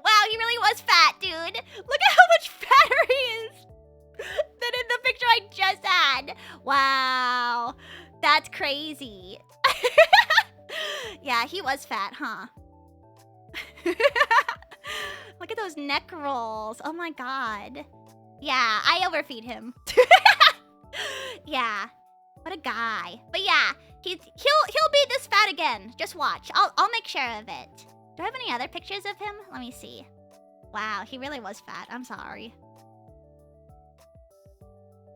Wow, he really was fat, dude. Look at how much fatter he is than in the picture I just had. Wow. That's crazy. Yeah, he was fat, huh? Look at those neck rolls. Oh my God. Yeah, I overfeed him. Yeah, what a guy. But yeah, he'll be this fat again. Just watch. I'll make sure of it. Do I have any other pictures of him? Let me see. Wow, he really was fat. I'm sorry.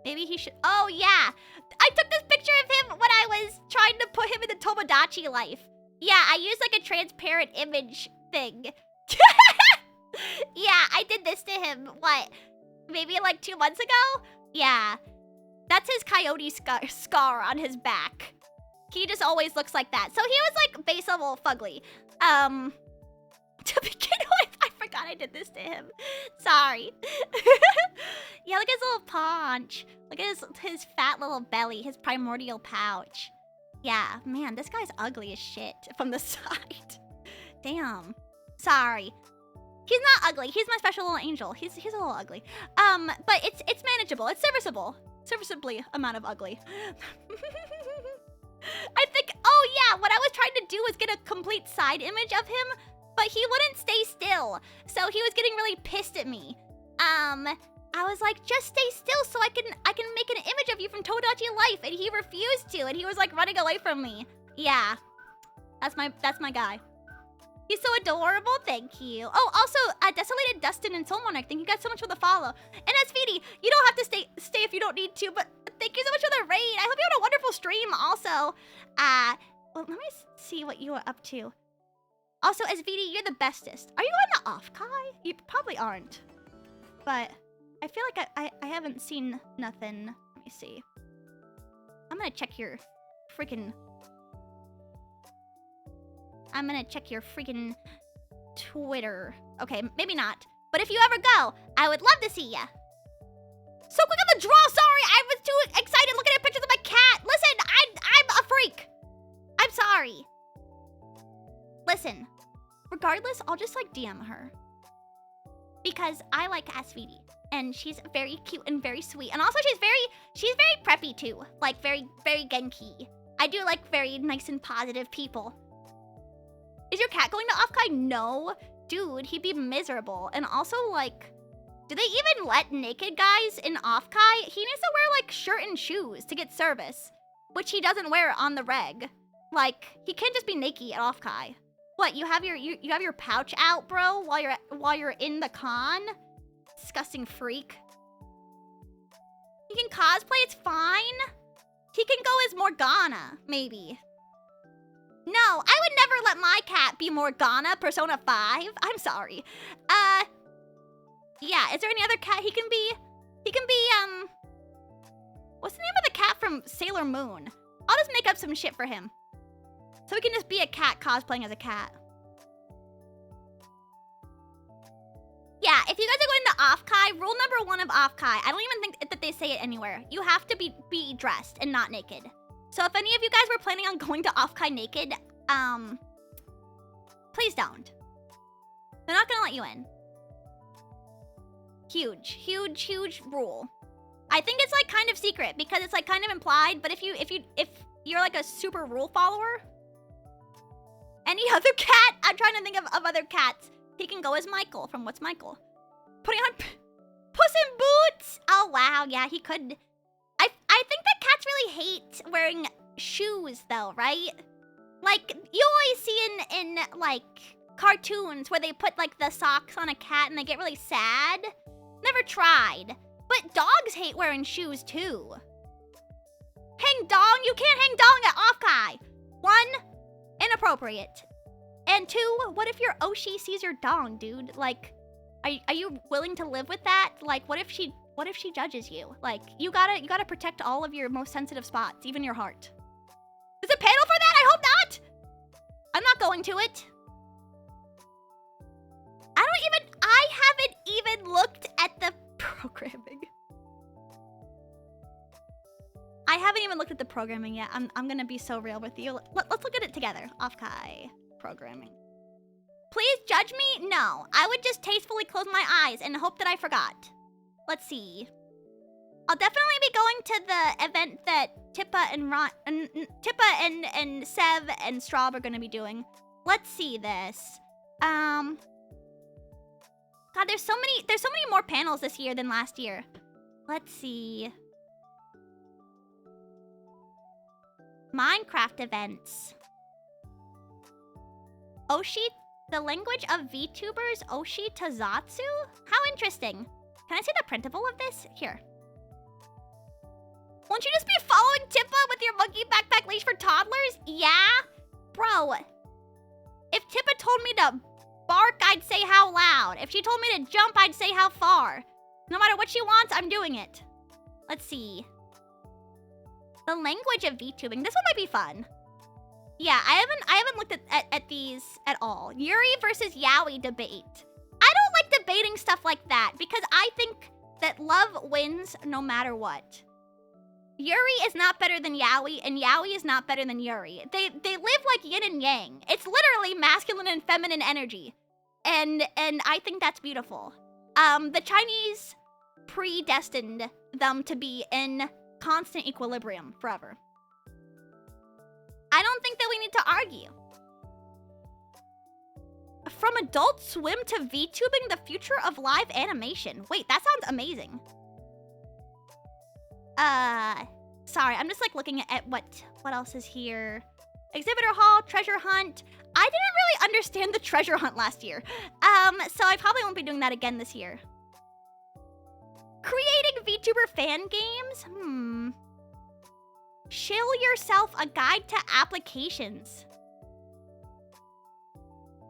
Maybe he should. Oh yeah, I took this picture of him when I was trying to put him in the Tomodachi life. Yeah, I used like a transparent image thing. Yeah, I did this to him. What? Maybe like 2 months ago? Yeah. That's his coyote scar on his back. He just always looks like that. So he was like base level fugly. To begin with, I forgot I did this to him. Sorry. Yeah, look at his little paunch. Look at his fat little belly, his primordial pouch. Yeah, man, this guy's ugly as shit from the side. Damn. Sorry. He's not ugly. He's my special little angel. He's a little ugly. But it's manageable. It's serviceable. Serviceably amount of ugly. I think, oh yeah, what I was trying to do was get a complete side image of him, but he wouldn't stay still. So he was getting really pissed at me. I was like, just stay still so I can make an image of you from Tomodachi Life, and he refused to, and he was like running away from me. Yeah. That's my guy. He's so adorable, thank you. Oh, also, Desolated Dustin and Soul Monarch, thank you guys so much for the follow. And SVD, you don't have to stay if you don't need to, but thank you so much for the raid. I hope you had a wonderful stream also. Well, let me see what you are up to. Also, SVD, you're the bestest. Are you on the off-kai? You probably aren't. But I feel like I haven't seen nothing. Let me see. I'm gonna check your freaking... I'm gonna check your freaking Twitter. Okay, maybe not. But if you ever go, I would love to see ya. So quick on the draw, sorry! I was too excited looking at pictures of my cat! Listen, I'm a freak! I'm sorry. Listen, regardless, I'll just like DM her. Because I like SVD. And she's very cute and very sweet. And also she's very preppy too. Like very Genki. I do like very nice and positive people. Is your cat going to off-kai? No. Dude, he'd be miserable. And also, like, do they even let naked guys in off-kai? He needs to wear, like, shirt and shoes to get service. Which he doesn't wear on the reg. Like, he can't just be naked at off-kai. What, you have your pouch out, bro, while you're in the con? Disgusting freak. He can cosplay, it's fine. He can go as Morgana, maybe. No, I would never let my cat be Morgana, Persona 5. I'm sorry. Yeah, is there any other cat he can be? He can be, what's the name of the cat from Sailor Moon? I'll just make up some shit for him. So he can just be a cat cosplaying as a cat. Yeah, if you guys are going to off-kai, rule number 1 of off-kai, I don't even think that they say it anywhere. You have to be dressed and not naked. So if any of you guys were planning on going to off-kai naked, please don't. They're not gonna let you in. Huge, huge, huge rule. I think it's like kind of secret because it's like kind of implied, but if you're like a super rule follower, any other cat, I'm trying to think of other cats. He can go as Michael from What's Michael? Putting on Puss in Boots. Oh wow, yeah, he could. I think that cats really hate wearing shoes though, right? Like you always see in like cartoons where they put like the socks on a cat and they get really sad. Never tried. But dogs hate wearing shoes too. Hang dong, you can't hang dong at Offkai. 1, inappropriate. And 2, what if your Oshi sees your dong, dude? Like, are you willing to live with that? Like, what if she judges you? Like, you gotta protect all of your most sensitive spots, even your heart. Is a panel for that? I hope not. I'm not going to it. I haven't even looked at the programming. I haven't even looked at the programming yet. I'm gonna be so real with you. Let's look at it together. Offkai programming. Please judge me? No. I would just tastefully close my eyes and hope that I forgot. Let's see. I'll definitely be going to the event that Tippa and Sev and Straub are gonna be doing. Let's see this. God, there's so many more panels this year than last year. Let's see. Minecraft events. Oshi, the language of VTubers, Oshi Tazatsu? How interesting. Can I see the printable of this? Here. Won't you just be following Tippa with your monkey backpack leash for toddlers? Yeah? Bro, if Tippa told me to bark, I'd say how loud. If she told me to jump, I'd say how far. No matter what she wants, I'm doing it. Let's see. The language of VTubing. This one might be fun. Yeah, I haven't looked at these at all. Yuri versus Yaoi debate. I don't like debating stuff like that because I think that love wins no matter what. Yuri is not better than Yaoi, and Yaoi is not better than Yuri. They live like yin and yang. It's literally masculine and feminine energy. And I think that's beautiful. The Chinese predestined them to be in constant equilibrium forever. I don't think that we need to argue. From Adult Swim to VTubing, the future of live animation. Wait, that sounds amazing. Sorry, I'm just like looking at what else is here. Exhibitor hall, treasure hunt. I didn't really understand the treasure hunt last year. So I probably won't be doing that again this year. Creating VTuber fan games? Shill yourself a guide to applications.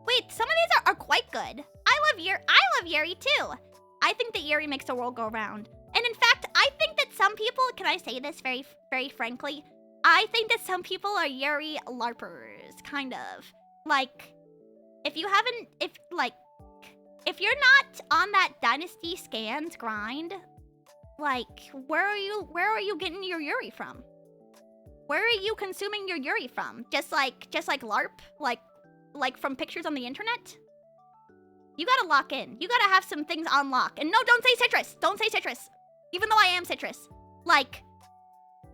Wait, some of these are quite good. I love Yuri too. I think that Yuri makes the world go round. And in fact, I think that some people, can I say this very, very frankly? I think that some people are Yuri LARPers, kind of. Like, if you're not on that Dynasty Scans grind, like, where are you getting your Yuri from? Where are you consuming your Yuri from? Just like LARP? Like from pictures on the internet? You gotta lock in. You gotta have some things on lock. And no, don't say citrus. Don't say citrus. Even though I am citrus. Like,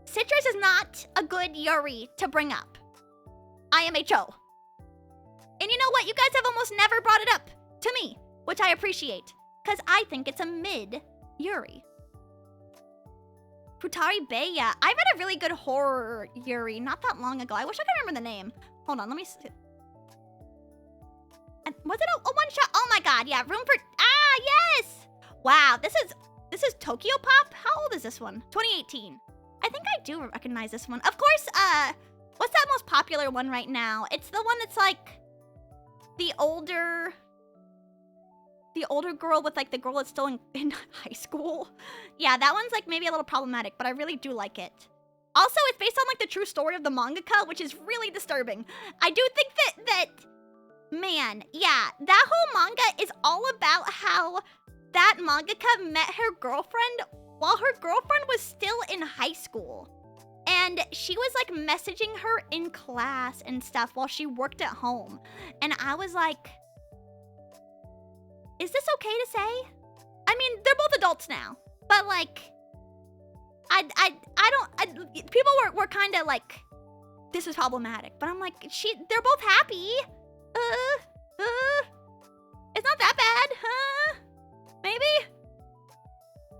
citrus is not a good Yuri to bring up. IMHO. And you know what? You guys have almost never brought it up to me, which I appreciate. Because I think it's a mid Yuri. Futari Beya. I've had a really good horror Yuri not that long ago. I wish I could remember the name. Hold on, let me see. Was it a one shot? Oh my god, yeah. Room for... Ah, yes! Wow, this is Tokyo Pop? How old is this one? 2018. I think I do recognize this one. Of course, what's that most popular one right now? It's the one that's like the older girl with like the girl that's still in high school. Yeah, that one's like maybe a little problematic, but I really do like it. Also, it's based on like the true story of the mangaka, which is really disturbing. I do think that man, yeah, that whole manga is all about how that mangaka met her girlfriend while her girlfriend was still in high school. And she was like messaging her in class and stuff while she worked at home. And I was like, is this okay to say? I mean, they're both adults now, but like, people were kind of like, this is problematic, but I'm like, they're both happy. It's not that bad, huh? Maybe?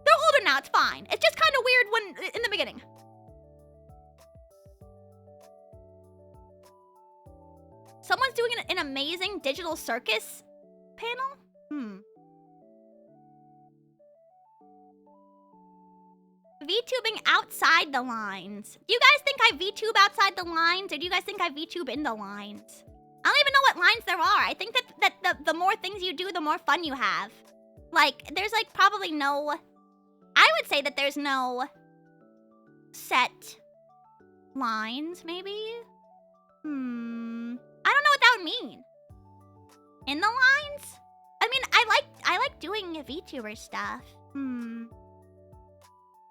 They're older now, it's fine. It's just kind of weird in the beginning. Someone's doing an amazing digital circus panel? VTubing outside the lines. Do you guys think I VTube outside the lines, or do you guys think I VTube in the lines? I don't even know what lines there are. I think that the more things you do, the more fun you have. Like, there's like probably no... I would say that there's no set lines, maybe? I don't know what that would mean. In the lines? I mean, I like doing VTuber stuff.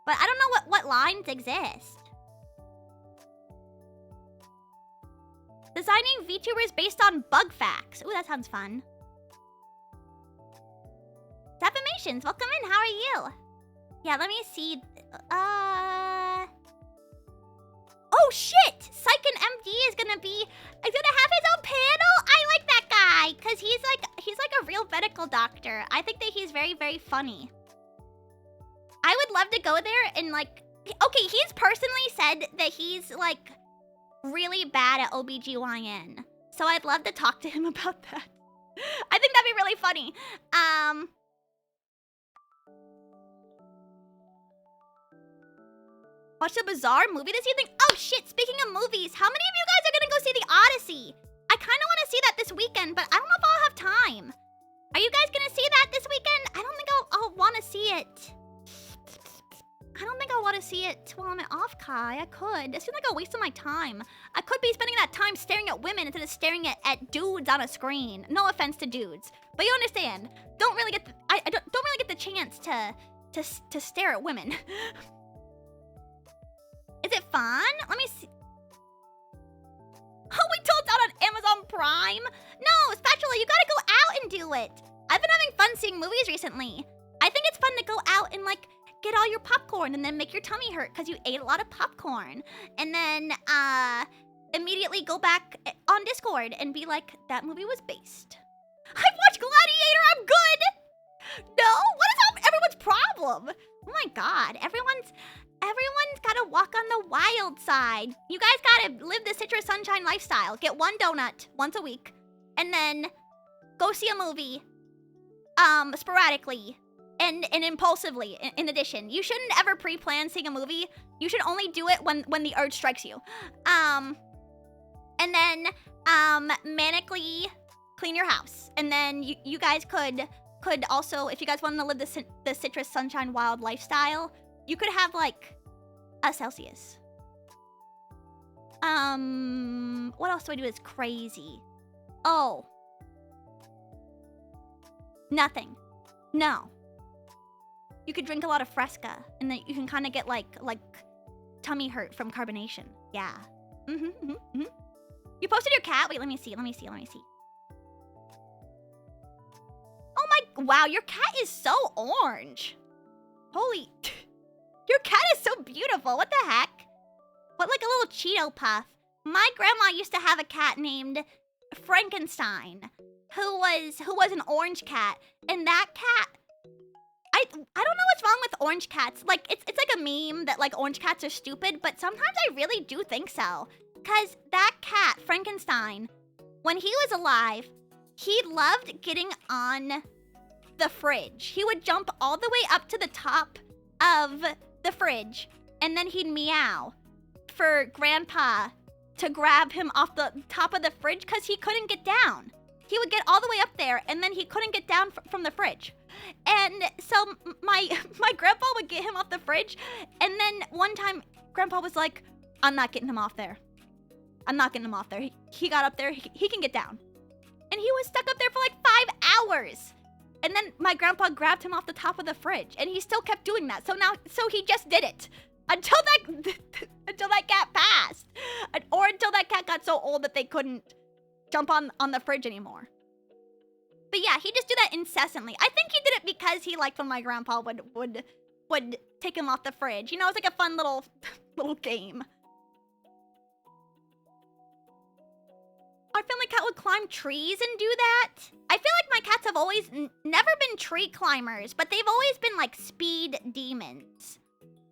But I don't know what lines exist. Designing VTubers based on bug facts. Ooh, that sounds fun. Defamations, welcome in. How are you? Yeah, let me see. Oh shit! Psych and MD is gonna have his own panel. I like that guy because he's like a real medical doctor. I think that he's very, very funny. I would love to go there and like, okay, he's personally said that he's like really bad at OBGYN. So I'd love to talk to him about that. I think that'd be really funny. Watch the Bizarre movie this evening? Oh shit, speaking of movies, how many of you guys are gonna go see The Odyssey? I kinda wanna see that this weekend, but I don't know if I'll have time. Are you guys gonna see that this weekend? I don't think I'll wanna see it. I don't think I want to see it while I'm at off, Kai. I could. It seems like a waste of my time. I could be spending that time staring at women instead of staring at dudes on a screen. No offense to dudes, but you understand. Don't really get I don't really get the chance to stare at women. Is it fun? Let me see. Oh, we told out on Amazon Prime. No, Spatula, you gotta go out and do it. I've been having fun seeing movies recently. I think it's fun to go out and like get all your popcorn and then make your tummy hurt because you ate a lot of popcorn. And then immediately go back on Discord and be like, that movie was based. I've watched Gladiator, I'm good! No? What is everyone's problem? Oh my god, everyone's gotta walk on the wild side. You guys gotta live the Citrus Sunshine lifestyle. Get one donut once a week. And then go see a movie sporadically. And impulsively, in addition. You shouldn't ever pre-plan seeing a movie. You should only do it when the urge strikes you. And then, manically clean your house. And then you guys could also, if you guys wanted to live the Citrus Sunshine Wild lifestyle, you could have, like, a Celsius. What else do I do that's crazy? Oh. Nothing. No. You could drink a lot of Fresca, and then you can kind of get like tummy hurt from carbonation. Yeah. You posted your cat? Wait, let me see. Oh my, wow, your cat is so orange. Holy, your cat is so beautiful. What the heck? What, like a little Cheeto puff? My grandma used to have a cat named Frankenstein, who was an orange cat, and that cat, I don't know what's wrong with orange cats. Like, it's like a meme that, like, orange cats are stupid, but sometimes I really do think so. Because that cat, Frankenstein, when he was alive, he loved getting on the fridge. He would jump all the way up to the top of the fridge, and then he'd meow for Grandpa to grab him off the top of the fridge because he couldn't get down. He would get all the way up there, and then he couldn't get down from the fridge. And so my grandpa would get him off the fridge, and then one time, Grandpa was like, I'm not getting him off there. I'm not getting him off there. He got up there, he can get down. And he was stuck up there for like 5 hours. And then my grandpa grabbed him off the top of the fridge, and he still kept doing that. So he just did it. Until that cat passed. Or until that cat got so old that they couldn't jump on the fridge anymore. But yeah, he just do that incessantly. I think he did it because he liked when my grandpa would take him off the fridge. You know, it's like a fun little game. Our family cat would climb trees and do that. I feel like my cats have always never been tree climbers, but they've always been like speed demons.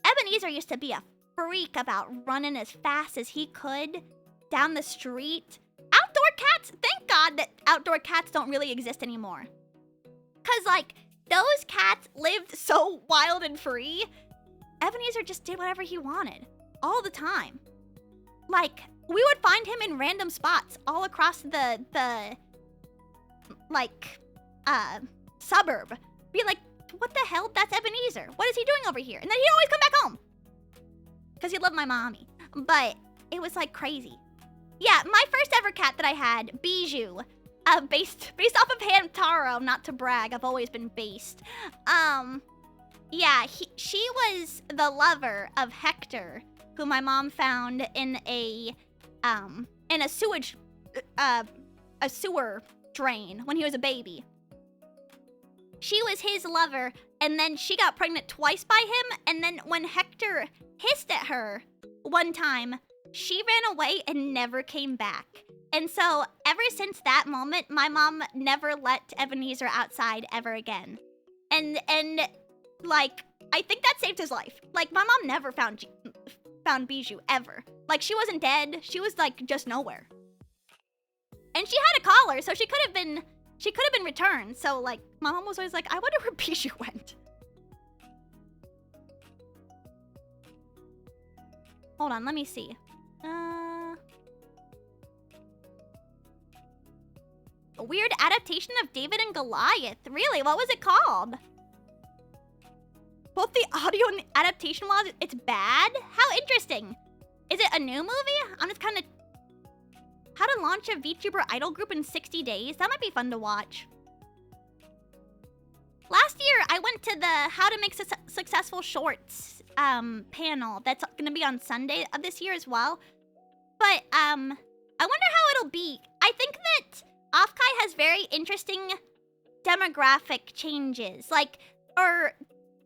Ebenezer used to be a freak about running as fast as he could down the street. Outdoor cats, thank God that outdoor cats don't really exist anymore. Cause like, those cats lived so wild and free. Ebenezer just did whatever he wanted, all the time. Like, we would find him in random spots all across the suburb. Be like, what the hell? That's Ebenezer. What is he doing over here? And then he'd always come back home. Because he loved my mommy. But it was like crazy. Yeah, my first ever cat that I had, Bijou, based off of Hamtaro, not to brag, I've always been based. Yeah, she was the lover of Hector, who my mom found in a sewer drain when he was a baby. She was his lover, and then she got pregnant twice by him, and then when Hector hissed at her one time, she ran away and never came back. And so, ever since that moment, my mom never let Ebenezer outside ever again. And like, I think that saved his life. Like, my mom never found Bijou, ever. Like, she wasn't dead. She was, like, just nowhere. And she had a collar, so she could have been returned. So, like, my mom was always like, I wonder where Bijou went. Hold on, let me see. A weird adaptation of David and Goliath. Really? What was it called? Both the audio and the adaptation was it's bad? How interesting. Is it a new movie? I'm just kind of... How to launch a VTuber idol group in 60 days? That might be fun to watch. Last year, I went to the How to Make Successful Shorts panel. That's going to be on Sunday of this year as well. But I wonder how it'll be. I think that Offkai has very interesting demographic changes. Like, or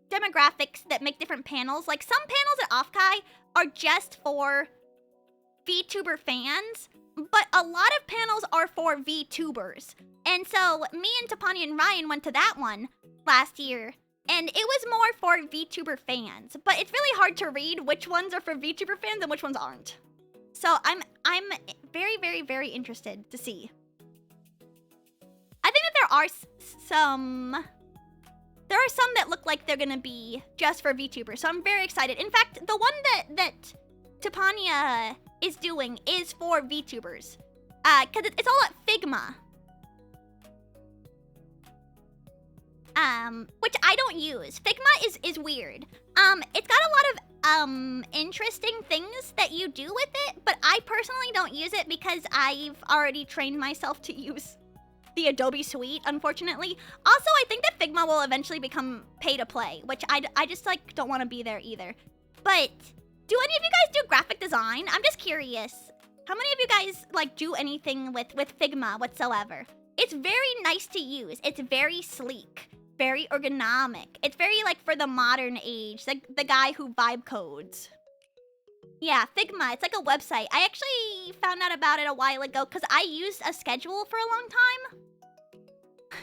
demographics that make different panels. Like, some panels at Offkai are just for VTuber fans, but a lot of panels are for VTubers. And so, me and Tapani and Ryan went to that one last year, and it was more for VTuber fans. But it's really hard to read which ones are for VTuber fans and which ones aren't. So, I'm very, very, very interested to see. I think that there are some that look like they're gonna be just for VTubers, so I'm very excited. In fact, the one that Tapania is doing is for VTubers, cause it's all at Figma, which I don't use. Figma is weird. It's got a lot of interesting things that you do with it, but I personally don't use it because I've already trained myself to use the Adobe Suite, unfortunately. Also, I think that Figma will eventually become pay to play, which I just like don't want to be there either. But do any of you guys do graphic design? I'm just curious. How many of you guys like do anything with Figma whatsoever? It's very nice to use. It's very sleek, very ergonomic. It's very like for the modern age, like the guy who vibe codes. Yeah, Figma, it's like a website. I actually found out about it a while ago because I used a schedule for a long time.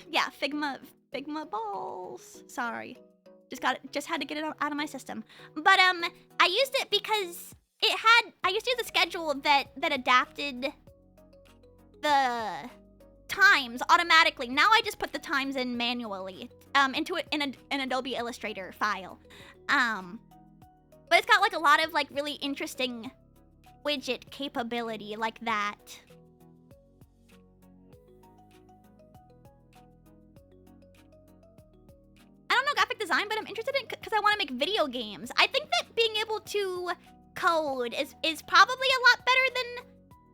Yeah, Figma balls. Sorry. Just had to get it out of my system. But I used it because I used to use a schedule that adapted the times automatically. Now I just put the times in manually into it in an Adobe Illustrator file. But it's got like a lot of like really interesting widget capability like that. I don't know graphic design, but I'm interested in because I want to make video games. I think that being able to code is probably a lot better than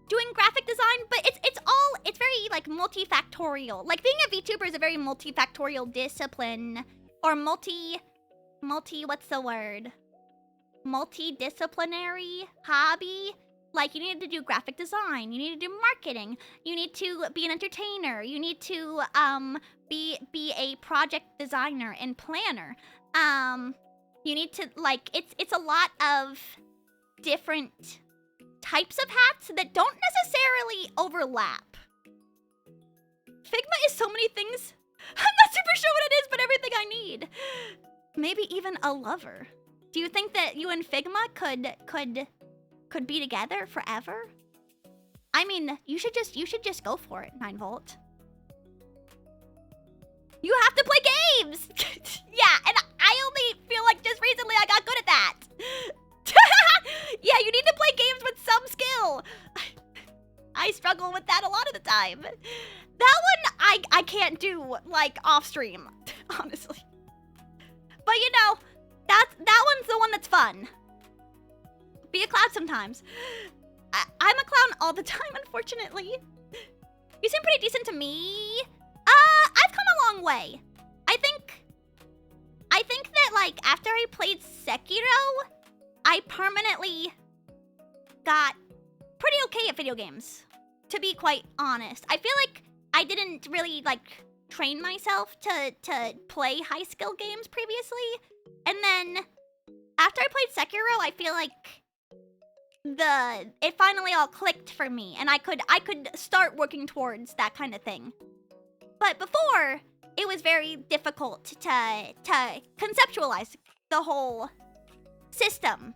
doing graphic design, but it's very like multifactorial. Like being a VTuber is a very multifactorial discipline, or what's the word? Multidisciplinary hobby. Like, you need to do graphic design, you need to do marketing, you need to be an entertainer, you need to be a project designer and planner. You need to, like, it's a lot of different types of hats that don't necessarily overlap. Figma is so many things. I'm not super sure what it is, but everything I need. Maybe even a lover. Do you think that you and Figma could be together forever? I mean, you should just go for it, 9V. You have to play games! Yeah, and I only feel like just recently I got good at that. Yeah, you need to play games with some skill. I struggle with that a lot of the time. That one I can't do, like, off stream, honestly. But you know, that one's the one that's fun. Be a clown sometimes. I'm a clown all the time, unfortunately. You seem pretty decent to me. I've come a long way. I think that, like, after I played Sekiro, I permanently got pretty okay at video games, to be quite honest. I feel like I didn't really, like, train myself to play high-skill games previously. And then, after I played Sekiro, I feel like it finally all clicked for me, and I could start working towards that kind of thing. But before, it was very difficult to conceptualize the whole system.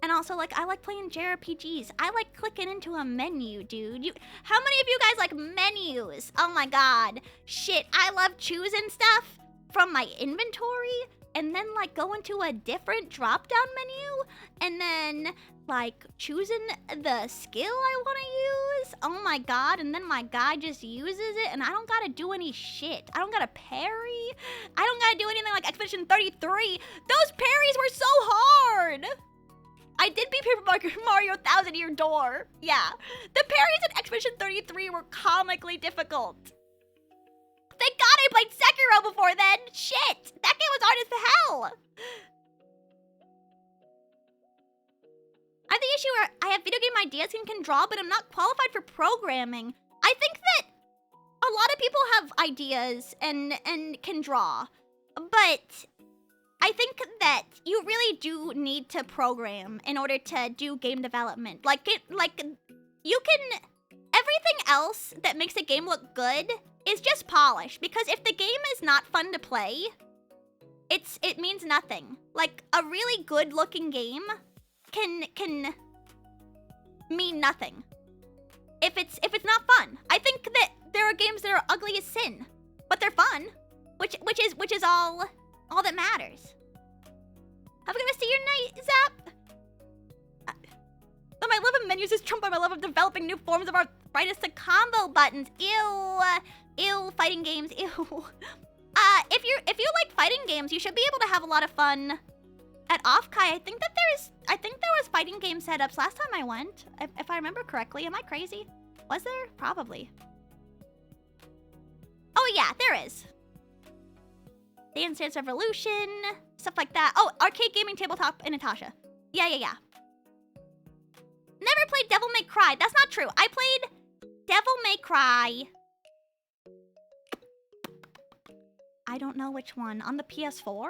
And also, like, I like playing JRPGs. I like clicking into a menu, dude. How many of you guys like menus? Oh my god. Shit, I love choosing stuff from my inventory and then, like, going to a different drop-down menu and then, like, choosing the skill I want to use. Oh my god, and then my guy just uses it and I don't gotta do any shit. I don't gotta parry. I don't gotta do anything like Expedition 33. Those parries were so hard! I did beat Paper Mario 1000-Year Door. Yeah. The parries in Expedition 33 were comically difficult. Thank god I played Sekiro before then. Shit. That game was hard as hell. I have the issue where I have video game ideas and can draw, but I'm not qualified for programming. I think that a lot of people have ideas and can draw, but I think that you really do need to program in order to do game development. You can, everything else that makes a game look good is just polish, because if the game is not fun to play, it means nothing. Like, a really good looking game can mean nothing if it's not fun. I think that there are games that are ugly as sin, but they're fun, which is all that matters. Have a good rest of your night, Zap. But my love of menus is trumped by my love of developing new forms of arthritis to combo buttons. Ew, fighting games, ew. If you like fighting games, you should be able to have a lot of fun at Offkai. I think there was fighting game setups last time I went, if I remember correctly. Am I crazy? Was there? Probably. Oh yeah, there is. Dance Dance Revolution, stuff like that. Oh, arcade gaming tabletop and Natasha. Yeah. Never played Devil May Cry. That's not true. I played Devil May Cry. I don't know which one. On the PS4?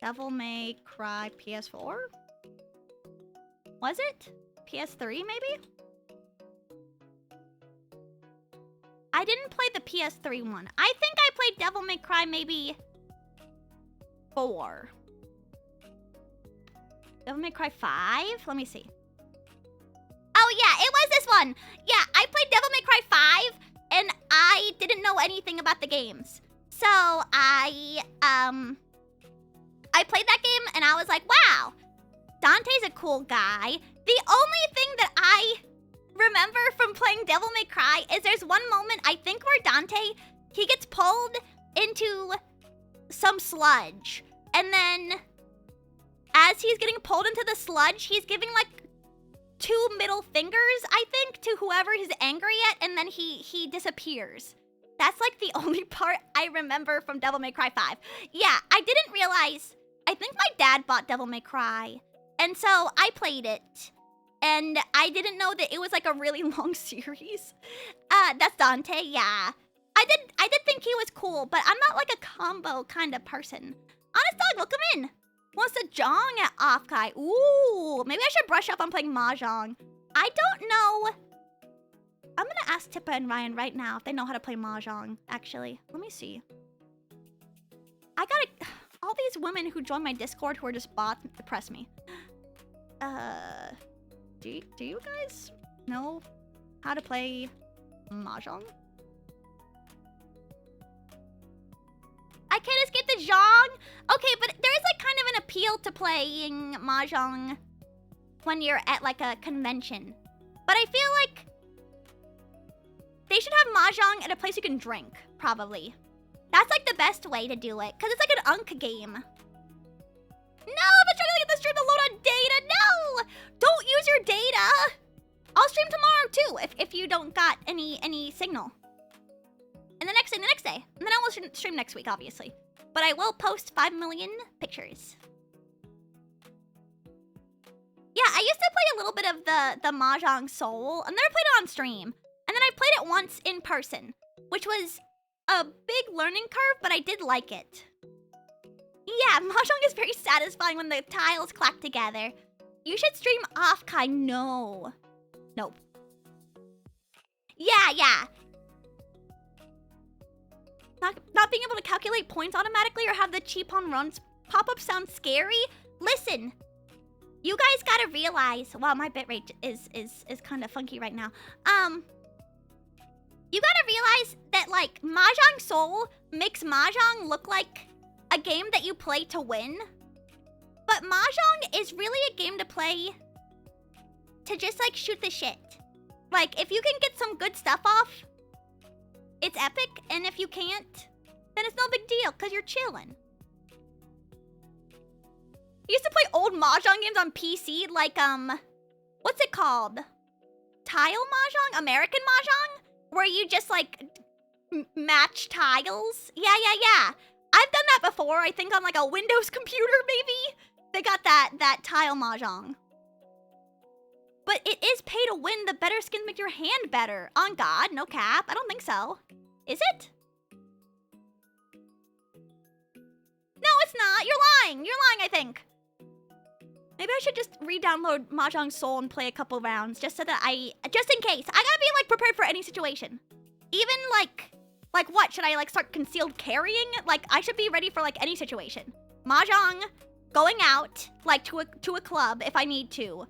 Devil May Cry PS4? Was it? PS3 maybe? I didn't play the PS3 one. I think I played Devil May Cry maybe 4. Devil May Cry 5? Let me see. Oh yeah, it was this one. Yeah, I played Devil May Cry 5 and I didn't know anything about the games. So I played that game and I was like, wow, Dante's a cool guy. The only thing that I remember from playing Devil May Cry is there's one moment, I think, where Dante, he gets pulled into some sludge. And then as he's getting pulled into the sludge, he's giving like 2 middle fingers, I think, to whoever he's angry at, and then he disappears. That's like the only part I remember from Devil May Cry 5. Yeah, I didn't realize, I think my dad bought Devil May Cry, and so I played it. And I didn't know that it was like a really long series. That's Dante, yeah. I did think he was cool, but I'm not like a combo kind of person. Honest dog, welcome in. Wants to jong at Offkai. Ooh, maybe I should brush up on playing Mahjong. I don't know. I'm gonna ask Tippa and Ryan right now if they know how to play Mahjong, actually. Let me see. I gotta... All these women who join my Discord who are just bots depress me. Do you guys know how to play Mahjong? I can't escape the Zhong. Okay, but there is like kind of an appeal to playing Mahjong when you're at like a convention. But I feel like they should have Mahjong at a place you can drink, probably. That's like the best way to do it, because it's like an unk game. No, I've been trying to get the stream to load on data. No! Don't use your data! I'll stream tomorrow too, if you don't got any signal. And the next day, And then I will stream next week, obviously. But I will post 5 million pictures. Yeah, I used to play a little bit of the Mahjong Soul. I've never played it on stream. And then I played it once in person, which was a big learning curve, but I did like it. Yeah, Mahjong is very satisfying when the tiles clack together. You should stream off, Kai. No. Nope. Yeah. Not being able to calculate points automatically or have the cheap on runs pop-up sound scary? Listen, you guys gotta realize... Wow, my bitrate is kind of funky right now. You gotta realize that, like, Mahjong Soul makes Mahjong look like a game that you play to win. But Mahjong is really a game to play to just, like, shoot the shit. Like, if you can get some good stuff off, it's epic. And if you can't, then it's no big deal, because you're chilling. I used to play old Mahjong games on PC, like, what's it called? Tile Mahjong? American Mahjong? Where you just, like, match tiles? Yeah. I've done that before, I think on, like, a Windows computer, maybe? They got that tile Mahjong. But it is pay to win. The better skins make your hand better. On God, no cap. I don't think so. Is it? No, it's not. You're lying. You're lying, I think. Maybe I should just re-download Mahjong Soul and play a couple rounds just so that just in case. I gotta be, like, prepared for any situation. Even, like what? Should I, like, start concealed carrying? Like, I should be ready for, like, any situation. Mahjong, going out, like, to a club if I need to.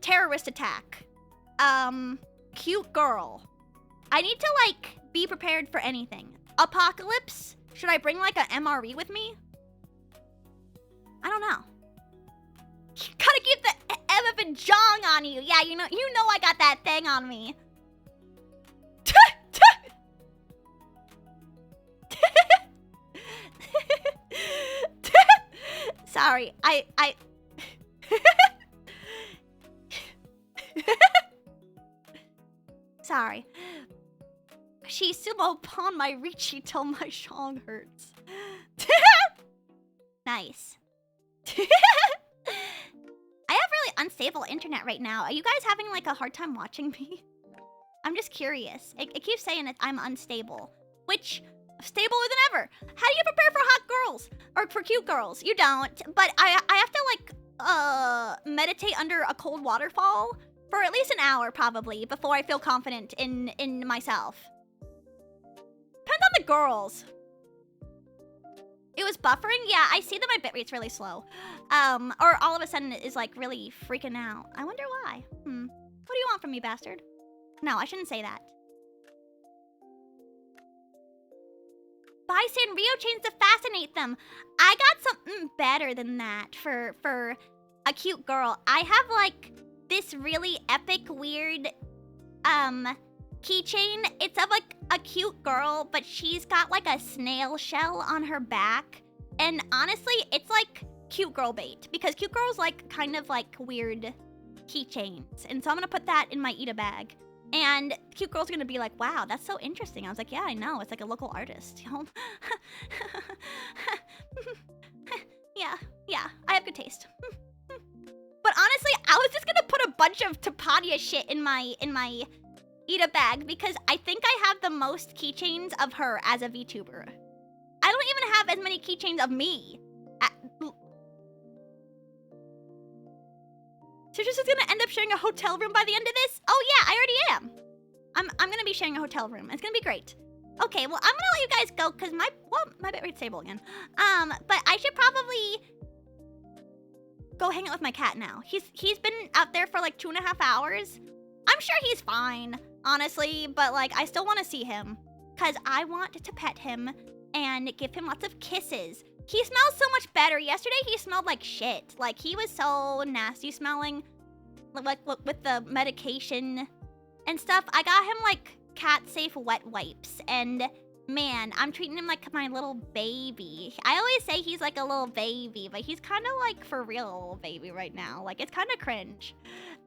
Terrorist attack. Cute girl. I need to, like, be prepared for anything. Apocalypse? Should I bring, like, a MRE with me? I don't know. You gotta keep the MF and Jong on you. Yeah, you know I got that thing on me. Sorry, I Sorry. She sumo upon my Richie till my shong hurts. Nice. I have really unstable internet right now. Are you guys having, like, a hard time watching me? I'm just curious. It keeps saying that I'm unstable. Which, stabler than ever. How do you prepare for hot girls? Or for cute girls? You don't. But I have to, like, meditate under a cold waterfall for at least an hour, probably, before I feel confident in myself. Depends on the girls. It was buffering? Yeah, I see that my bitrate's really slow. Or all of a sudden it is, like, really freaking out. I wonder why. What do you want from me, bastard? No, I shouldn't say that. Buy Sanrio chains to fascinate them. I got something better than that for a cute girl. I have, like, this really epic, weird, keychain. It's of, like, a cute girl, but she's got, like, a snail shell on her back. And honestly, it's, like, cute girl bait. Because cute girls like, kind of, like, weird keychains. And so I'm gonna put that in my Ida bag. And cute girl's gonna be like, wow, that's so interesting. I was like, yeah, I know. It's like a local artist, you know? Yeah, I have good taste. But honestly, I was just gonna put a bunch of Tapadia shit in my Ida bag because I think I have the most keychains of her as a VTuber. I don't even have as many keychains of me. So she's just gonna end up sharing a hotel room by the end of this? Oh yeah, I already am. I'm gonna be sharing a hotel room. It's gonna be great. Okay, well I'm gonna let you guys go because my bit rate's stable again. But I should probably go hang out with my cat now. He's been out there for like 2.5 hours. I'm sure he's fine, honestly, but like I still want to see him because I want to pet him and give him lots of kisses. He smells so much better. Yesterday he smelled like shit. Like he was so nasty smelling, like with the medication and stuff. I got him like cat safe wet wipes and man, I'm treating him like my little baby. I always say he's like a little baby, but he's kind of like for real a little baby right now. Like it's kind of cringe.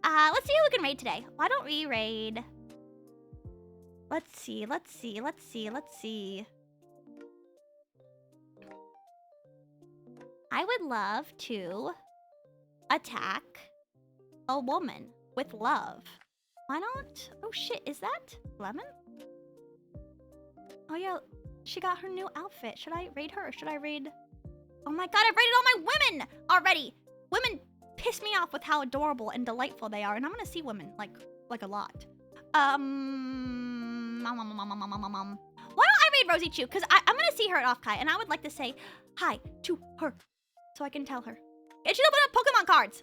Let's see who we can raid today. Why don't we raid? Let's see. I would love to attack a woman with love. Why not? Oh shit, is that Lemon? Oh yeah, she got her new outfit. Should I raid her or should I raid... Oh my god, I've raided all my women already! Women piss me off with how adorable and delightful they are, and I'm gonna see women, like a lot. Why don't I raid Rosie Chu? Because I'm gonna see her at Offkai, and I would like to say hi to her, so I can tell her. And she's opening up Pokemon cards!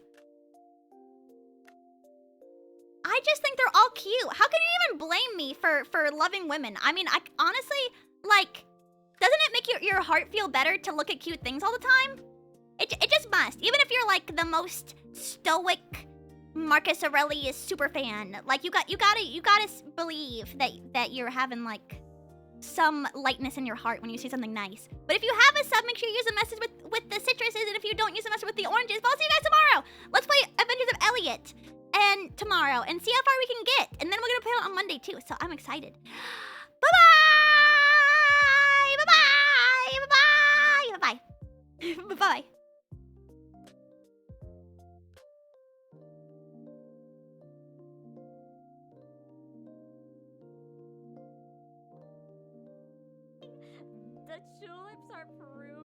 I just think they're all cute. How can you even blame me for loving women? I mean, I honestly, like, doesn't it make your heart feel better to look at cute things all the time? It just must. Even if you're like the most stoic Marcus Aurelius super fan, like you gotta believe that you're having like some lightness in your heart when you see something nice. But if you have a sub, make sure you use a message with the citruses, and if you don't, use a message with the oranges. But I'll see you guys tomorrow. Let's play Adventures of Elliot and tomorrow and see how far we can get. And then we're gonna play it on Monday too, so I'm excited. Bye-bye! Bye-bye! Bye-bye! Bye-bye! Bye-bye! The tulips are Peru.